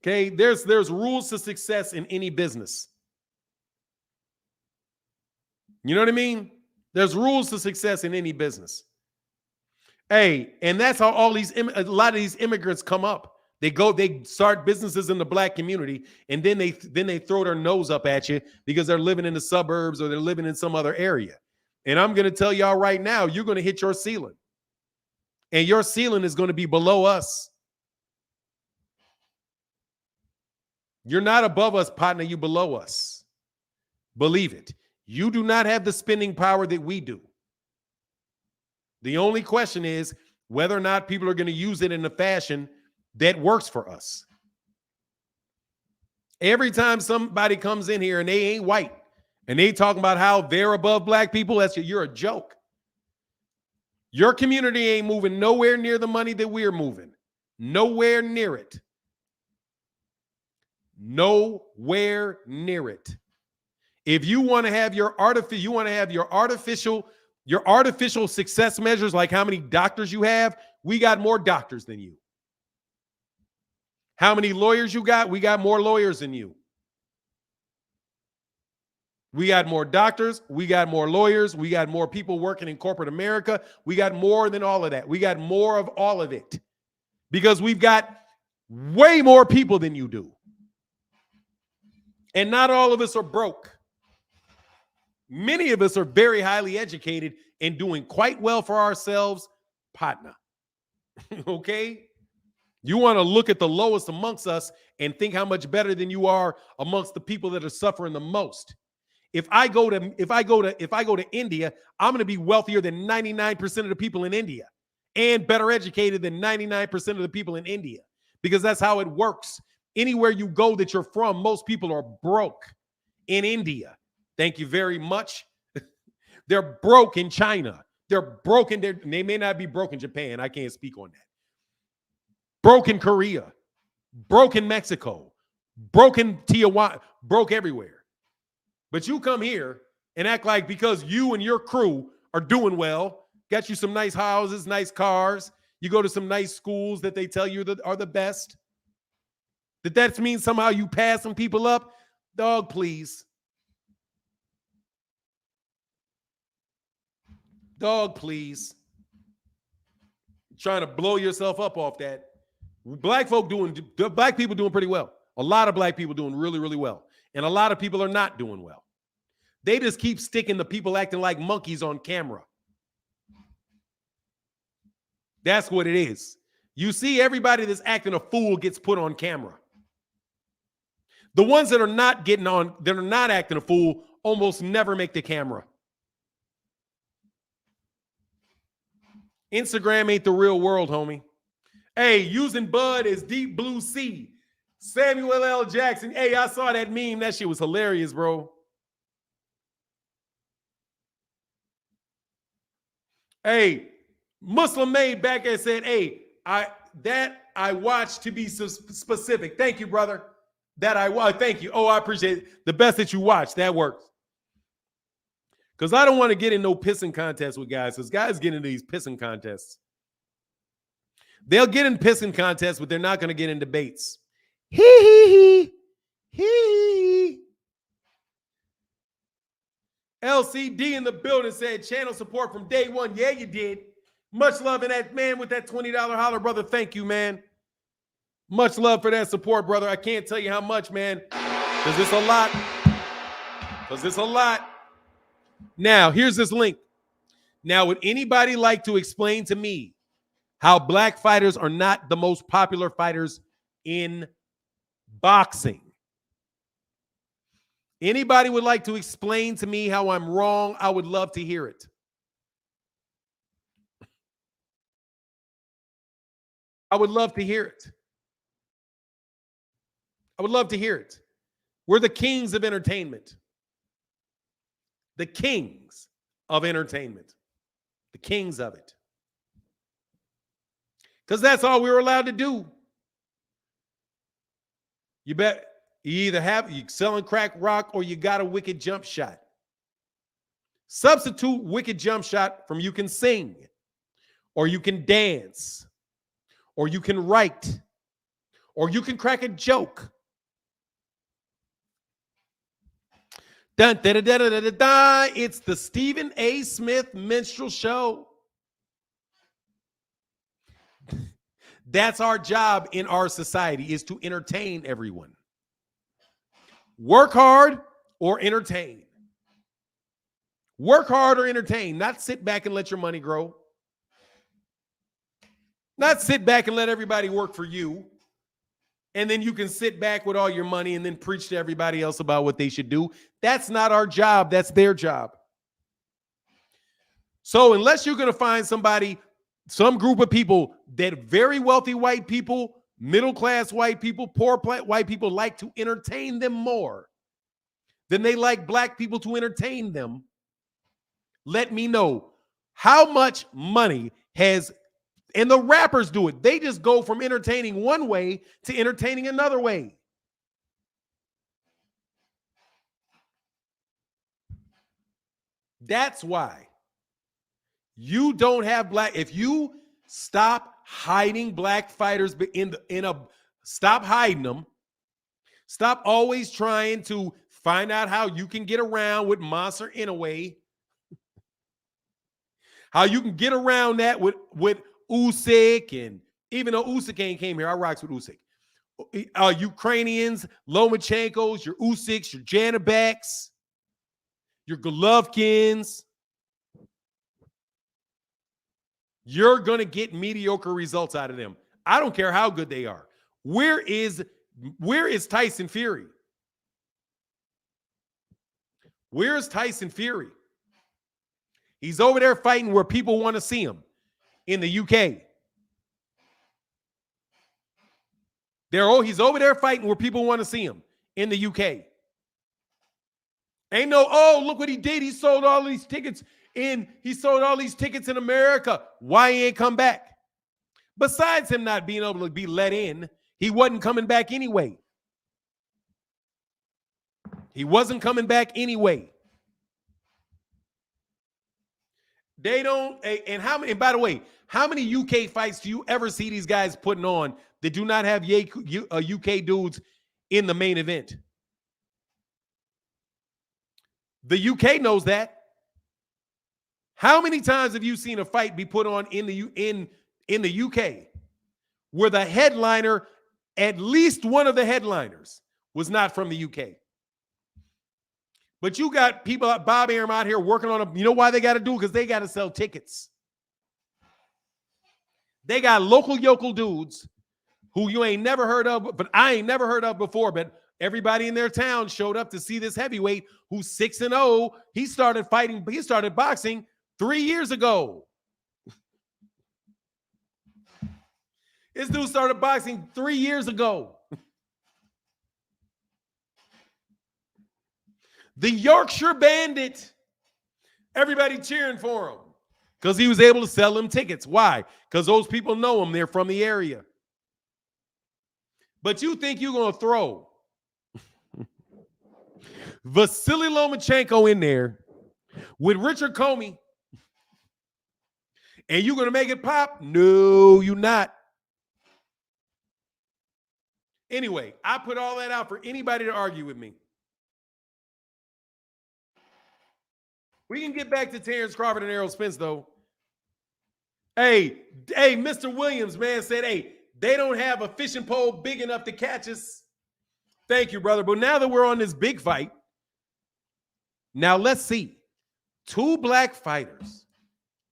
Okay, there's rules to success in any business. You know what I mean? There's rules to success in any business. Hey, and that's how a lot of these immigrants come up. They start businesses in the black community, and then they throw their nose up at you because they're living in the suburbs or they're living in some other area. And I'm going to tell y'all right now, you're going to hit your ceiling. And your ceiling is going to be below us. You're not above us, partner. You below us. Believe it. You do not have the spending power that we do. The only question is whether or not people are going to use it in a fashion that works for us. Every time somebody comes in here and they ain't white and they talking about how they're above black people, you're a joke. Your community ain't moving nowhere near the money that we're moving. Nowhere near it. Nowhere near it. If you want to have your artificial success measures, like how many doctors you have, we got more doctors than you. How many lawyers you got? We got more lawyers than you. We got more doctors. We got more lawyers. We got more people working in corporate America. We got more than all of that. We got more of all of it because we've got way more people than you do. And not all of us are broke. Many of us are very highly educated and doing quite well for ourselves, partner. Okay? You want to look at the lowest amongst us and think how much better than you are amongst the people that are suffering the most. If I go to India, I'm going to be wealthier than 99% of the people in India and better educated than 99% of the people in India because that's how it works. Anywhere you go that you're from, most people are broke in India. Thank you very much. They're broke in China. They're broken. They may not be broke in Japan. I can't speak on that. Broke in Korea. Broke in Mexico. Broke in Tijuana. Broke everywhere. But you come here and act like because you and your crew are doing well, got you some nice houses, nice cars, you go to some nice schools that they tell you that are the best, that means somehow you pass some people up? Dog, please. Dog, please. Trying to blow yourself up off that. Black people doing pretty well. A lot of black people doing really, really well. And a lot of people are not doing well. They just keep sticking the people acting like monkeys on camera. That's what it is. You see, everybody that's acting a fool gets put on camera. The ones that are not getting on, that are not acting a fool, almost never make the camera. Instagram ain't the real world, homie. Hey, using Bud as Deep Blue Sea. Samuel L. Jackson. Hey, I saw that meme. That shit was hilarious, bro. Hey, Muslim Made back there said, hey, I watched to be specific. Thank you, brother. Thank you. Oh, I appreciate it. The best that you watch. That works. Because I don't want to get in no pissing contest with guys, because guys get into these pissing contests. They'll get in pissing contests, but they're not going to get in debates. Hee. LCD in the building said channel support from day one. Yeah, you did. Much love in that man with that $20 holler, brother. Thank you, man. Much love for that support, brother. I can't tell you how much, man, because it's a lot. Now, here's this link. Now, would anybody like to explain to me how black fighters are not the most popular fighters in boxing? Anybody would like to explain to me how I'm wrong? I would love to hear it. I would love to hear it. I would love to hear it. We're the kings of entertainment. The kings of entertainment. The kings of it. Because that's all we were allowed to do. You bet you selling crack rock or you got a wicked jump shot. Substitute wicked jump shot from you can sing, or you can dance, or you can write, or you can crack a joke. Dun, da, da, da, da, da, da. It's the Stephen A. Smith Minstrel Show. That's our job in our society, is to entertain everyone. Work hard or entertain. Work hard or entertain. Not sit back and let your money grow. Not sit back and let everybody work for you. And then you can sit back with all your money and then preach to everybody else about what they should do. That's not our job. That's their job. So unless you're going to find somebody, some group of people that very wealthy white people, middle-class white people, poor white people like to entertain them more than they like black people to entertain them, let me know how much money has. And the rappers do it. They just go from entertaining one way to entertaining another way. That's why you don't have black. If you stop hiding black fighters stop hiding them. Stop always trying to find out how you can get around with Monster Inouye. How you can get around that with Usyk, and even though Usyk ain't came here, I rocks with Usyk. Ukrainians, Lomachenkos, your Usyks, your Janibeks, your Golovkins. You're going to get mediocre results out of them. I don't care how good they are. Where is Tyson Fury? Where is Tyson Fury? He's over there fighting where people want to see him. In the UK. He's over there fighting where people want to see him in the UK. Ain't no, oh, look what he did. He sold all these tickets in America. Why he ain't come back? Besides him not being able to be let in, he wasn't coming back anyway. He wasn't coming back anyway. They don't, and by the way, how many UK fights do you ever see these guys putting on that do not have UK dudes in the main event? The UK knows that. How many times have you seen a fight be put on in the UK where the headliner, at least one of the headliners, was not from the UK? But you got people like Bob Arum out here working on a, you know why they got to do? Because they got to sell tickets. They got local yokel dudes who you ain't never heard of, but I ain't never heard of before, but everybody in their town showed up to see this heavyweight who's 6-0. He started boxing 3 years ago. This dude started boxing 3 years ago. The Yorkshire Bandit. Everybody cheering for him because he was able to sell them tickets. Why? Because those people know him. They're from the area. But you think you're going to throw Vasily Lomachenko in there with Richard Comey and you're going to make it pop? No, you're not. Anyway, I put all that out for anybody to argue with me. We can get back to Terence Crawford and Errol Spence, though. Hey, Mr. Williams, man, said, hey, they don't have a fishing pole big enough to catch us. Thank you, brother. But now that we're on this big fight, now let's see. 2 black fighters.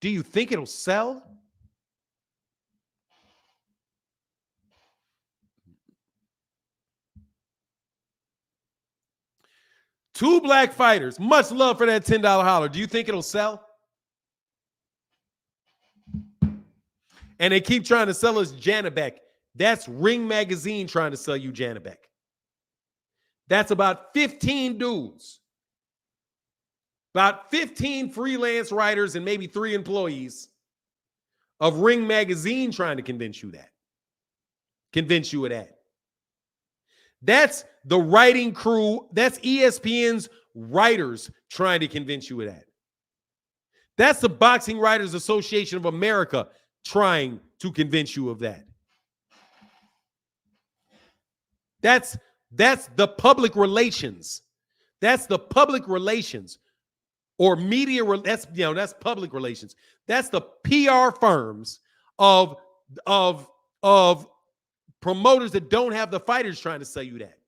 Do you think it'll sell? Two black fighters. Much love for that $10 holler. Do you think it'll sell? And they keep trying to sell us Janabek. That's Ring Magazine trying to sell you Janabek. That's about 15 dudes. About 15 freelance writers and maybe 3 employees of Ring Magazine trying to convince you that. Convince you of that. That's the writing crew. That's ESPN's writers trying to convince you of that. That's the Boxing Writers Association of America trying to convince you of that. That's the public relations. That's the public relations or media. That's public relations. That's the PR firms of promoters that don't have the fighters trying to sell you that.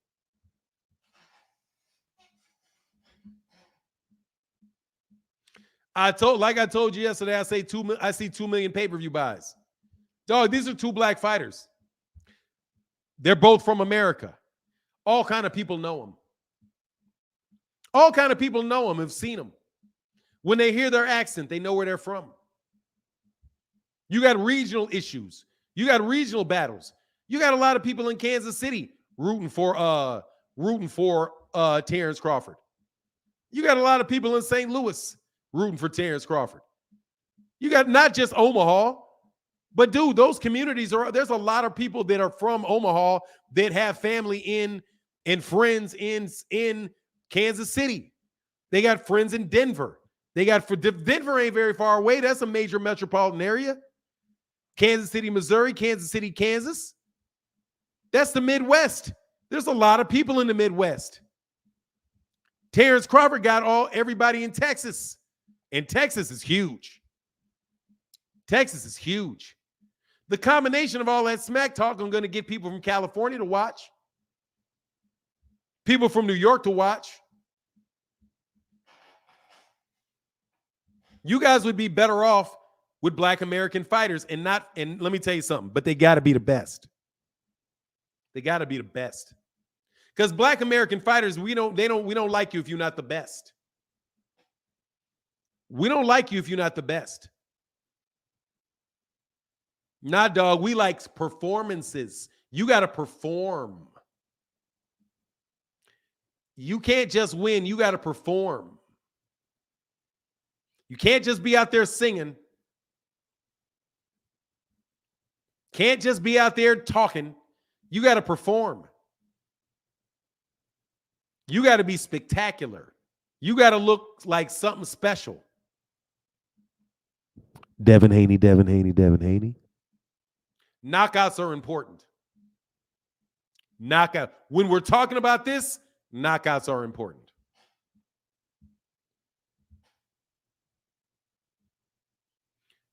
I told you yesterday, I see 2 million pay-per-view buys. Dog, these are 2 black fighters. They're both from America. All kind of people know them. All kind of people know them, have seen them. When they hear their accent, they know where they're from. You got regional issues. You got regional battles. You got a lot of people in Kansas City rooting for Terence Crawford. You got a lot of people in St. Louis rooting for Terence Crawford. You got not just Omaha, but dude, those communities there's a lot of people that are from Omaha that have family and friends in Kansas City. They got friends in Denver. Denver ain't very far away. That's a major metropolitan area. Kansas City, Missouri, Kansas City, Kansas. That's the Midwest. There's a lot of people in the Midwest. Terence Crawford got everybody in Texas. And Texas is huge. Texas is huge. The combination of all that smack talk, I'm going to get people from California to watch. People from New York to watch. You guys would be better off with black American fighters and let me tell you something, but they got to be the best. They got to be the best. Because black American fighters, we don't like you if you're not the best. We don't like you if you're not the best. Nah, dog, we like performances. You got to perform. You can't just win. You got to perform. You can't just be out there singing. Can't just be out there talking. You got to perform. You got to be spectacular. You got to look like something special. Devin Haney. Knockouts are important. When we're talking about this, knockouts are important.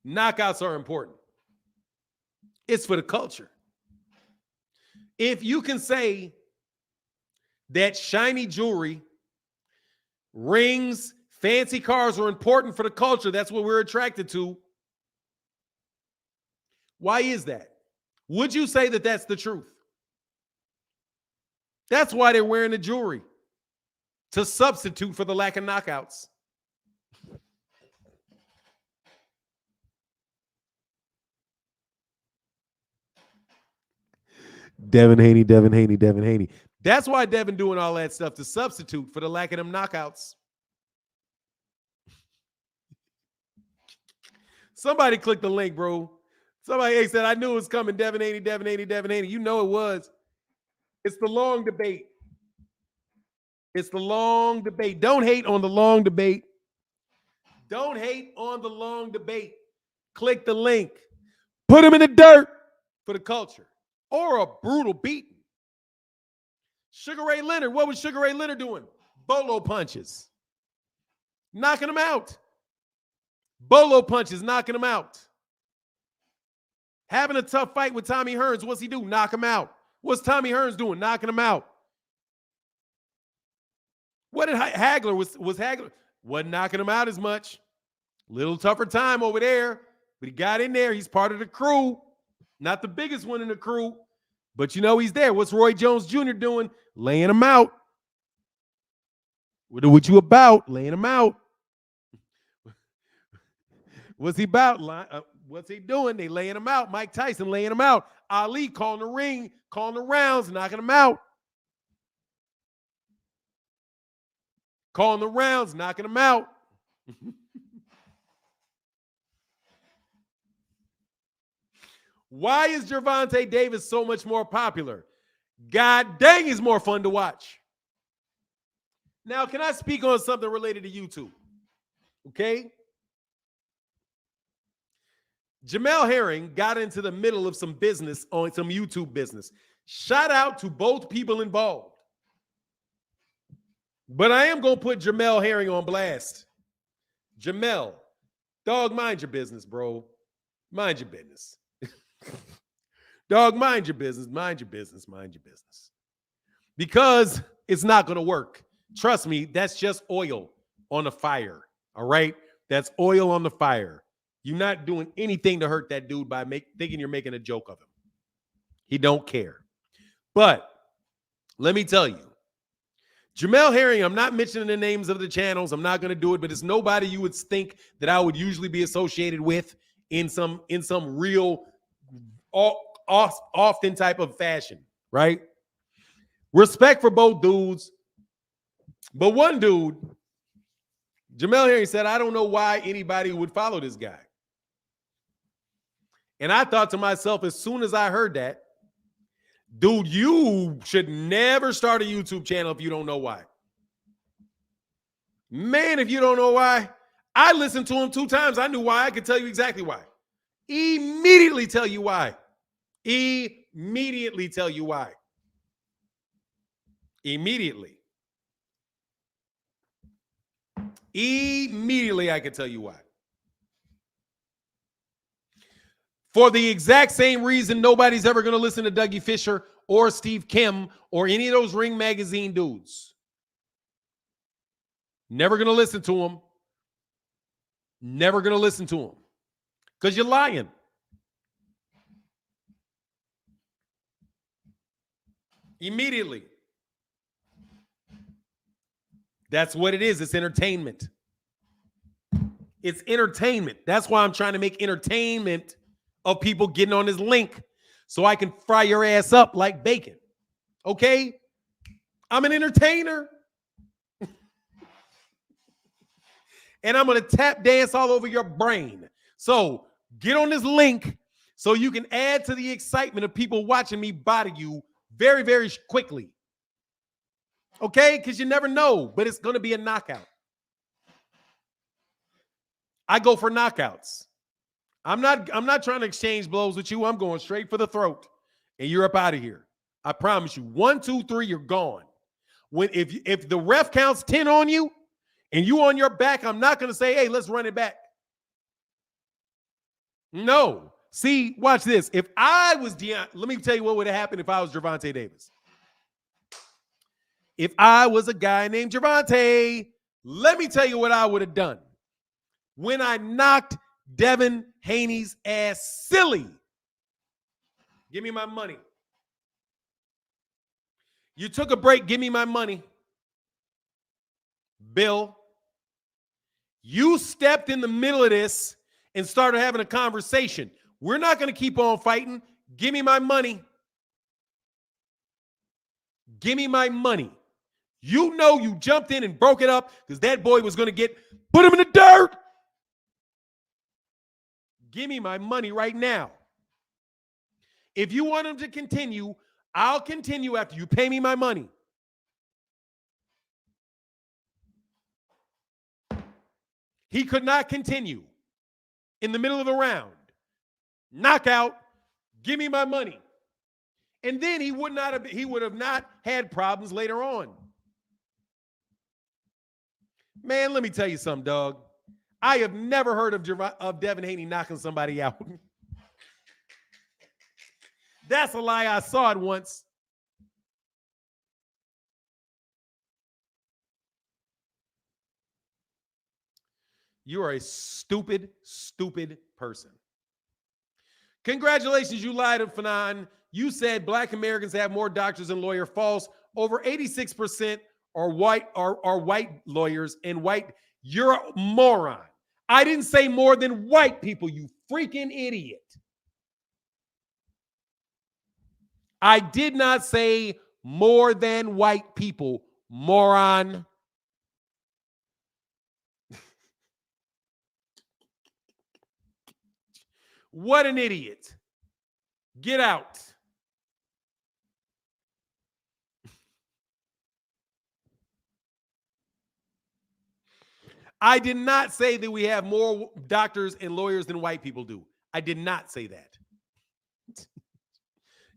Knockouts are important. It's for the culture. If you can say that shiny jewelry Rings, fancy cars are important for the culture. That's what we're attracted to. Why is that? Would you say that that's the truth? That's why they're wearing the jewelry, to substitute for the lack of knockouts. Devin Haney. That's why Devin doing all that stuff, to substitute for the lack of them knockouts. Somebody click the link, bro. Somebody said, I knew it was coming. Devin Haney. You know it was. It's the long debate. It's the long debate. Don't hate on the long debate. Don't hate on the long debate. Click the link. Put him in the dirt for the culture. Or a brutal beating. Sugar Ray Leonard. What was Sugar Ray Leonard doing? Bolo punches. Knocking him out. Bolo punches, knocking him out. Having a tough fight with Tommy Hearns. What's he do? Knock him out. What's Tommy Hearns doing? Knocking him out. What did Hagler was Hagler? Wasn't knocking him out as much. Little tougher time over there, but he got in there. He's part of the crew. Not the biggest one in the crew, but you know he's there. What's Roy Jones Jr. doing? Laying him out. What you about? Laying him out. What's he about? What's he doing? They laying him out. Mike Tyson laying him out. Ali calling the ring, calling the rounds, knocking him out. Calling the rounds, knocking him out. Why is Gervonta Davis so much more popular? God dang, he's more fun to watch. Now, can I speak on something related to YouTube? Okay? Jamel Herring got into the middle of some business on some YouTube business. Shout out to both people involved. But I am going to put Jamel Herring on blast. Jamel, dog, mind your business, bro. Mind your business. Dog, mind your business. Mind your business. Mind your business. Because it's not going to work. Trust me, that's just oil on the fire. All right? That's oil on the fire. You're not doing anything to hurt that dude by thinking you're making a joke of him. He don't care. But let me tell you, Jamel Herring, I'm not mentioning the names of the channels. I'm not going to do it, but it's nobody you would think that I would usually be associated with in some real often type of fashion, right? Respect for both dudes. But one dude, Jamel Herring, said, I don't know why anybody would follow this guy. And I thought to myself, as soon as I heard that, dude, you should never start a YouTube channel if you don't know why. Man, if you don't know why, I listened to him 2 times. I knew why. I could tell you exactly why. Immediately tell you why. Immediately tell you why. Immediately I could tell you why. For the exact same reason nobody's ever going to listen to Dougie Fisher or Steve Kim or any of those Ring Magazine dudes. Never going to listen to them. Never going to listen to them. Because you're lying. Immediately. That's what it is. It's entertainment. It's entertainment. That's why I'm trying to make entertainment of people getting on this link so I can fry your ass up like bacon. Okay? I'm an entertainer. And I'm going to tap dance all over your brain. So get on this link so you can add to the excitement of people watching me body you very, very quickly. Okay? Because you never know, but it's going to be a knockout. I go for knockouts. I'm not trying to exchange blows with you. I'm going straight for the throat. And you're up out of here. I promise you. 1, 2, 3, you're gone. If the ref counts 10 on you and you on your back, I'm not going to say, hey, let's run it back. No. See, watch this. If I was let me tell you what would have happened if I was Gervonta Davis. If I was a guy named Gervonta Let me tell you what I would have done when I knocked Devin Haney's ass silly. Give me my money. You took a break. Give me my money. Bill, you stepped in the middle of this and started having a conversation. We're not going to keep on fighting. Give me my money. Give me my money. You know you jumped in and broke it up because that boy was going to put him in the dirt. Give me my money right now. If you want him to continue, I'll continue after you pay me my money. He could not continue in the middle of the round. Knockout, give me my money. And then he would have not had problems later on. Man, let me tell you something, dog. I have never heard of Devin Haney knocking somebody out. That's a lie. I saw it once. You are a stupid, stupid person. Congratulations, you lied to Fanon. You said Black Americans have more doctors and lawyers. False. Over 86% are white lawyers and white. You're a moron. I didn't say more than white people, you freaking idiot. I did not say more than white people, moron. What an idiot. Get out. I did not say that we have more doctors and lawyers than white people do. I did not say that.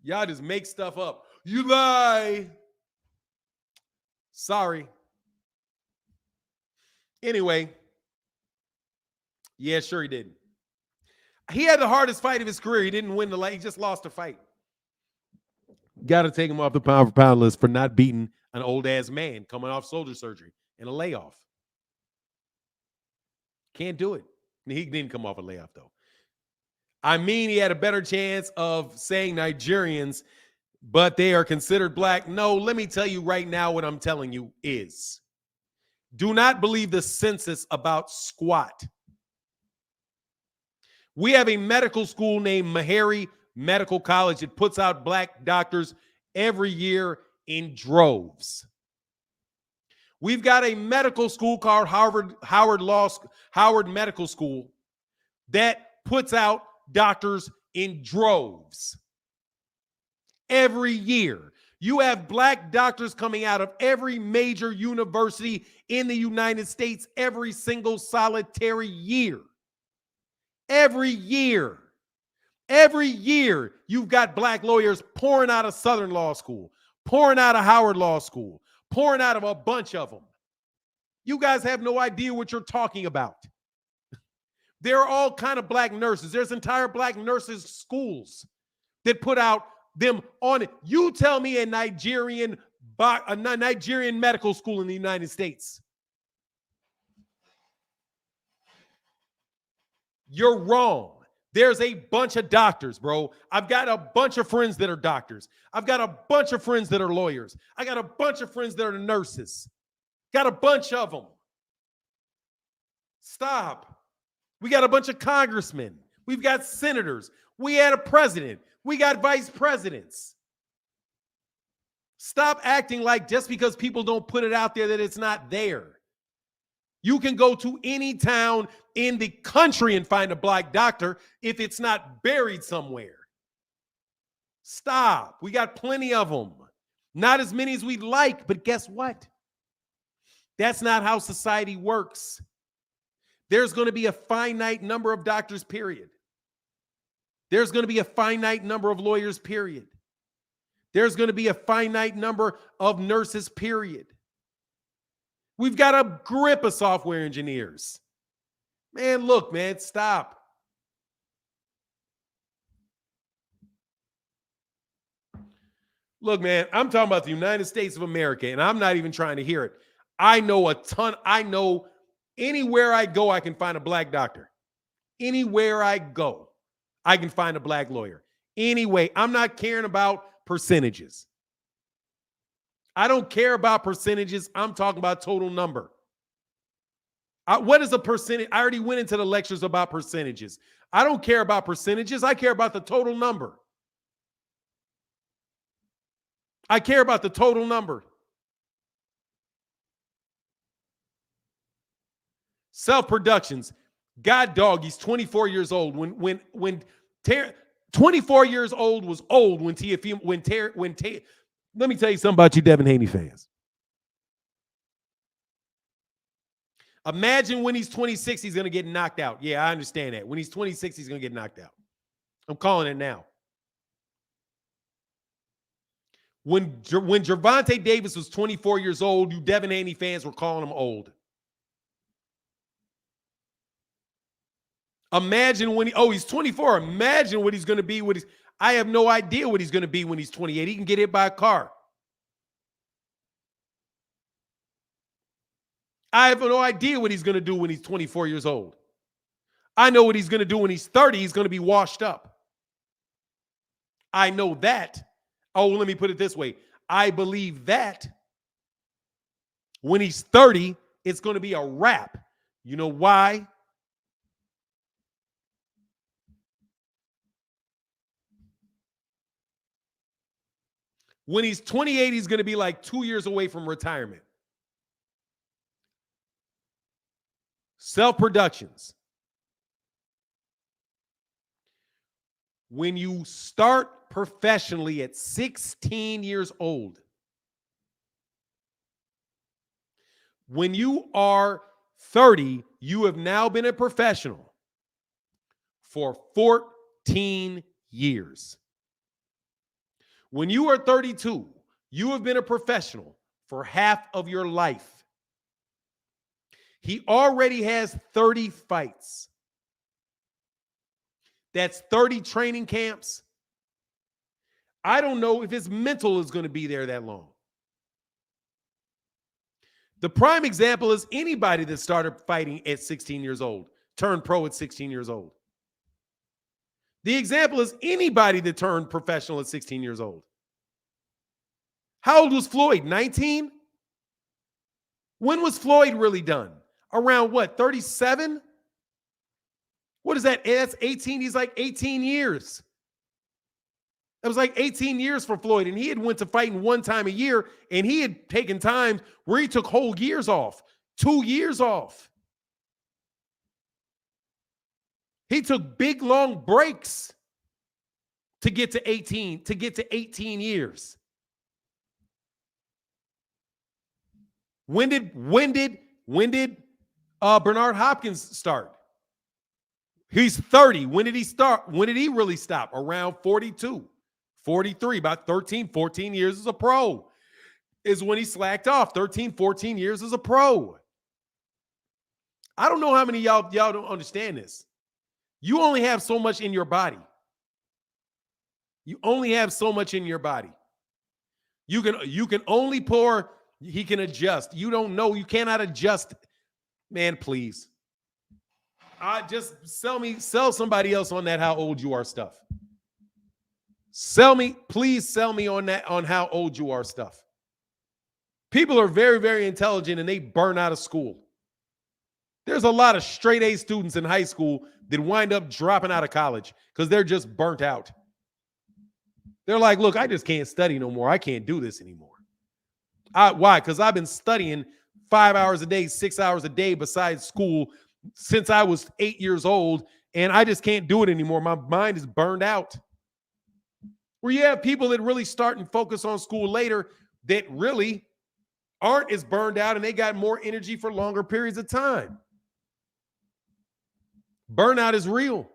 Y'all just make stuff up. You lie. Sorry. Anyway. Yeah, sure he did. He had the hardest fight of his career. He didn't win the fight. He just lost a fight. Got to take him off the pound for pound list for not beating an old ass man coming off shoulder surgery and a layoff. Can't do it. He didn't come off a layoff, though. I mean, he had a better chance of saying Nigerians, but they are considered black. No, let me tell you right now what I'm telling you is do not believe the census about squat. We have a medical school named Meharry Medical College. It puts out black doctors every year in droves. We've got a medical school called Howard Medical School that puts out doctors in droves every year. You have black doctors coming out of every major university in the United States every single solitary year. Every year. Every year, you've got black lawyers pouring out of Southern Law School, pouring out of Howard Law School, pouring out of a bunch of them. You guys have no idea what you're talking about. There are all kind of black nurses. There's entire black nurses schools that put out them on it. You tell me a Nigerian medical school in the United States. You're wrong. There's a bunch of doctors, bro. I've got a bunch of friends that are doctors. I've got a bunch of friends that are lawyers. I got a bunch of friends that are nurses. Got a bunch of them. Stop. We got a bunch of congressmen. We've got senators. We had a president. We got vice presidents. Stop acting like just because people don't put it out there that it's not there. You can go to any town in the country and find a black doctor if it's not buried somewhere. Stop. We got plenty of them. Not as many as we'd like, but guess what? That's not how society works. There's going to be a finite number of doctors, period. There's going to be a finite number of lawyers, period. There's going to be a finite number of nurses, period. We've got a grip of software engineers. Man, look, man, stop. Look, man, I'm talking about the United States of America, and I'm not even trying to hear it. I know a ton. I know anywhere I go, I can find a black doctor. Anywhere I go, I can find a black lawyer. Anyway, I'm not caring about percentages. I don't care about percentages. I'm talking about total number. What is a percentage? I already went into the lectures about percentages. I don't care about percentages. I care about the total number. I care about the total number. Self-Productions. God dog, he's 24 years old. When 24 years old was old when let me tell you something about you Devin Haney fans. Imagine when he's 26, he's going to get knocked out. Yeah, I understand that. When he's 26, he's going to get knocked out. I'm calling it now. When Gervonta Davis was 24 years old, you Devin Haney fans were calling him old. Imagine when he's 24. Imagine what he's going to be when I have no idea what he's going to be when he's 28. He can get hit by a car. I have no idea what he's going to do when he's 24 years old. I know what he's going to do when he's 30. He's going to be washed up. I know that. Oh, let me put it this way. I believe that when he's 30, it's going to be a wrap. You know why? When he's 28, he's going to be like 2 years away from retirement. Self-Productions. When you start professionally at 16 years old, when you are 30, you have now been a professional for 14 years. When you are 32, you have been a professional for half of your life. He already has 30 fights. That's 30 training camps. I don't know if his mental is going to be there that long. The prime example is anybody that started fighting at 16 years old, turned pro at 16 years old. The example is anybody that turned professional at 16 years old. How old was Floyd? 19? When was Floyd really done? Around what, 37? What is that? That's 18. He's like 18 years. That was like 18 years for Floyd, and he had went to fighting one time a year, and he had taken times where he took whole years off, 2 years off. He took big, long breaks to get to 18 years. When did Bernard Hopkins start? He's 30. When did he start? When did he really stop? Around 42, 43, about 13, 14 years as a pro is when he slacked off. 13, 14 years as a pro. I don't know how many y'all don't understand this. You only have so much in your body. You only have so much in your body. You can only pour, he can adjust. You don't know, you cannot adjust. Man, please. Just sell somebody else on that how old you are stuff. Please sell me on that, on how old you are stuff. People are very, very intelligent and they burn out of school. There's a lot of straight A students in high school that wind up dropping out of college because they're just burnt out. They're like, look, I just can't study no more. I can't do this anymore. Why? Because I've been studying 5 hours a day, 6 hours a day besides school since I was 8 years old, and I just can't do it anymore. My mind is burned out. Where you have people that really start and focus on school later that really aren't as burned out and they got more energy for longer periods of time. Burnout is real.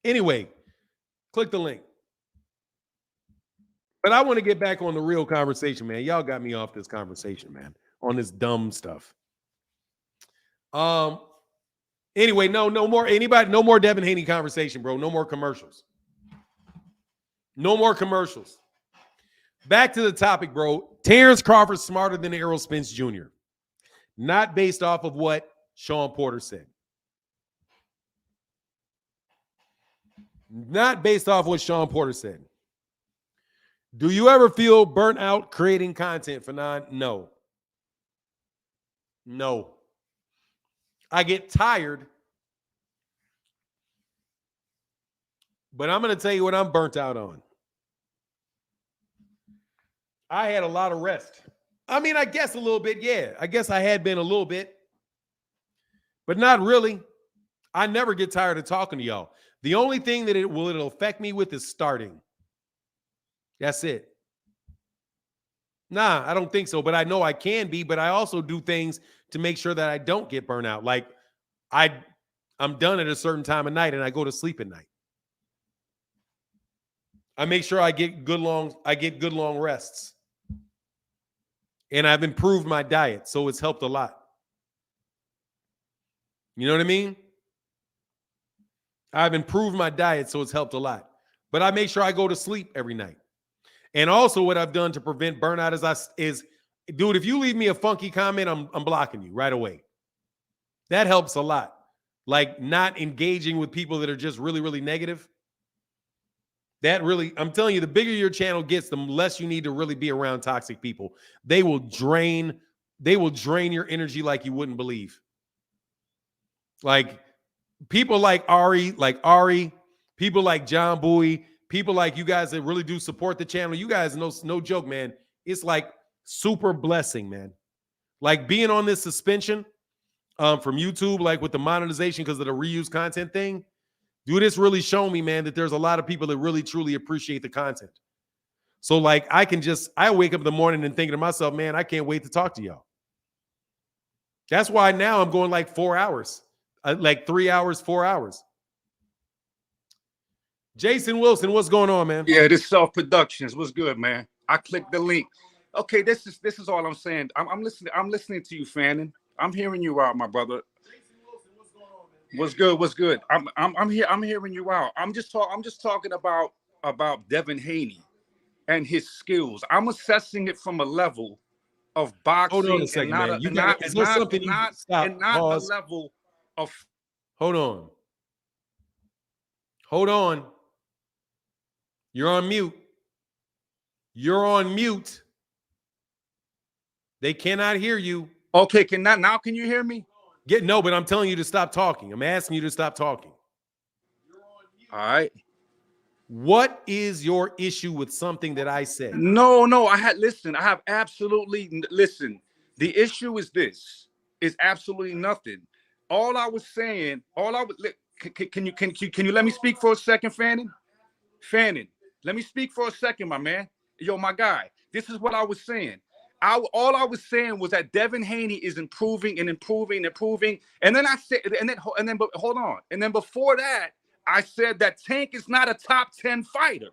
Anyway, click the link. But I want to get back on the real conversation, man. Y'all got me off this conversation, man, on this dumb stuff. Anyway, no more Devin Haney conversation, bro. No more commercials. No more commercials. Back to the topic, bro. Terence Crawford smarter than Errol Spence Jr. not based off of what Shawn Porter said. Not based off what Shawn Porter said. Do you ever feel burnt out creating content, Fanon? No. No. I get tired. But I'm going to tell you what I'm burnt out on. I had a lot of rest. I mean, I guess a little bit, yeah. I guess I had been a little bit. But not really. I never get tired of talking to y'all. The only thing that it'll affect me with is starting. That's it. Nah, I don't think so, but I know I can be, but I also do things to make sure that I don't get burnt out. Like I'm done at a certain time of night and I go to sleep at night. I make sure I get good long rests. And I've improved my diet, so it's helped a lot. You know what I mean? I've improved my diet, so it's helped a lot. But I make sure I go to sleep every night. And also what I've done to prevent burnout is, dude, if you leave me a funky comment, I'm blocking you right away. That helps a lot. Like not engaging with people that are just really, really negative. That really, I'm telling you, the bigger your channel gets, the less you need to really be around toxic people. They will drain your energy like you wouldn't believe. Like people like Ari, people like John Bowie, people like you guys that really do support the channel. You guys know, no joke, man. It's like super blessing, man. Like being on this suspension from YouTube, like with the monetization because of the reused content thing. Dude, it's really shown me, man, that there's a lot of people that really, truly appreciate the content. So like I wake up in the morning and thinking to myself, man, I can't wait to talk to y'all. That's why now I'm going like 4 hours, like 3 hours, 4 hours. Jason Wilson, what's going on, man? Yeah, this Self Productions. What's good, man? I clicked the link. Okay, this is all I'm saying. I'm listening. I'm listening to you, Fannin. I'm hearing you out, my brother. What's good? What's good? I'm here. I'm hearing you out. I'm just talking about Devin Haney and his skills. I'm assessing it from a level of boxing. Hold on a second, man. Is there something you stop? And not Pause. the level of. Hold on. Hold on. You're on mute. You're on mute. They cannot hear you. Okay, now can you hear me? No, but I'm telling you to stop talking. I'm asking you to stop talking. All right. What is your issue with something that I said? No. I have absolutely listen. The issue is this. Is absolutely nothing. All I was saying. Can you let me speak for a second, Fannin? Fannin, let me speak for a second, my man. Yo, my guy. This is what I was saying. All I was saying was that Devin Haney is improving. And then I said, but hold on. And then before that, I said that Tank is not a top 10 fighter.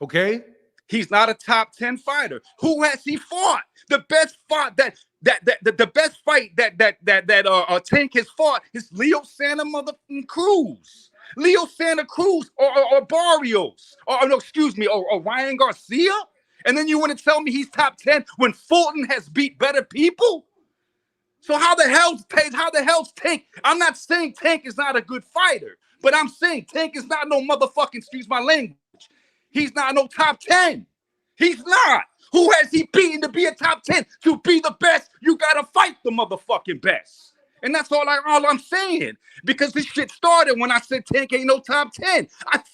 Okay. He's not a top 10 fighter. Who has he fought? The best fight the best fight that Tank has fought is Leo Santa motherfucking Cruz. Leo Santa Cruz or Barrios or Ryan Garcia. And then you want to tell me he's top 10 when Fulton has beat better people? So how the hell's Tank? I'm not saying Tank is not a good fighter, but I'm saying Tank is not no motherfucking, excuse my language. He's not no top 10. He's not. Who has he beaten to be a top 10? To be the best, you gotta fight the motherfucking best. And that's all I'm saying. Because this shit started when I said Tank ain't no top 10.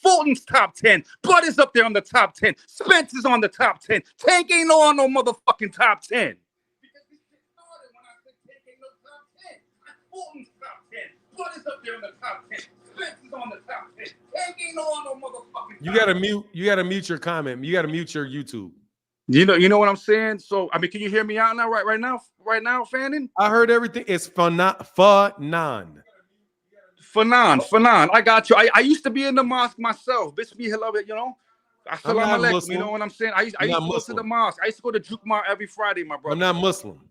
Fulton's top 10. Bud is up there on the top 10. Spence is on the top 10. Tank ain't on no motherfucking top 10. Because this shit started when I said Tank ain't no top 10. Fulton's top 10. Bud is up there on the top 10. Spence is on the top 10. Tank ain't on no motherfucking top 10. You gotta mute your comment. You gotta mute your YouTube. You know what I'm saying? So I mean, can you hear me out now? Right now, Fannin? I heard everything. It's Fanon. I got you. I used to be in the mosque myself. Bismillah, you know. Assalamu alaikum. You know what I'm saying? I used to go to the mosque. I used to go to Jukmar every Friday, my brother. I'm not Muslim.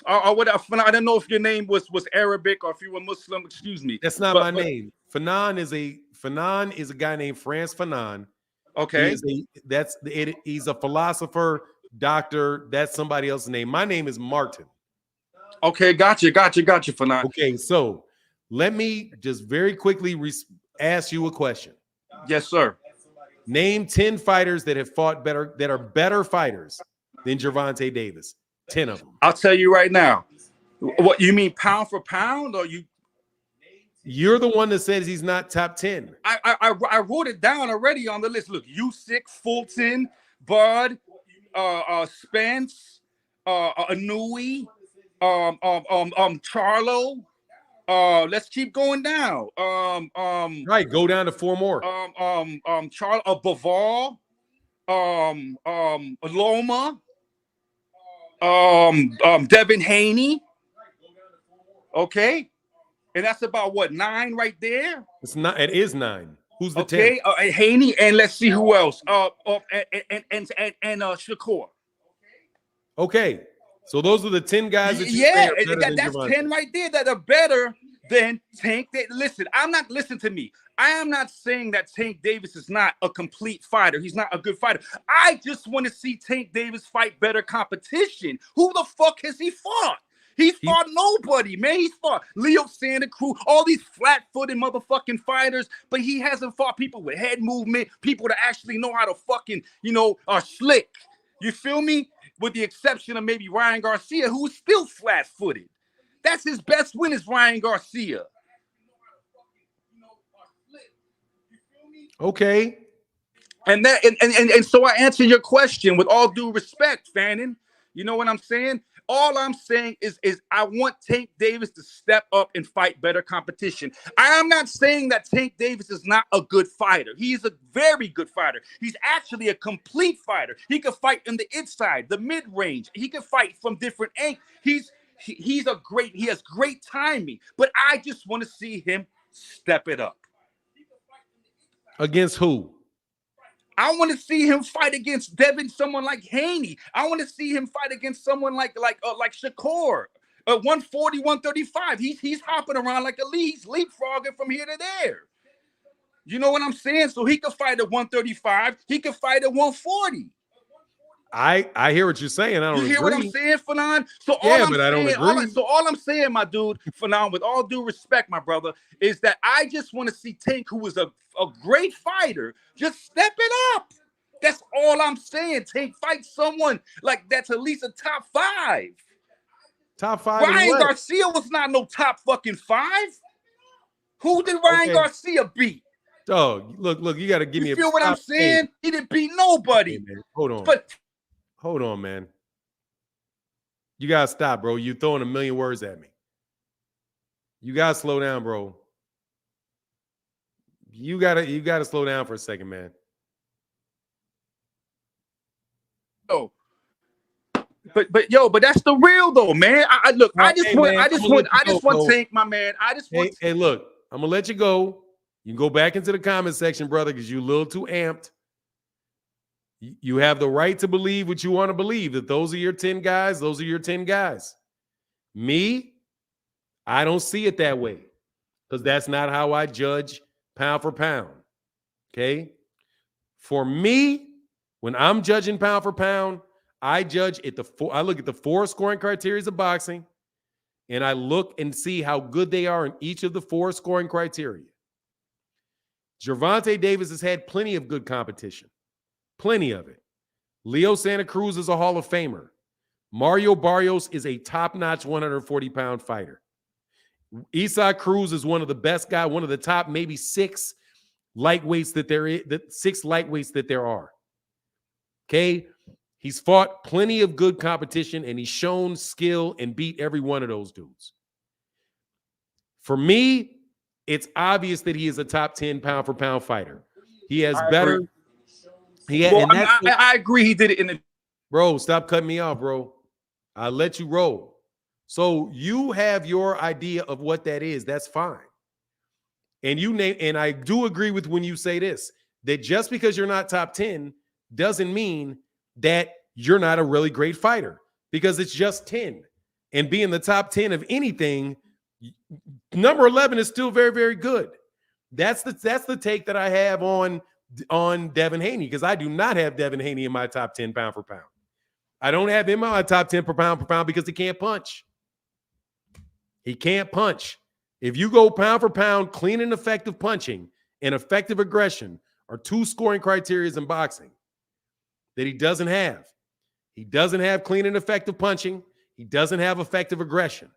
I didn't know if your name was Arabic or if you were Muslim. Excuse me. That's not my name. Fanon is a guy named France Fanon. Okay. He's a philosopher, doctor. That's somebody else's name. My name is Martin. Okay, gotcha, Fanon. Okay, so let me just very quickly ask you a question. Yes, sir. Name 10 fighters that have fought better, that are better fighters than Gervonta Davis. 10 of them. I'll tell you right now. What you mean, pound for pound, or you? You're the one that says he's not top 10. I wrote it down already on the list. Look, Usyk, Fulton, Bud, Spence, Anui, Charlo. Let's keep going down. Right, go down to 4 more. Charlo, Baval, Loma, Devin Haney. Okay, and that's about what, 9 right there. It's not. It is 9. Who's the okay? 10? Haney, and let's see who else. And Shakur. Okay, so those are the 10 guys that you Yeah, say are better than that's Gervonta. 10 right there that are better than Tank. Listen, listen to me. I am not saying that Tank Davis is not a complete fighter. He's not a good fighter. I just want to see Tank Davis fight better competition. Who the fuck has he fought? He's fought nobody, man. He's fought Leo Santa Cruz, all these flat-footed motherfucking fighters, but he hasn't fought people with head movement, people that actually know how to fucking, are slick. You feel me? With the exception of maybe Ryan Garcia, who's still flat-footed. That's his best win is Ryan Garcia. Okay. And so I answer your question with all due respect, Fannin. You know what I'm saying? All I'm saying is I want Tank Davis to step up and fight better competition. I am not saying that Tank Davis is not a good fighter. He's a very good fighter. He's actually a complete fighter. He can fight in the inside, the mid-range. He can fight from different angles. He has great timing, but I just want to see him step it up. Against who? I want to see him fight against someone like Haney. I want to see him fight against someone like Shakur. 140, 135. He's hopping around like a lead. He's leapfrogging from here to there. You know what I'm saying? So he could fight at 135. He could fight at 140. I hear what you're saying. I don't agree. You hear what I'm saying, Fanon? All I'm saying, my dude, Fanon, with all due respect, my brother, is that I just want to see Tank, who is a great fighter, just step it up. That's all I'm saying. Tank, fight someone like that's at least a top 5. Top 5. Ryan Garcia was not no top fucking 5. Who did Ryan Garcia beat? Dog, look, you got to give me a. You feel what I'm saying? He didn't beat nobody. Hey, hold on. But hold on, man. You gotta stop, bro. You throwing a million words at me. You gotta slow down, bro. You gotta slow down for a second, man. Oh, but that's the real though, man. I just want Tank, my man. Hey, look, I'm gonna let you go. You can go back into the comment section, brother, because you're a little too amped. You have the right to believe what you want to believe, that those are your 10 guys. Those are your 10 guys. Me, I don't see it that way because that's not how I judge pound for pound. Okay? For me, when I'm judging pound for pound, I judge at I look at the 4 scoring criteria of boxing, and I look and see how good they are in each of the 4 scoring criteria. Gervonta Davis has had plenty of good competition. Plenty of it. Leo Santa Cruz is a Hall of Famer. Mario Barrios is a top-notch 140-pound fighter. Isaac Cruz is one of the best guys, one of the top maybe 6 lightweights that there are. Okay? He's fought plenty of good competition, and he's shown skill and beat every one of those dudes. For me, it's obvious that he is a top 10 pound-for-pound fighter. He has better... Agree. I agree he did it in the... Bro, stop cutting me off, bro. I'll let you roll. So you have your idea of what that is. That's fine. And I do agree with when you say this, that just because you're not top 10 doesn't mean that you're not a really great fighter, because it's just 10. And being the top 10 of anything, number 11 is still very, very good. That's the take that I have on on Devin Haney because I do not have Devin Haney in my top 10 pound for pound. I don't have him in my top 10 per pound because he can't punch. He can't punch. If you go pound for pound, clean and effective punching and effective aggression are two scoring criteria in boxing that he doesn't have. He doesn't have clean and effective punching. He doesn't have effective aggression.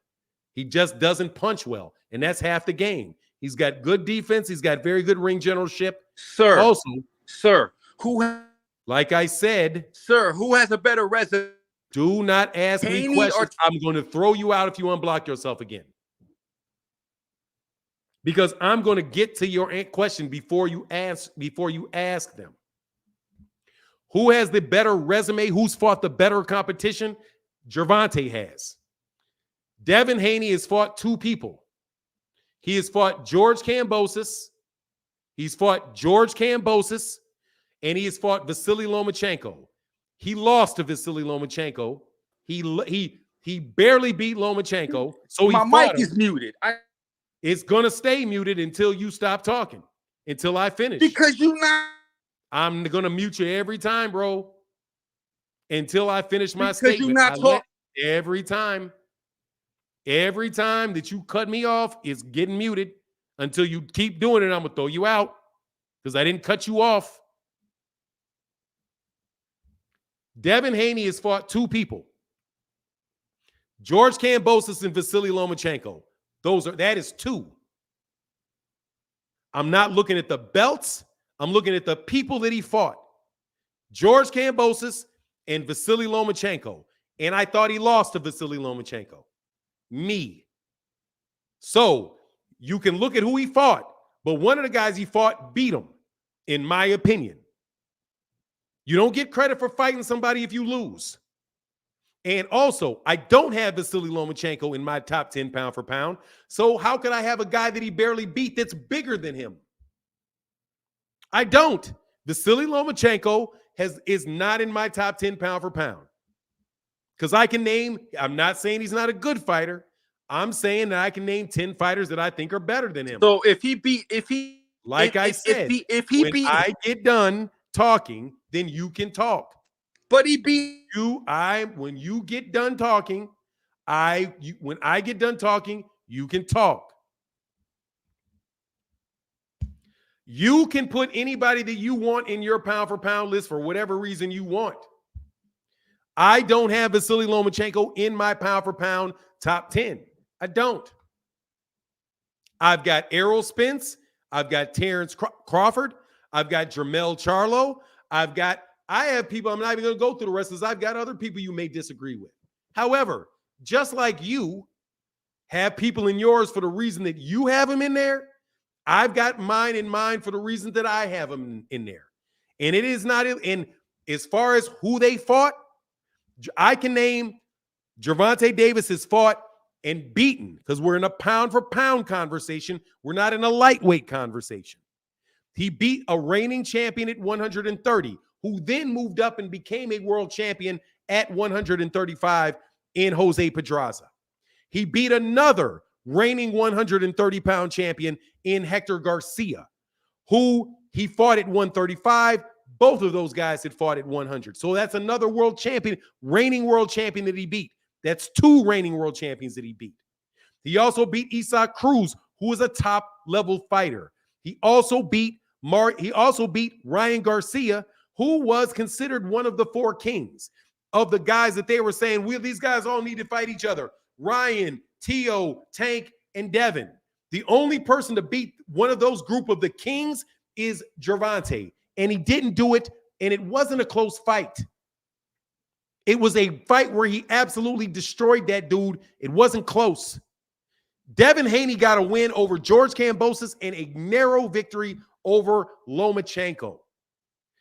He just doesn't punch well, and that's half the game. He's got good defense. He's got very good ring generalship. Sir, Also, sir, like I said, who has a better resume? do not ask me questions. I'm going to throw you out if you unblock yourself again. Because I'm going to get to your question before you ask them. Who has the better resume? Who's fought the better competition? Gervonta has. Devin Haney has fought two people. He has fought George Kambosos. He's fought George Kambosos, and he has fought Vasily Lomachenko. He lost to Vasily Lomachenko. He barely beat Lomachenko. So my mic is muted. It's gonna stay muted until you stop talking. Until I finish. Because you not. I'm gonna mute you every time, bro. Until I finish my because statement. You not talking. Every time that you cut me off, it's getting muted. Until you keep doing it, I'm gonna throw you out because I didn't cut you off. Devin Haney has fought two people. George Kambosos and Vasily Lomachenko. That is two. I'm not looking at the belts. I'm looking at the people that he fought. George Kambosos and Vasily Lomachenko. And I thought he lost to Vasily Lomachenko. Me. So you can look at who he fought, but one of the guys he fought beat him, in my opinion. You don't get credit for fighting somebody if you lose. And also, I don't have Vasily Lomachenko in my top 10 pound for pound. So how could I have a guy that he barely beat that's bigger than him? I don't. Vasily Lomachenko is not in my top 10 pound for pound. Because I can name, I'm not saying he's not a good fighter. I'm saying that I can name 10 fighters that I think are better than him. So if I get done talking, then you can talk. But he beat you. When you get done talking, when I get done talking, you can talk. You can put anybody that you want in your pound for pound list for whatever reason you want. I don't have Vasily Lomachenko in my pound for pound top 10. I don't. I've got Errol Spence. I've got Terence Crawford. I've got Jermell Charlo. I have people, I'm not even going to go through the rest of this. I've got other people you may disagree with. However, just like you have people in yours for the reason that you have them in there, I've got mine in mind for the reason that I have them in there. And it is not, and as far as who they fought, I can name Gervonta Davis has fought and beaten because we're in a pound for pound conversation. We're not in a lightweight conversation. He beat a reigning champion at 130, who then moved up and became a world champion at 135 in Jose Pedraza. He beat another reigning 130-pound champion in Hector Garcia, who he fought at 135. Both of those guys had fought at 100. So that's another world champion, reigning world champion that he beat. That's two reigning world champions that he beat. He also beat Isaac Cruz, who was a top-level fighter. He also beat Ryan Garcia, who was considered one of the four kings of the guys that they were saying, these guys all need to fight each other. Ryan, Tio, Tank, and Devin. The only person to beat one of those group of the kings is Gervonta, and he didn't do it, and it wasn't a close fight. It was a fight where he absolutely destroyed that dude. It wasn't close. Devin Haney got a win over George Kambosos and a narrow victory over Lomachenko.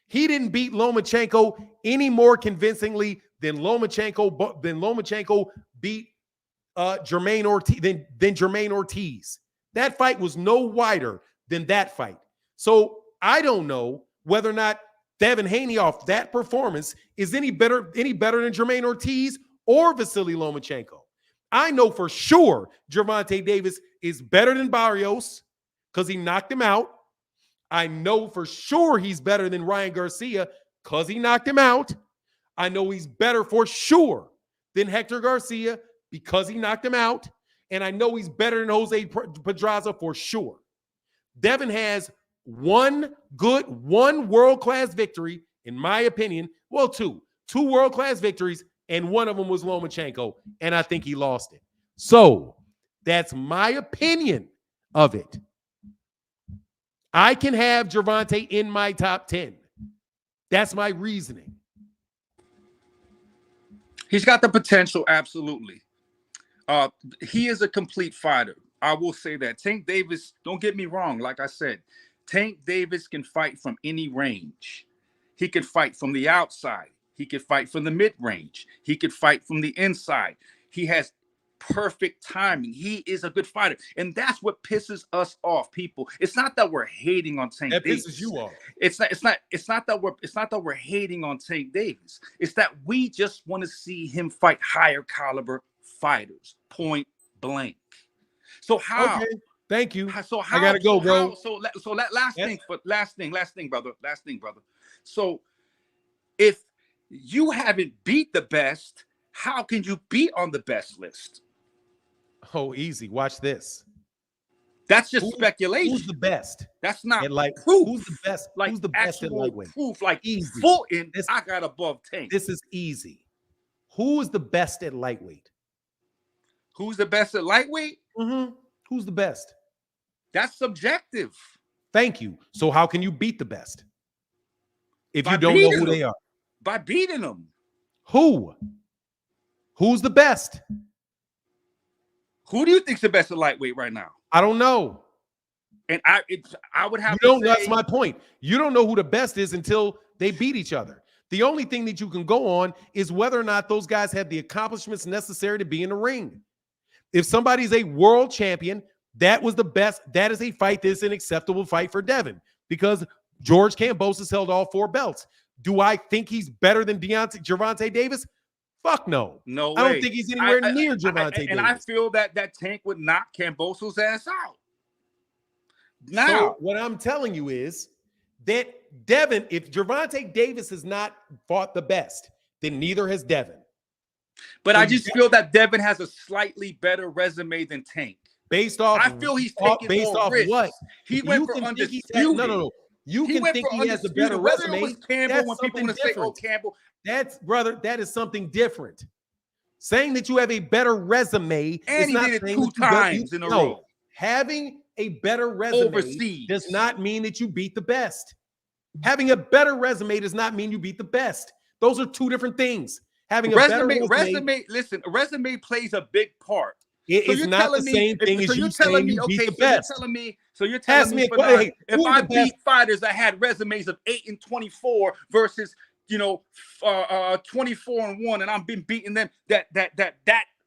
He didn't beat Lomachenko any more convincingly than Lomachenko beat Jermaine Ortiz. That fight was no wider than that fight. So I don't know whether or not Devin Haney off that performance is any better than Jermaine Ortiz or Vasily Lomachenko. I know for sure Gervonta Davis is better than Barrios because he knocked him out. I know for sure he's better than Ryan Garcia because he knocked him out. I know he's better for sure than Hector Garcia because he knocked him out. And I know he's better than Jose Pedraza for sure. Devin has one world-class victory, in my opinion. Well, two world-class victories, and one of them was Lomachenko, and I think he lost it. So that's my opinion of it. I can have Gervonta in my top 10. That's my reasoning. He's got the potential, absolutely. He is a complete fighter. I will say that. Tank Davis, don't get me wrong, like I said, Tank Davis can fight from any range. He can fight from the outside. He can fight from the mid-range. He can fight from the inside. He has perfect timing. He is a good fighter. And that's what pisses us off, people. It's not that we're hating on Tank Davis. That pisses you off. It's not that we're hating on Tank Davis. It's that we just want to see him fight higher caliber fighters, point blank. So how? Okay. Thank you. So how? I gotta go, bro. Last thing, brother. So if you haven't beat the best, how can you be on the best list? Oh, easy. Watch this. That's just speculation. Who's the best? That's not proof. proof. Who's the best? Like who's the best at lightweight? Proof, like easy. Fulton, I got above Tank. This is easy. Who is the best at lightweight? Who's the best at lightweight? Mm-hmm. Who's the best? That's subjective. Thank you. So how can you beat the best if you don't know who they are? By beating them. Who? Who's the best? Who do you think's the best at lightweight right now? I don't know. And I would have to say, that's my point. You don't know who the best is until they beat each other. The only thing that you can go on is whether or not those guys have the accomplishments necessary to be in the ring. If somebody's a world champion, that was the best. That is a fight that's an acceptable fight for Devin because George Kambosos held all 4 belts. Do I think he's better than Gervonta Davis? Fuck no. No way. I don't think he's anywhere near Gervonta Davis. And I feel that Tank would knock Kambosos' ass out. Now, so what I'm telling you is that Devin, if Gervonta Davis has not fought the best, then neither has Devin. But so I just feel that Devin has a slightly better resume than Tank. Based off, I feel he's taking based more off risks. What he went for undisputed. No. You can think he has a better resume. Was Campbell when people want to say, "Oh, Campbell," that is something different. Saying that you have a better resume, and he did it 2 times in a row. Having a better resume overseas does not mean that you beat the best. Having a better resume does not mean you beat the best. Those are 2 different things. Having a better resume. Listen, a resume plays a big part. It is not the same thing as you saying you beat the best. So you're telling me if I beat fighters that had resumes of 8-24 versus 24-1, and I've been beating them, that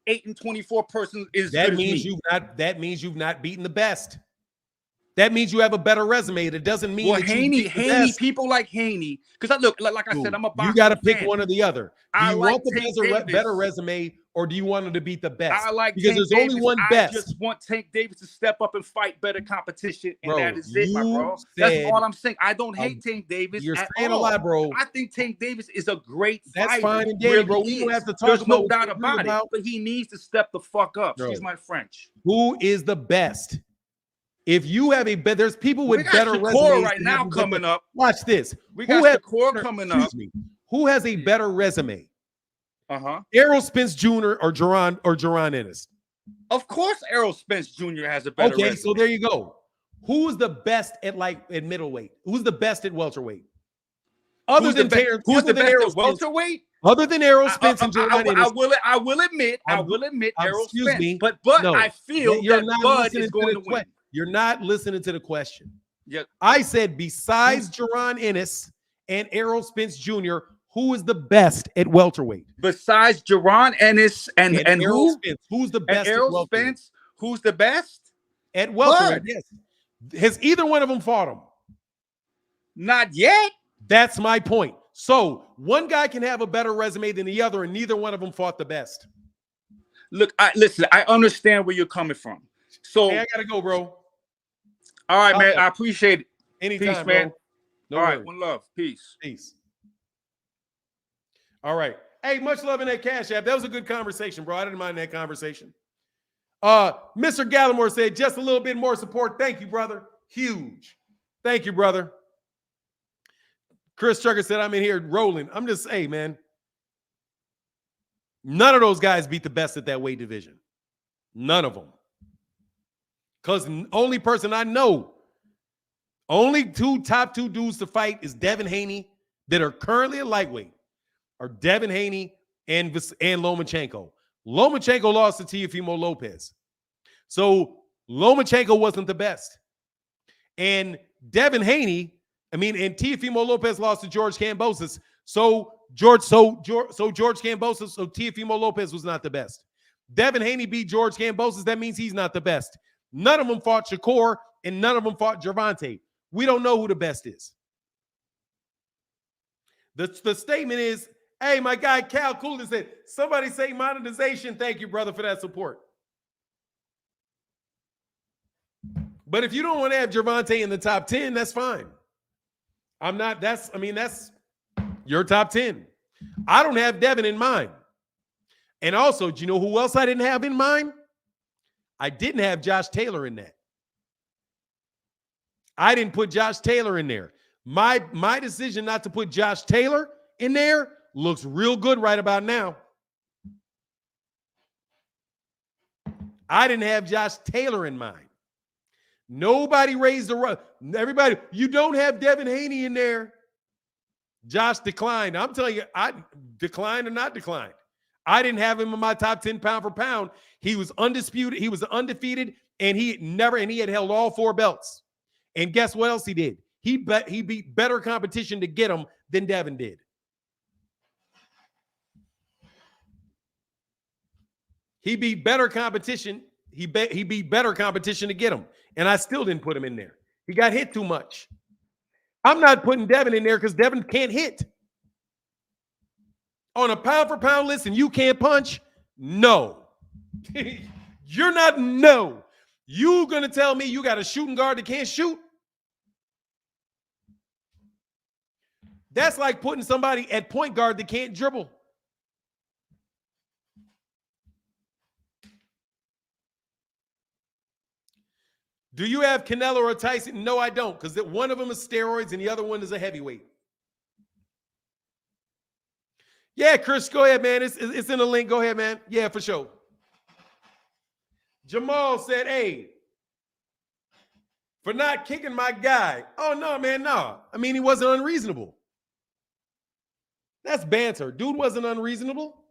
8-24 person is that means you've not beaten the best. That means you have a better resume. That doesn't mean that Haney, people like Haney, because I look like I said, I'm a boxing. You got to pick one or the other. Do you want the better resume, or do you want him to beat the best? I like because there's only one best. I just want Tank Davis to step up and fight better competition, and that is it, my bro. That's all I'm saying. I don't hate Tank Davis. You're saying a lot, bro. I think Tank Davis is a great fighter. That's fine and dandy, bro. We don't have to talk There's about no doubt about it, but he needs to step the fuck up. Bro. Excuse my French. Who is the best? If you have there's people with better resumes right now coming up. Watch this. We got Shakur coming up. Who has a better resume? Errol Spence Jr. or Jaron Ennis? Of course, Errol Spence Jr. has a better resume. So there you go. Who's the best at middleweight? Who's the best at welterweight? Other than Terence, who's the best at welterweight? Other than Errol Spence and Jaron Ennis. I will admit Errol Spence. But no, I feel that Bud is going to win. You're not listening to the question. Yeah. I said besides Jaron Ennis and Errol Spence Jr., who is the best at welterweight? Besides Jaron Ennis and Errol who? Spence. Who's the best? And Errol Spence. Who's the best at welterweight? Yes. Has either one of them fought him? Not yet. That's my point. So one guy can have a better resume than the other, and neither one of them fought the best. Look, listen. I understand where you're coming from. So hey, I gotta go, bro. All right, man. I appreciate it. Anytime, Peace, bro. man. No All right, worries. one love. Peace. Peace. All right. Hey, much love in that Cash App. That was a good conversation, bro. I didn't mind that conversation. Mr. Gallimore said, just a little bit more support. Thank you, brother. Huge. Thank you, brother. Chris Trucker said, I'm in here rolling. I'm just saying, man. None of those guys beat the best at that weight division. None of them. Because the only person I know, only top two dudes to fight is Devin Haney that are currently a lightweight, are Devin Haney and Lomachenko. Lomachenko lost to Teofimo Lopez. So Lomachenko wasn't the best. And Devin Haney, and Teofimo Lopez lost to George Kambosos. So George Kambosos, so Teofimo Lopez was not the best. Devin Haney beat George Kambosos. That means he's not the best. None of them fought Shakur, and none of them fought Gervonta. We don't know who the best is. The statement is, hey, my guy Cal Coolidge said, somebody say monetization. Thank you, brother, for that support. But if you don't want to have Gervonta in the top 10, that's fine. That's your top 10. I don't have Devin in mind. And also, do you know who else I didn't have in mind? I didn't have Josh Taylor in that. I didn't put Josh Taylor in there. My decision not to put Josh Taylor in there looks real good right about now. I didn't have Josh Taylor in mind. Nobody raised the run. Everybody, you don't have Devin Haney in there. Josh declined. I'm telling you, I declined or not declined. I didn't have him in my top 10 pound for pound. He was undisputed. He was undefeated, and he had held all 4 belts. And guess what else he did? He beat better competition to get him than Devin did. He beat better competition. He beat better competition to get him. And I still didn't put him in there. He got hit too much. I'm not putting Devin in there because Devin can't hit. On a pound for pound list and you can't punch? No. You're not, no. You going to tell me you got a shooting guard that can't shoot? That's like putting somebody at point guard that can't dribble. Do you have Canelo or Tyson? No, I don't, because one of them is steroids and the other one is a heavyweight. Yeah, Chris, go ahead, man. It's in the link. Go ahead, man. Yeah, for sure. Jamal said, hey, for not kicking my guy. Oh, no, man, no. He wasn't unreasonable. That's banter. Dude wasn't unreasonable.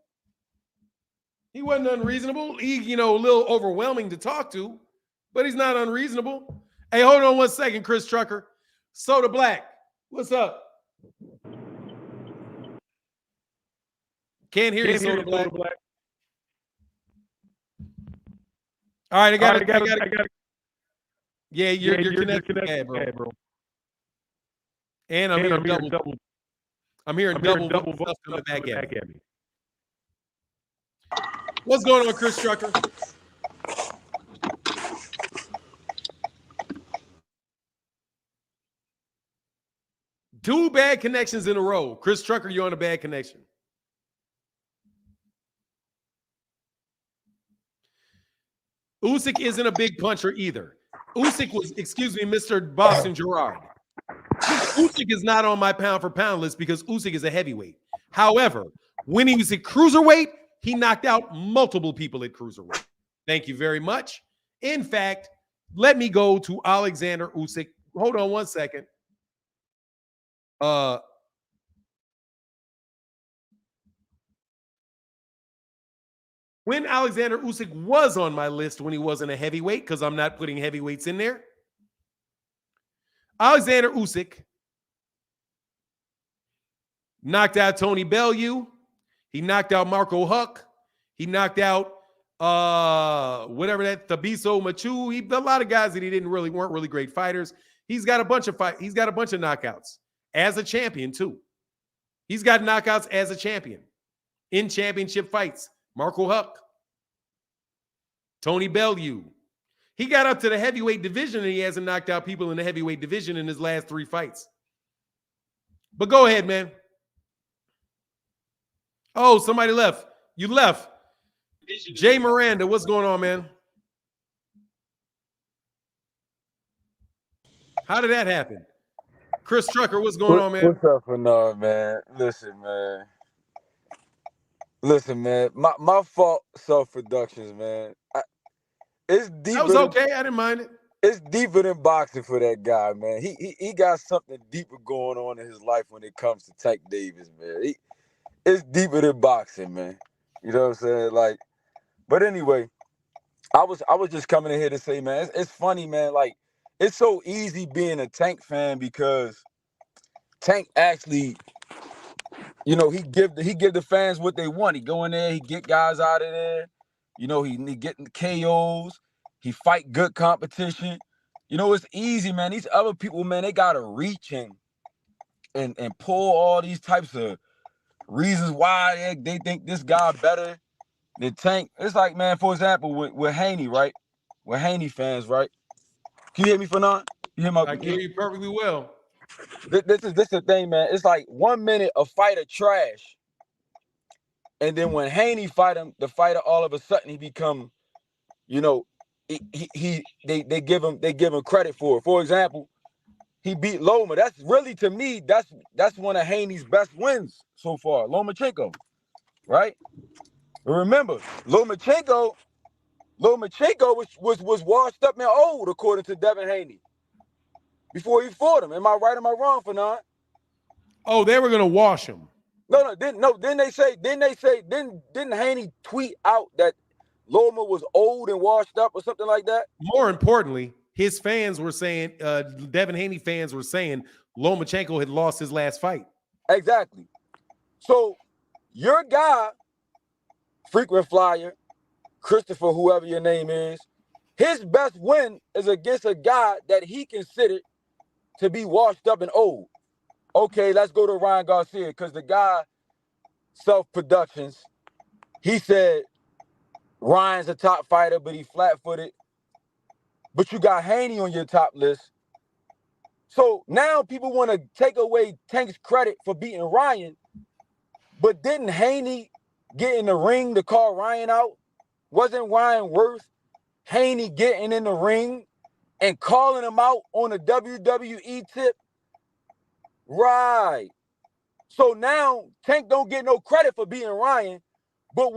He wasn't unreasonable. He, a little overwhelming to talk to, but he's not unreasonable. Hey, hold on 1 second, Chris Trucker. Soda Black, what's up? Can't hear you, Soda Black. All right, I got it. Yeah, you're connected, bro. And I'm hearing double. I'm hearing double stuff coming back at me. What's going on, Chris Trucker? 2 bad connections in a row. Chris Trucker, you're on a bad connection. Usyk isn't a big puncher either. Usyk was, Mr. Boston Gerard. Usyk is not on my pound for pound list because Usyk is a heavyweight. However, when he was at cruiserweight, he knocked out multiple people at cruiserweight. Thank you very much. In fact, let me go to Alexander Usyk. Hold on 1 second. When Alexander Usyk was on my list when he wasn't a heavyweight, because I'm not putting heavyweights in there. Alexander Usyk knocked out Tony Bellew. He knocked out Marco Huck. He knocked out Thabiso Machu. A lot of guys that weren't really great fighters. He's got a bunch of knockouts as a champion too. He's got knockouts as a champion in championship fights. Marco Huck, Tony Bellew. He got up to the heavyweight division and he hasn't knocked out people in the heavyweight division in his last 3 fights. But go ahead, man. Oh, somebody left. You left. Jay Miranda, what's going on, man? How did that happen? Chris Trucker, what's going on, man? What's up, Bernard, man? Listen, man. My fault. Self-productions, man. It's deeper. That was okay. I didn't mind it. It's deeper than boxing for that guy, man. He got something deeper going on in his life when it comes to Tank Davis, man. It's deeper than boxing, man. You know what I'm saying? Like, but anyway, I was just coming in here to say, man, it's funny, man. Like, it's so easy being a Tank fan because Tank actually, you know, he give the fans what they want. He go in there, he get guys out of there. You know, he getting KOs. He fight good competition. You know, it's easy, man. These other people, man, they gotta reach and pull all these types of reasons why they think this guy better than Tank. It's like, man, for example, with Haney, right? With Haney fans, right? Can you hear me, Fanon? You hear my? I can hear you perfectly well. This is the thing, man. It's like 1 minute a fighter trash, and then when Haney fight him, the fighter all of a sudden he become, you know, they give him credit for it. For example, he beat Loma. That's really, to me, that's one of Haney's best wins so far. Lomachenko, right? But remember, Lomachenko was washed up and old according to Devin Haney before he fought him. Am I right? Am I wrong, Fanon? Oh, they were gonna wash him. Didn't Haney tweet out that Loma was old and washed up or something like that? More importantly, his fans were saying, Devin Haney fans were saying Lomachenko had lost his last fight. Exactly. So your guy, frequent flyer, Christopher, whoever your name is, his best win is against a guy that he considered to be washed up and old. Okay, let's go to Ryan Garcia, because the guy, Self-Productions, he said Ryan's a top fighter, but he flat-footed. But you got Haney on your top list. So now people want to take away Tank's credit for beating Ryan, but didn't Haney get in the ring to call Ryan out? Wasn't Ryan worth Haney getting in the ring and calling him out on a WWE tip? Right. So now Tank don't get no credit for beating Ryan, but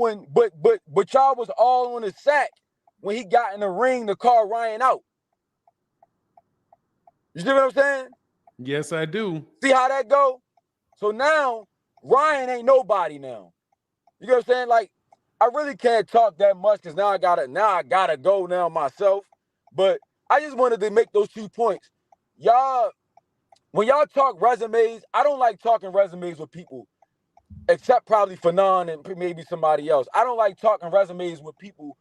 y'all was all on his sack when he got in the ring to call Ryan out. You see what I'm saying? Yes, I do. See how that go? So now Ryan ain't nobody now. You know what I'm saying? Like, I really can't talk that much because now I gotta go now myself. But I just wanted to make those 2 points. Y'all, when y'all talk resumes, I don't like talking resumes with people, except probably Fanon and maybe somebody else. I don't like talking resumes with people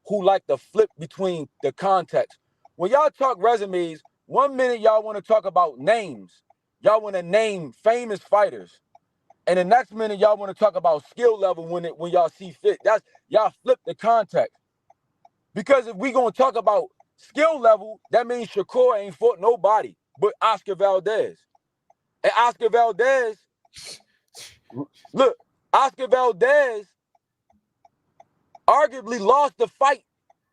who like to flip between the context. When y'all talk resumes, 1 minute y'all want to talk about names. Y'all want to name famous fighters. And the next minute y'all want to talk about skill level when y'all see fit. That's y'all flip the context. Because if we gonna talk about skill level, that means Shakur ain't fought nobody but Oscar Valdez. And Oscar Valdez, look, Oscar Valdez arguably lost the fight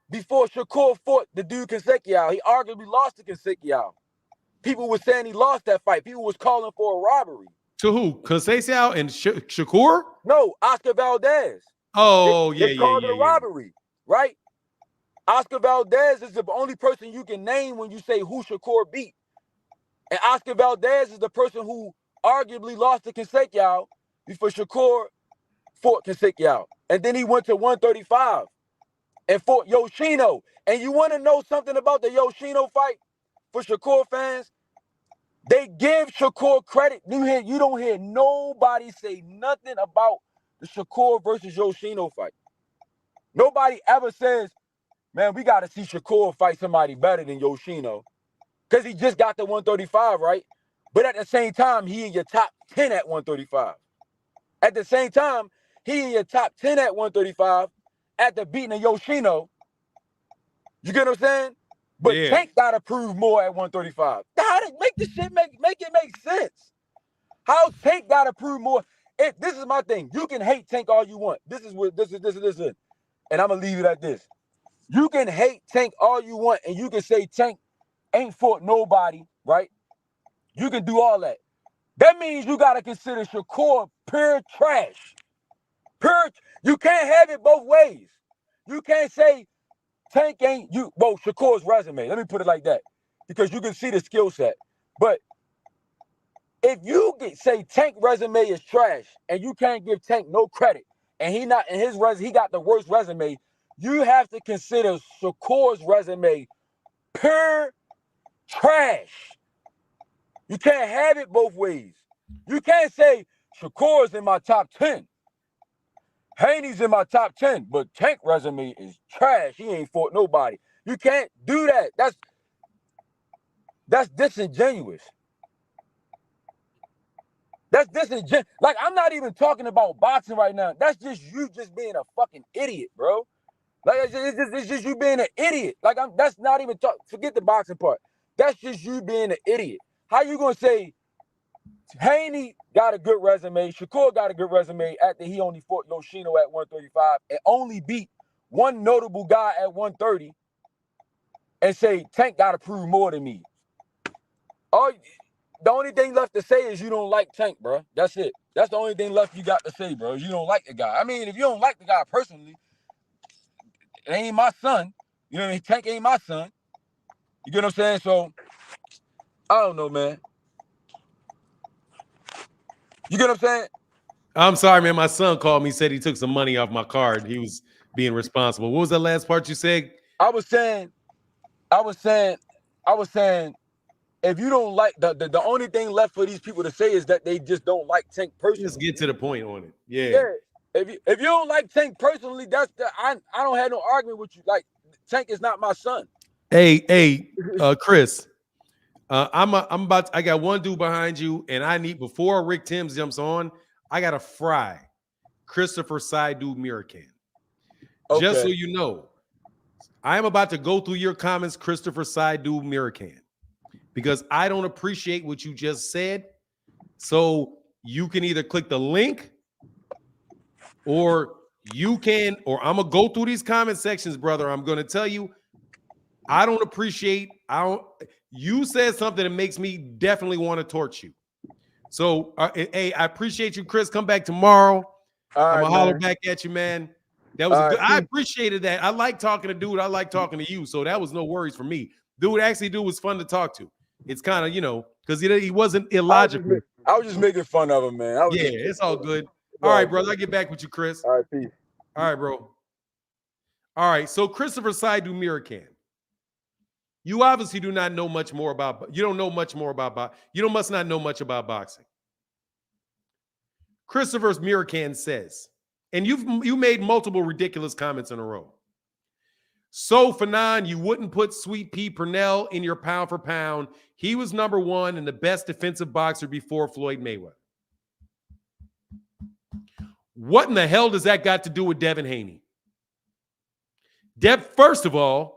before Shakur fought the dude Consequiao. He arguably lost to Consequiao. People were saying he lost that fight. People was calling for a robbery. To who? Consequiao and Shakur? No, Oscar Valdez. Oh, They called it a robbery, right? Oscar Valdez is the only person you can name when you say who Shakur beat. And Oscar Valdez is the person who arguably lost to Consequiao before Shakur fought Consequiao. And then he went to 135 and fought Yoshino. And you want to know something about the Yoshino fight for Shakur fans? They give Shakur credit. You don't hear nobody say nothing about the Shakur versus Yoshino fight. Nobody ever says, man, we got to see Shakur fight somebody better than Yoshino. Because he just got to 135, right? But at the same time, he in your top 10 at 135. At the same time, he in your top 10 at 135 after beating a Yoshino. You get what I'm saying? But Yeah. Tank gotta prove more at 135. How to make this shit make it make sense? How Tank gotta prove more? This is my thing. You can hate Tank all you want. This is, and I'm gonna leave it at this. You can hate Tank all you want, and you can say Tank ain't fought nobody, right? You can do all that. That means you gotta consider Shakur pure trash. You can't have it both ways. You can't say Tank ain't you. Well, Shakur's resume. Let me put it like that, because you can see the skill set. But if you say Tank resume is trash and you can't give Tank no credit, and he got the worst resume, you have to consider Shakur's resume pure trash. You can't have it both ways. You can't say Shakur's in my top 10. Haney's in my top 10, but Tank resume is trash. He ain't fought nobody. You can't do that. That's disingenuous. That's disingenuous. Like, I'm not even talking about boxing right now. That's just you just being a fucking idiot, bro. Like, it's just you being an idiot. Like, that's not even forget the boxing part. That's just you being an idiot. How you gonna say Haney got a good resume, Shakur got a good resume after he only fought Yoshino at 135 and only beat one notable guy at 130, and say Tank got to prove more than me? The only thing left to say is you don't like Tank, bro. That's it. That's the only thing left you got to say, bro. You don't like the guy. I mean, if you don't like the guy personally, it ain't my son. You know what I mean? Tank ain't my son. You get what I'm saying? So, I don't know, man. You get what I'm saying? I'm sorry, man. My son called me, said he took some money off my card. He was being responsible. What was the last part you said? I was saying, if you don't like the only thing left for these people to say is that they just don't like Tank personally. Just get to the point on it. Yeah. Yeah. If you don't like Tank personally, I don't have no argument with you. Like, Tank is not my son. Hey, Chris. I got one dude behind you, and I need, before Rick Timms jumps on, I gotta fry Christopher Saidu Mirakan. Okay. Just so you know, I am about to go through your comments, Christopher Saidu Mirakan, because I don't appreciate what you just said. So you can either click the link, or I'm gonna go through these comment sections, brother. I'm gonna tell you, you said something that makes me definitely want to torch you. So, hey, I appreciate you, Chris. Come back tomorrow. I'm gonna holler back at you, man. That was good. I appreciated that. I like talking to dude. I like talking to you. So that was no worries for me. Dude was fun to talk to. It's kind of, because he wasn't illogical. I was just making fun of him, man. It's all good. All right, brother. I'll get back with you, Chris. All right, peace. All right, bro. All right. So Christopher Saidu Mirakan. You obviously do not know much more about. You don't know much more about. Must not know much about boxing. Christopher Mirakan says, and you made multiple ridiculous comments in a row. So Fanon, you wouldn't put Sweet Pea Purnell in your pound for pound. He was number one and the best defensive boxer before Floyd Mayweather. What in the hell does that got to do with Devin Haney? First of all,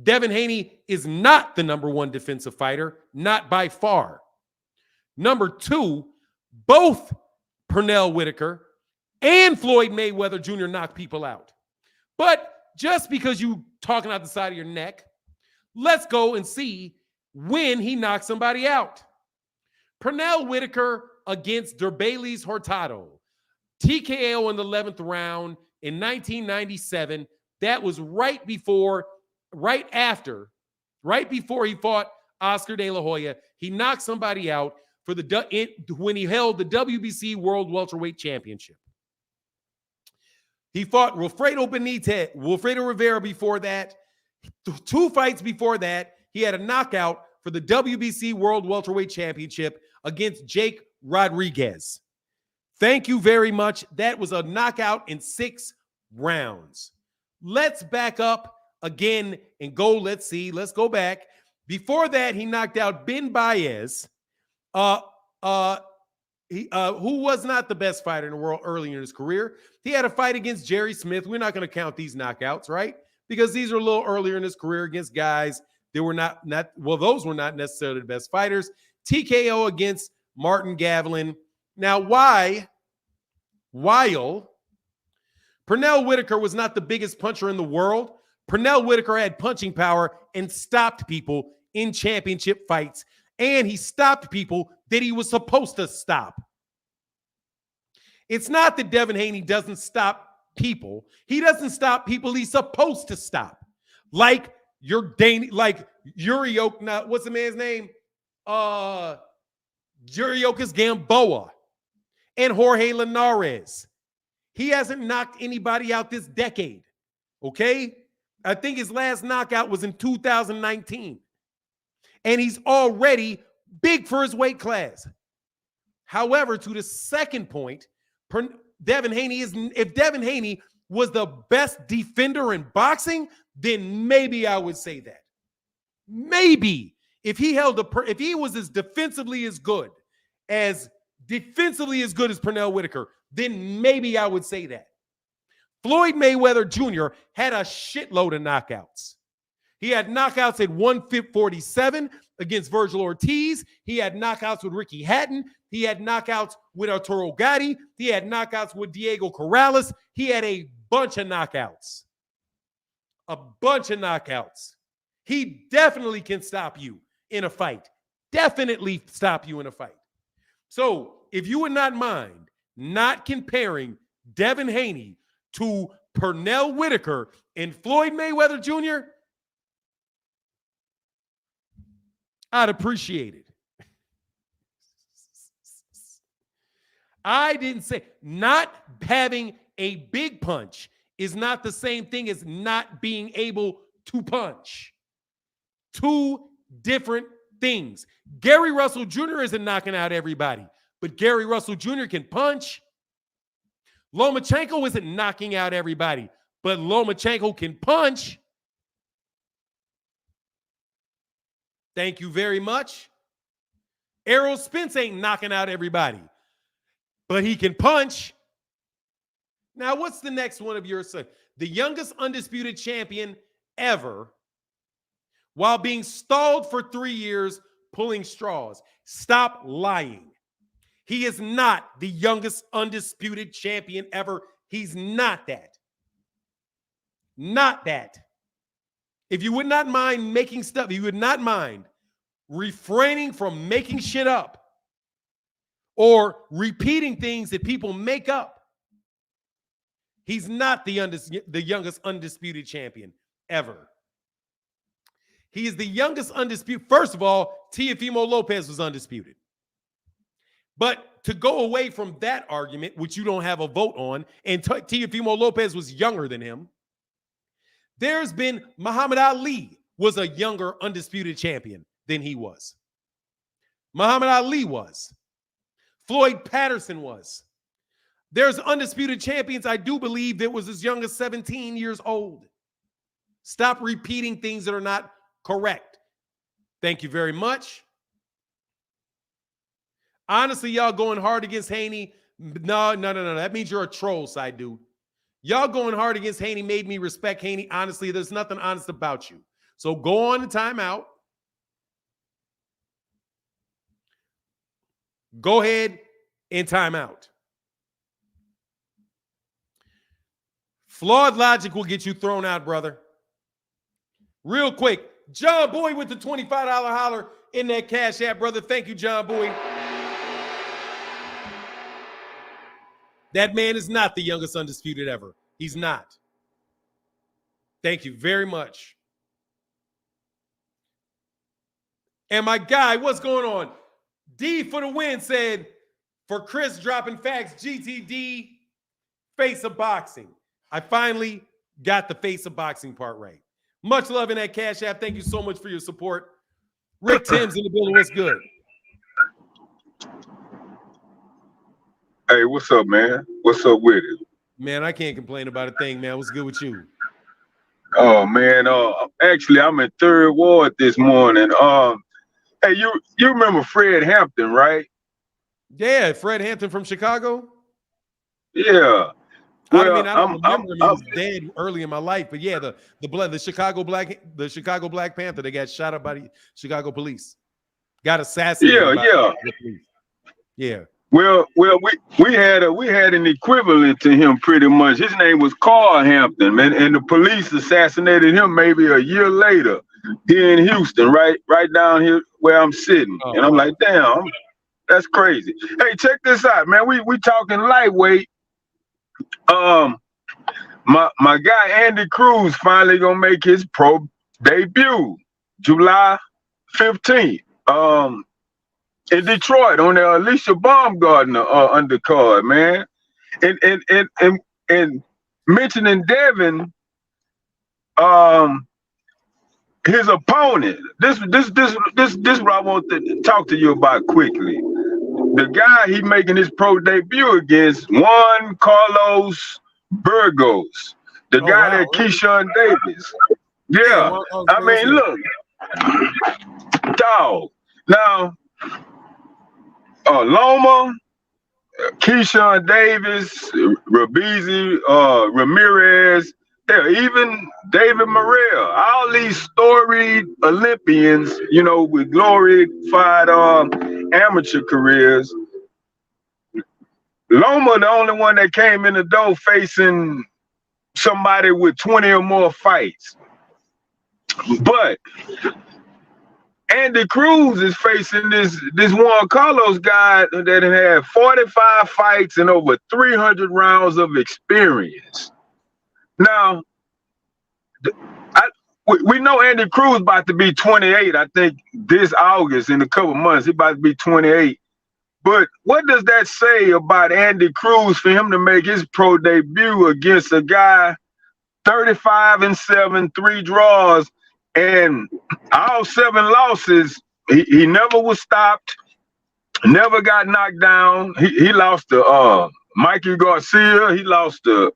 Devin Haney is not the number one defensive fighter, not by far. Number two, both Pernell Whitaker and Floyd Mayweather Jr. knock people out. But just because you talking out the side of your neck, let's go and see when he knocked somebody out. Pernell Whitaker against Derbailys Hurtado, TKO in the 11th round in 1997. That was right before he fought Oscar De La Hoya. He knocked somebody out when he held the WBC World Welterweight Championship. He fought Wilfredo Rivera before that. 2 fights before that, he had a knockout for the WBC World Welterweight Championship against Jake Rodriguez. Thank you very much. That was a knockout in 6 rounds. Let's back up again and go. Let's go back. Before that, he knocked out Ben Baez, who was not the best fighter in the world early in his career. He had a fight against Jerry Smith. We're not going to count these knockouts, right? because these are a little earlier in his career against guys that were not those were not necessarily the best fighters. TKO against Martin Gavlin. Now, while Pernell Whitaker was not the biggest puncher in the world, Pernell Whitaker had punching power and stopped people in championship fights, and he stopped people that he was supposed to stop. It's not that Devin Haney doesn't stop people. He doesn't stop people he's supposed to stop. Like Yurioka, what's the man's name? Yuriokas Gamboa and Jorge Linares. He hasn't knocked anybody out this decade, okay? I think his last knockout was in 2019. And he's already big for his weight class. However, to the second point, if Devin Haney was the best defender in boxing, then maybe I would say that. Maybe if he was as defensively as good as Pernell Whitaker, then maybe I would say that. Floyd Mayweather Jr. had a shitload of knockouts. He had knockouts at 147 against Virgil Ortiz. He had knockouts with Ricky Hatton. He had knockouts with Arturo Gatti. He had knockouts with Diego Corrales. He had a bunch of knockouts. A bunch of knockouts. He definitely can stop you in a fight. Definitely stop you in a fight. So if you would not mind not comparing Devin Haney to Pernell Whitaker and Floyd Mayweather Jr., I'd appreciate it. I didn't say not having a big punch is not the same thing as not being able to punch. Two different things. Gary Russell Jr. isn't knocking out everybody, but Gary Russell Jr. can punch. Lomachenko isn't knocking out everybody, but Lomachenko can punch. Thank you very much. Errol Spence ain't knocking out everybody, but he can punch. Now, what's the next one of yours? The youngest undisputed champion ever, while being stalled for 3 years, pulling straws. Stop lying. He is not the youngest undisputed champion ever. He's not that. Not that. If you would not mind making stuff, you would not mind refraining from making shit up or repeating things that people make up. He's not the youngest undisputed champion ever. He is the youngest undisputed. First of all, Teofimo Lopez was undisputed. But to go away from that argument, which you don't have a vote on, and Teofimo Lopez was younger than him, there's been Muhammad Ali was a younger undisputed champion than he was. Muhammad Ali was. Floyd Patterson was. There's undisputed champions, I do believe, that was as young as 17 years old. Stop repeating things that are not correct. Thank you very much. Honestly, y'all going hard against Haney. No. That means you're a troll, side dude. Y'all going hard against Haney made me respect Haney. Honestly, there's nothing honest about you. So go on to timeout. Go ahead and timeout. Flawed logic will get you thrown out, brother. Real quick, John Boy with the $25 holler in that Cash App, brother. Thank you, John Boy. That man is not the youngest undisputed ever. He's not. Thank you very much. And my guy, what's going on? D for the win said, for Chris dropping facts, GTD, face of boxing. I finally got the face of boxing part right. Much love in that Cash App. Thank you so much for your support. Rick Timms in the building. What's good? Hey, what's up, man? What's up with it? Man, I can't complain about a thing, man. What's good with you? Oh man, actually I'm in Third Ward this morning. Hey, you remember Fred Hampton, right? Yeah, Fred Hampton from Chicago. Yeah. I Well, mean, I don't remember him. He was dead early in my life, but yeah, the Chicago Black Panther, they got shot up by the Chicago police, got assassinated by the police. Yeah. Well, we had an equivalent to him pretty much. His name was Carl Hampton, man, and the police assassinated him maybe a year later here in Houston, right down here where I'm sitting, and I'm like, damn, that's crazy. Hey, check this out, man. We talking lightweight. My guy Andy Cruz finally gonna make his pro debut July 15th. In Detroit on the Alicia Baumgartner undercard, man. And mentioning Devin, his opponent. This what I want to talk to you about quickly. The guy he making his pro debut against, Juan Carlos Burgos, the guy that Keyshawn Davis. Yeah, I mean, look, dog. Now, Loma, Keyshawn Davis, Rabizi, Ramirez, yeah, even David Morrell, all these storied Olympians, you know, with glorified amateur careers. Loma, the only one that came in the door facing somebody with 20 or more fights. But Andy Cruz is facing this Juan Carlos guy that had 45 fights and over 300 rounds of experience. Now, we know Andy Cruz about to be 28. I think this August, in a couple months, he about to be 28. But what does that say about Andy Cruz for him to make his pro debut against a guy 35-7, 3 draws, and all 7 losses? He never was stopped, never got knocked down. He lost to Mikey Garcia. He lost to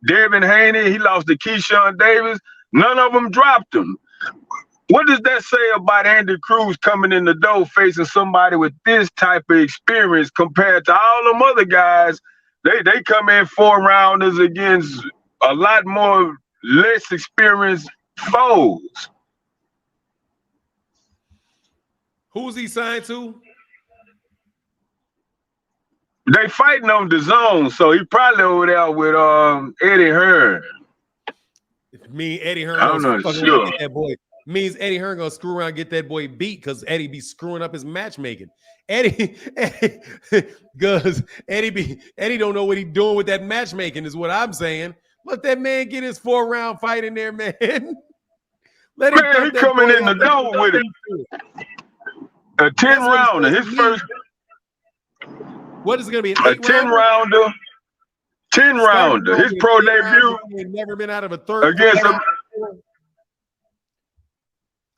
Devin Haney. He lost to Keyshawn Davis. None of them dropped him. What does that say about Andy Cruz coming in the door facing somebody with this type of experience compared to all them other guys? They come in 4-rounders against a lot more less experienced foes. Who's he signed to? They fighting on the zone, so he probably over there with Eddie Hearn. Me, Eddie Hearn. I'm not sure. Get that boy. Means Eddie Hearn gonna screw around and get that boy beat because Eddie be screwing up his matchmaking. Eddie don't know what he's doing with that matchmaking, is what I'm saying. Let that man get his 4-round fight in there, man. Let him. Man, he coming in the door with it. A 10-rounder. His first. What is it gonna be? A 10-rounder. 10-rounder. His pro debut. Never been out of a third against him.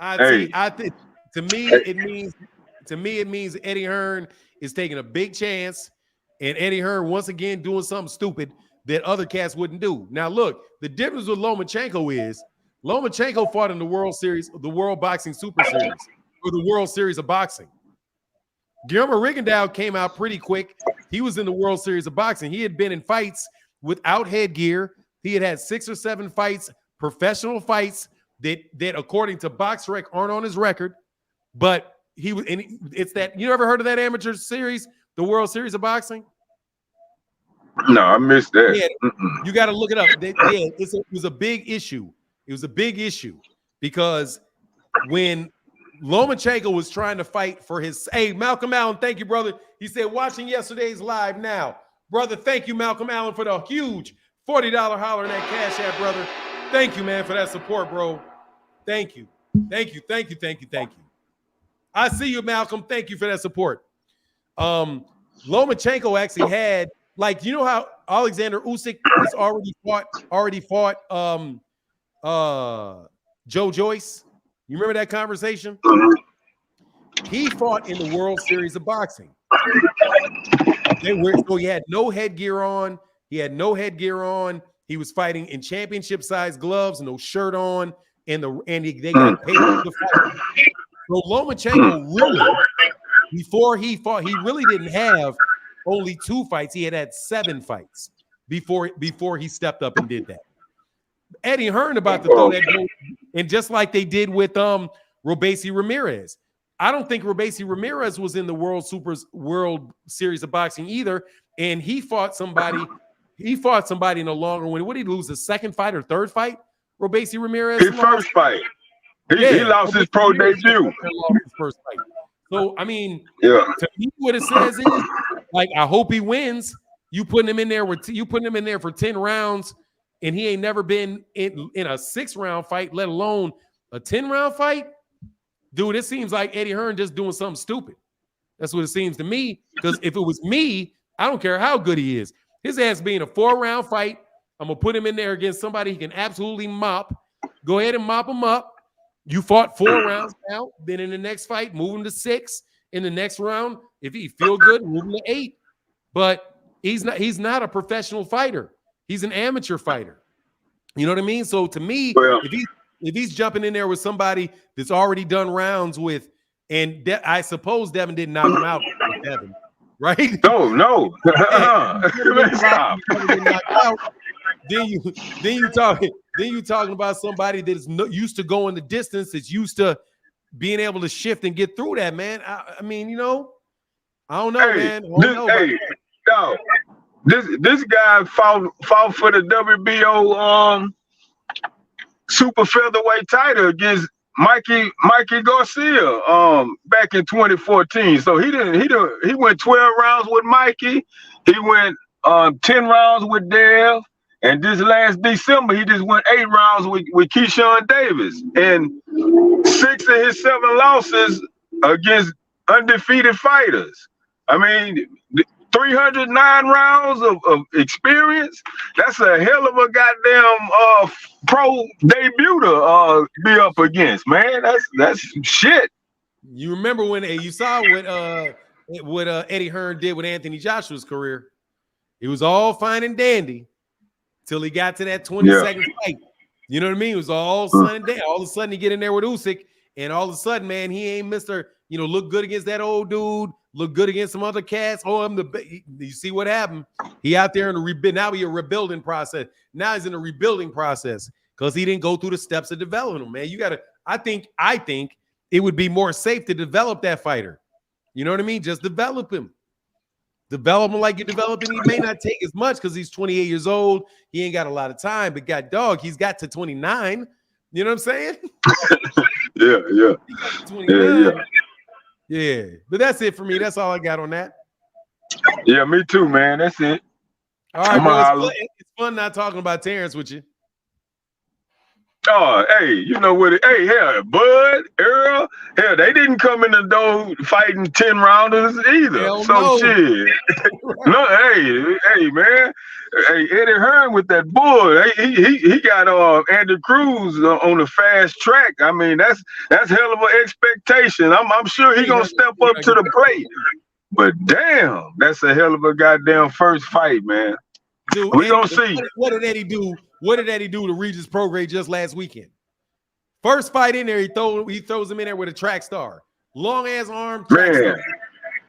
I think to me it means Eddie Hearn is taking a big chance, and Eddie Hearn once again doing something stupid that other cats wouldn't do. Now look, the difference with Lomachenko is Lomachenko fought in the World Series, the World Boxing Super Series, or the World Series of Boxing. Guillermo Rigondeaux came out pretty quick. He was in the World Series of Boxing. He had been in fights without headgear. He had 6 or 7 fights, professional fights, that according to BoxRec aren't on his record, but he was. And it's that, you ever heard of that amateur series, the World Series of Boxing? No, I missed that. Yeah, you got to look it up. It was a big issue. It was a big issue because when Lomachenko was trying to fight for his, hey, Malcolm Allen, thank you, brother. He said, watching yesterday's live now, brother. Thank you, Malcolm Allen, for the huge $40 holler in that Cash App, brother. Thank you, man, for that support, bro. Thank you. Thank you. Thank you. Thank you. Thank you. I see you, Malcolm. Thank you for that support. Lomachenko actually had, like, you know how Alexander Usyk has already fought Joe Joyce? You remember that conversation? He fought in the World Series of Boxing. So he had no headgear on. He was fighting in championship-sized gloves, no shirt on, and they got paid for the fight. So Lomachenko really, before he fought, he really didn't have only 2 fights. He had 7 fights. before he stepped up and did that. Eddie Hearn about to throw that goal, and just like they did with Robeisy Ramirez. I don't think Robeisy Ramirez was in the World Series of Boxing either, and he fought somebody. He fought somebody in a longer one. What did he lose? The second fight or third fight? Robeisy Ramirez. His first fight. He lost his pro debut. His first fight. So I mean, to me, what it says is, like, I hope he wins. You putting him in there for 10 rounds, and he ain't never been in a 6-round fight, let alone a 10-round fight. Dude, it seems like Eddie Hearn just doing something stupid. That's what it seems to me. Because if it was me, I don't care how good he is. His ass being a 4-round fight, I'm gonna put him in there against somebody he can absolutely mop. Go ahead and mop him up. You fought 4 rounds now. Then in the next fight, move him to 6. In the next round, if he feel good, move him to 8. But he's not a professional fighter. He's an amateur fighter. You know what I mean? So to me, if he's jumping in there with somebody that's already done rounds with, and I suppose Devin didn't knock him out with Devin, right? No. Stop. Then you talking about somebody that is used to going the distance, that's used to being able to shift and get through that, man. I mean, you know, I don't know, man. This guy fought for the WBO super featherweight title against Mikey Garcia back in 2014. So he went 12 rounds with Mikey. He went 10 rounds with Dev. And this last December, he just went 8 rounds with Keyshawn Davis. And 6 of his 7 losses against undefeated fighters. I mean, 309 rounds of experience. That's a hell of a goddamn pro debut to be up against, man. That's shit. You remember when you saw what Eddie Hearn did with Anthony Joshua's career? It was all fine and dandy till he got to that 22nd fight. You know what I mean? It was all sun and day. All of a sudden, he get in there with Usyk, and all of a sudden, man, he ain't Mr. Look good against that old dude. Look good against some other cats. You see what happened? He out there in a now he a rebuilding process. Now he's in a rebuilding process because he didn't go through the steps of developing him, man. You gotta. I think it would be more safe to develop that fighter. You know what I mean? Just develop him. Develop him like you're developing. He may not take as much because he's 28 years old. He ain't got a lot of time, but he's got to 29. You know what I'm saying? Yeah. But that's it for me. That's all I got on that. Yeah, me too, man. That's it. All right, bro. It's fun not talking about Terence with you. Oh, hey, you know what? Hey, hell, Bud, Errol, hell, they didn't come in the door fighting 10 rounders either. Hell so no. Shit. No, hey, man. Hey, Eddie Hearn with that bull. He got Andy Cruz on the fast track. I mean, that's hell of an expectation. I'm sure he's gonna step up to the plate. But damn, that's a hell of a goddamn first fight, man. Dude, we gonna see. What did Eddie do? What did Eddie do to Regis Prograis just last weekend? First fight in there, he throws him in there with a track star. Long ass arm, track star.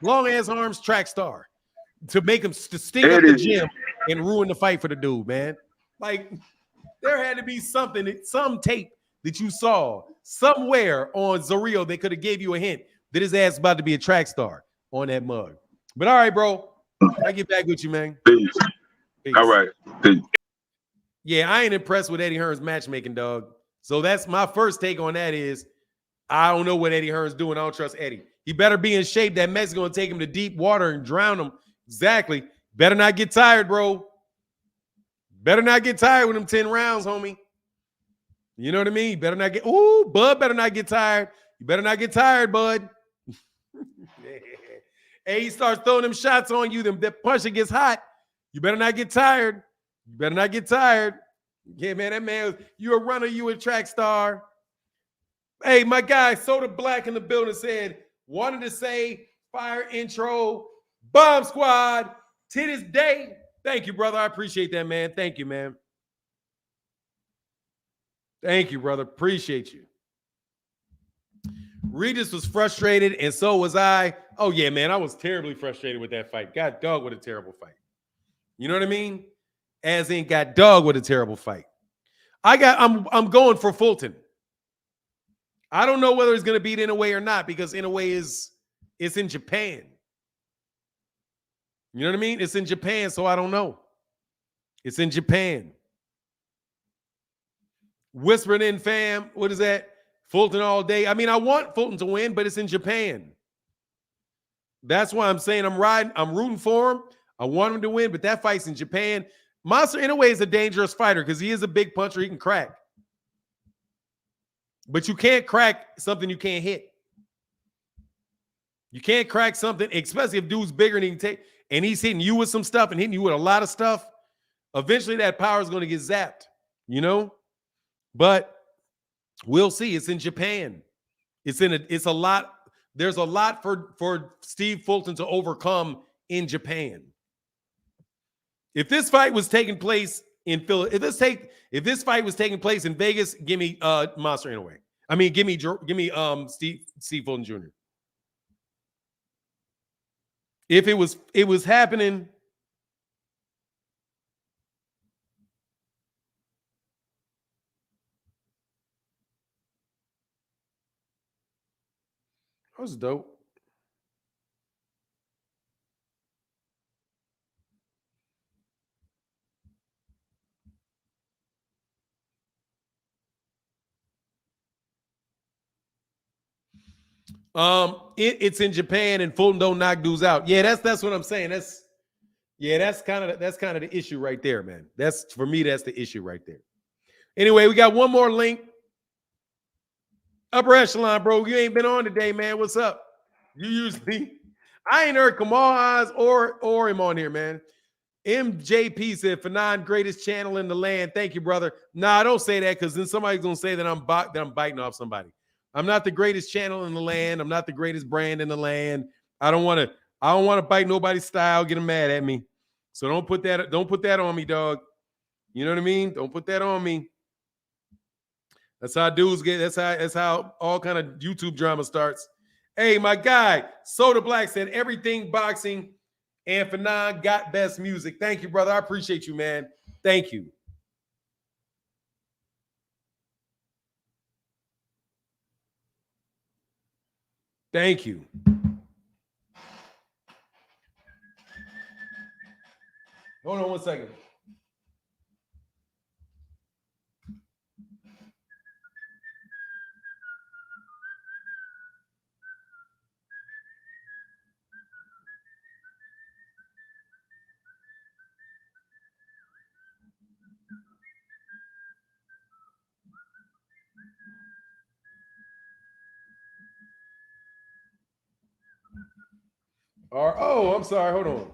Long ass arms, track star. To make him sting up the gym and ruin the fight for the dude, man. Like, there had to be some tape that you saw somewhere on Zorrillo that could have gave you a hint that his ass is about to be a track star on that mug. But all right, bro. I get back with you, man. Peace. All right. Peace. Yeah, I ain't impressed with Eddie Hearn's matchmaking, dog. So that's my first take on that is I don't know what Eddie Hearn's doing. I don't trust Eddie. He better be in shape. That mess is going to take him to deep water and drown him. Exactly. Better not get tired, bro. Better not get tired with them 10 rounds, homie. You know what I mean? Better not get, Bud better not get tired. You better not get tired, Bud. Hey, he starts throwing them shots on you. That puncher gets hot. You better not get tired. You better not get tired. Yeah, man, that man, you a runner, you a track star. Hey, my guy, Soda Black in the building said, wanted to say fire intro, Bomb Squad, to this day. Thank you, brother. I appreciate that, man. Thank you, man. Thank you, brother. Appreciate you. Regis was frustrated, and so was I. Oh, yeah, man, I was terribly frustrated with that fight. God dog, what a terrible fight. You know what I mean? as in got dog with a terrible fight. I'm going for Fulton. I don't know whether he's going to beat Inoue or not because Inoue it's in Japan. You know what I mean? It's in Japan, so I don't know. It's in Japan. Whispering in, fam. What is that? Fulton all day. I mean, I want Fulton to win, but it's in Japan. That's why I'm saying I'm rooting for him. I want him to win, but that fight's in Japan. Monster Inoue is a dangerous fighter because he is a big puncher. He can crack. But you can't crack something you can't hit. You can't crack something, especially if dude's bigger and he can take, and he's hitting you with some stuff and hitting you with a lot of stuff. Eventually that power is going to get zapped, you know? But we'll see. It's in Japan. It's a lot. There's a lot for Steve Fulton to overcome in Japan. If this fight was taking place in Philly, if this fight was taking place in Vegas, give me Monster Inoue. I mean, give me Steve Fulton Jr. If it was happening. That was dope. It's in Japan and Fulton don't knock dudes out. Yeah, that's what I'm saying. That's kind of the issue right there, man. That's for me, that's the issue right there. Anyway, we got one more link. Upper echelon, bro. You ain't been on today, man. What's up? You usually I ain't heard Kamal Oz or him on here, man. MJP said, Fanon, greatest channel in the land. Thank you, brother. Nah, don't say that because then somebody's gonna say that I'm biting off somebody. I'm not the greatest channel in the land. I'm not the greatest brand in the land. I don't want to bite nobody's style, get them mad at me. So don't put that on me, dog. You know what I mean? Don't put that on me. That's how dudes get, that's how all kind of YouTube drama starts. Hey, my guy, Soda Black said everything boxing and Fanon got best music. Thank you, brother. I appreciate you, man. Thank you. Thank you. Hold on 1 second. Oh, I'm sorry. Hold on.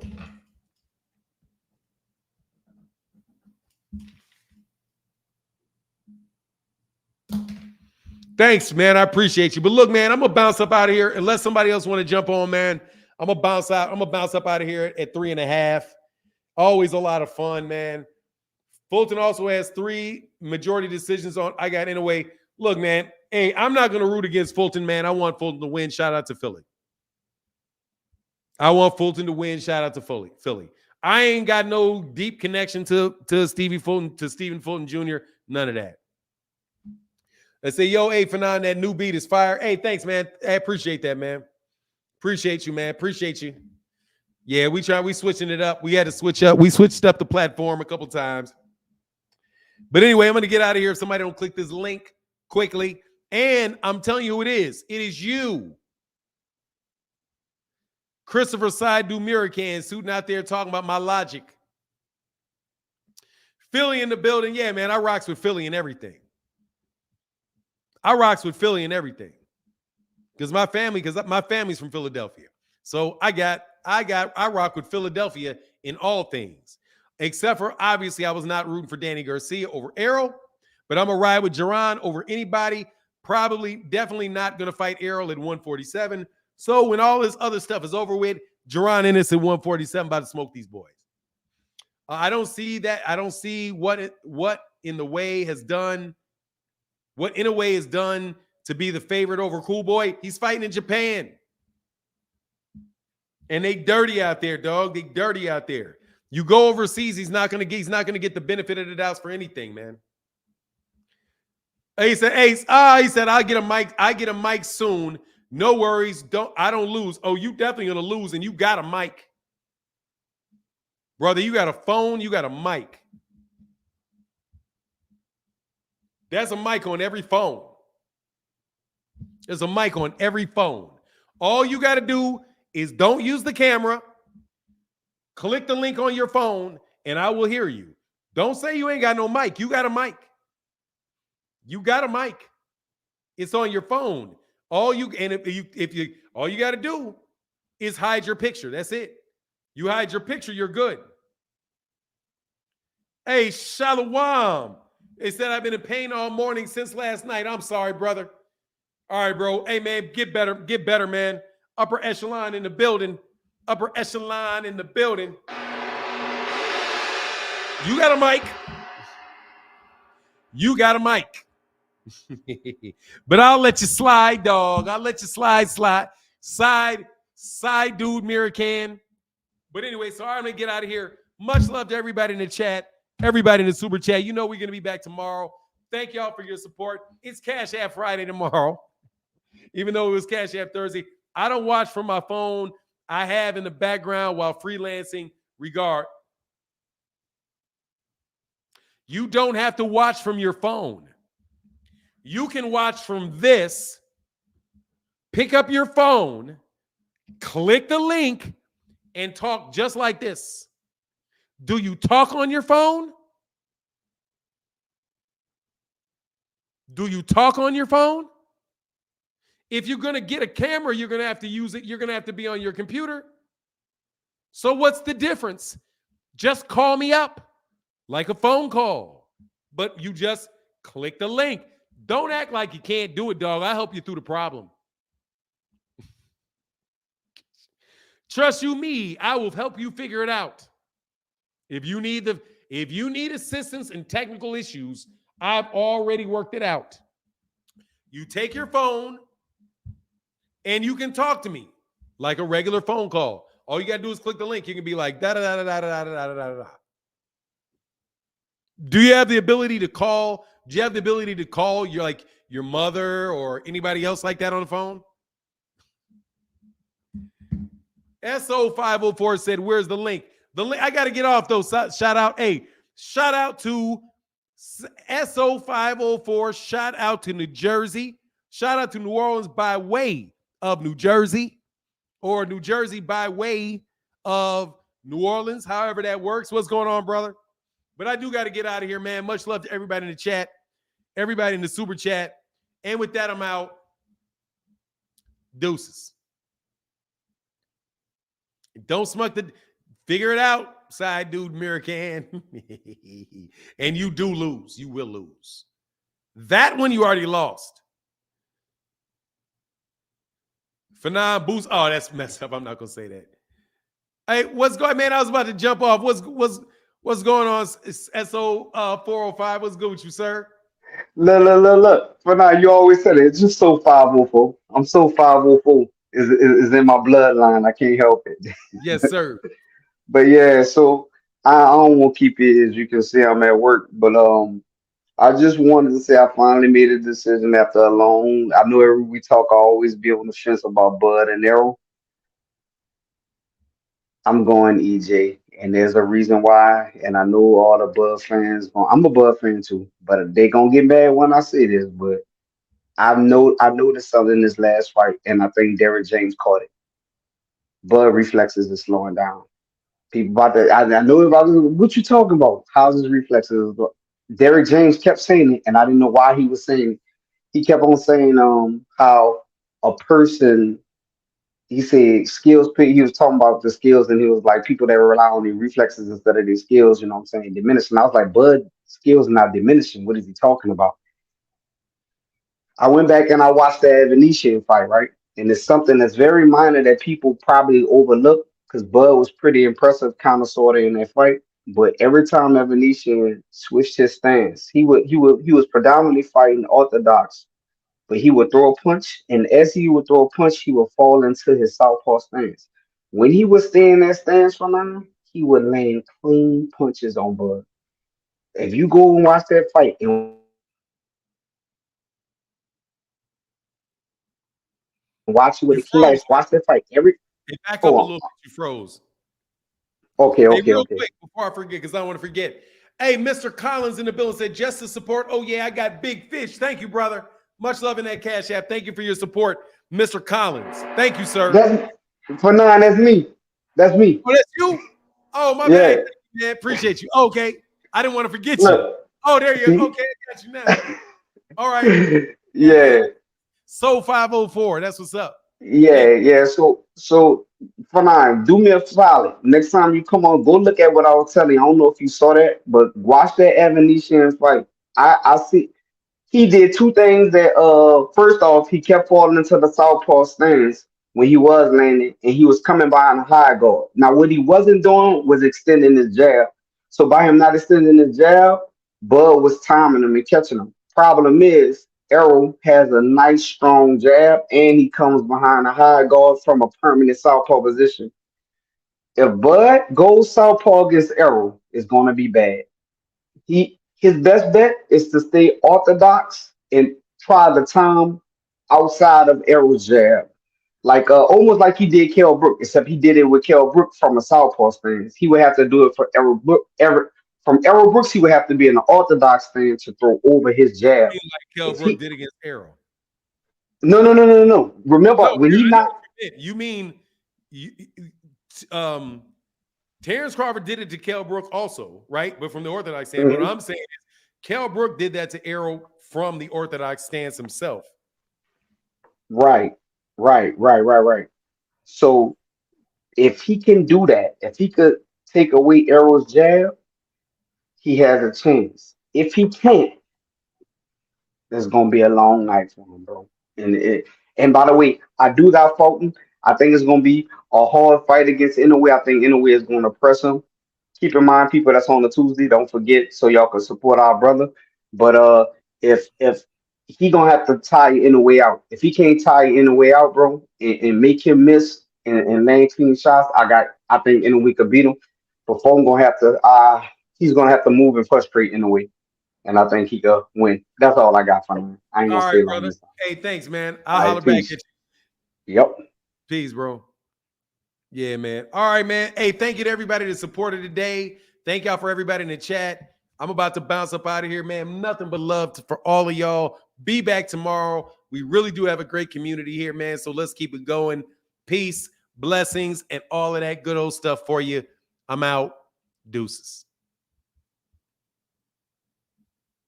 Thanks, man. I appreciate you. But look, man, I'm gonna bounce up out of here. Unless somebody else want to jump on, man. I'm gonna bounce out. I'm gonna bounce up out of here at 3.5. Always a lot of fun, man. Fulton also has 3 majority decisions on. I got Inoue. Look, man. Hey, I'm not gonna root against Fulton, man. I want Fulton to win. Shout out to Philly. I want Fulton to win. Shout out to Philly. I ain't got no deep connection to Stephen Fulton Jr. None of that. I say, yo, hey, Fanon, that new beat is fire. Hey, thanks, man. I appreciate that, man. Appreciate you, man. Appreciate you. Yeah, we switching it up. We had to switch up. We switched up the platform a couple times. But anyway, I'm going to get out of here if somebody don't click this link quickly. And I'm telling you who it is. It is you. Christopher Saidu Miracan suiting out there talking about my logic. Philly in the building. Yeah, man, I rocks with Philly and everything. I rocks with Philly and everything. Because my family's from Philadelphia. So I rock with Philadelphia in all things. Except for, obviously, I was not rooting for Danny Garcia over Errol. But I'm going to ride with Gervonta over anybody. Definitely not going to fight Errol at 147. So when all this other stuff is over with, Gervonta Ennis at 147 about to smoke these boys. I don't see that. I don't see what Inoue has done to be the favorite over Cool Boy. He's fighting in Japan. And they dirty out there, dog. They dirty out there. You go overseas, he's not gonna get the benefit of the doubt for anything, man. He said, Ace, he said, I get a mic soon. No worries. I don't lose. Oh, you definitely gonna lose, and you got a mic. Brother, you got a phone, you got a mic. There's a mic on every phone. There's a mic on every phone. All you got to do is don't use the camera. Click the link on your phone, and I will hear you. Don't say you ain't got no mic. You got a mic. You got a mic. It's on your phone. All you got to do is hide your picture. That's it. You hide your picture, you're good. Hey, Shalom. They said I've been in pain all morning since last night. I'm sorry, brother. All right, bro. Hey, man, get better, man. Upper echelon in the building. Upper echelon in the building. You got a mic. You got a mic. But I'll let you slide, dog. I'll let you slide. Side dude, mirror can. But anyway, so I'm going to get out of here. Much love to everybody in the chat. Everybody in the super chat. You know we're going to be back tomorrow. Thank y'all for your support. It's Cash App Friday tomorrow. Even though it was Cash App Thursday. I don't watch from my phone. I have in the background while freelancing. Regard. You don't have to watch from your phone. You can watch from this. Pick up your phone. Click the link. And talk just like this. Do you talk on your phone? Do you talk on your phone? If you're going to get a camera, you're going to have to use it. You're going to have to be on your computer. So what's the difference? Just call me up like a phone call. But you just click the link. Don't act like you can't do it, dog. I'll help you through the problem. Trust you me, I will help you figure it out. If you need assistance in technical issues, I've already worked it out. You take your phone and you can talk to me like a regular phone call. All you got to do is click the link. You can be like, da da da da da da da da da. Do you have the ability to call? Do you have the ability to call your mother or anybody else like that on the phone? SO504 said, where's the link? The link, I got to get off though. Shout out to SO504. Shout out to New Jersey. Shout out to New Orleans by way of New Jersey, or New Jersey by way of New Orleans, however that works. What's going on, brother? But I do got to get out of here, man. Much love to everybody in the chat, everybody in the super chat. And with that, I'm out. Deuces. Don't figure it out, side dude, mirror can. And you do lose. You will lose. That one you already lost. Fanon boost. Oh, that's messed up. I'm not gonna say that. Hey, what's going, man? I was about to jump off. What's going on? SO 405. What's good with you, sir? Look. Fanon, you always said it. It's just so 504. I'm so 504. Is in my bloodline. I can't help it. Yes, sir. But yeah, so I don't want to keep it. As you can see, I'm at work. But I just wanted to say I finally made a decision after a long. I know every we talk, I always be on the fence about Bud and Errol. I'm going EJ, and there's a reason why. And I know all the Bud fans. I'm a Bud fan too, but they gonna get mad when I say this. But I noticed something in this last fight, and I think Derrick James caught it. Bud reflexes is slowing down. People about that. I know about what you talking about. How's his reflexes? Derrick James kept saying it, and I didn't know why he was saying it. He kept on saying how a person. He said skills. He was talking about the skills, and he was like people that rely on their reflexes instead of their skills. You know what I'm saying? Diminishing. I was like, Bud, skills not diminishing. What is he talking about? I went back and I watched the Venetian fight, right? And it's something that's very minor that people probably overlook because Bud was pretty impressive, kind of sort of in that fight. But every time that Venetian switched his stance, he was predominantly fighting orthodox, but he would throw a punch, and as he would throw a punch, he would fall into his southpaw stance. When he was staying in that stance for now, he would land clean punches on Bud. If you go and watch that fight and watch it with the clean eyes, watch that fight You froze. watch that fight every. Hey, back up a Oh, little bit. You froze. okay, Hey, okay, real okay. quick before I forget, because I don't want to forget. Hey, Mr. Collins in the building said just to support. Oh yeah, I got big fish. Thank you, brother. Much love in that Cash App. Thank you for your support, Mr. Collins. Thank you, sir. That's for nine. That's me. That's me. Oh, that's you. Oh, my bad. Yeah. Thank you, man. Appreciate you. Okay, I didn't want to forget you. Look. Oh, there you See? go. Okay, I got you now. All right. Yeah. So 504. That's what's up. Yeah. So for nine, do me a solid. Next time you come on, go look at what I was telling you. I don't know if you saw that, but watch that Evan fight. I see. He did two things that first off, he kept falling into the southpaw stance when he was landing and he was coming behind a high guard. Now what he wasn't doing was extending his jab. So by him not extending his jab, Bud was timing him and catching him. Problem is Errol has a nice strong jab and he comes behind a high guard from a permanent southpaw position. If Bud goes southpaw against Errol, it's gonna be bad. His best bet is to stay orthodox and try the time outside of Errol's jab. Like almost like he did Kell Brook, except he did it with Kell Brook from a southpaw stance. He would have to do it for Errol Brook. From Errol Brooks, he would have to be in an orthodox stance to throw over his jab. Like Kell If Brook he, did against Errol. no. Remember No, when I he know not. what you meant. You mean Terence Crawford did it to Kell Brook also, right? But from the orthodox stance. But what I'm saying is Kell Brook did that to Errol from the orthodox stance himself. Right. So if he can do that, if he could take away Errol's jab, he has a chance. If he can't, it's gonna be a long night for him, bro. And by the way, I do got Fulton. I think it's gonna be a hard fight against Inoue. I think Inoue is gonna press him. Keep in mind, people, that's on the Tuesday. Don't forget, so y'all can support our brother. But if he gonna have to tie Inoue out, if he can't tie Inoue out, bro, and make him miss and land clean shots, I think Inoue could beat him. But Fulton gonna have to he's gonna have to move and frustrate Inoue. And I think he could win. That's all I got for him. I ain't All gonna right, stay long brother. this time. Hey, thanks, man. I'll All holler right, back peace. at you. Yep. Peace, bro. Yeah, man. All right, man. Hey, thank you to everybody that supported today. Thank y'all for everybody in the chat. I'm about to bounce up out of here, man. Nothing but love for all of y'all. Be back tomorrow. We really do have a great community here, man. So let's keep it going. Peace, blessings, and all of that good old stuff for you. I'm out. Deuces.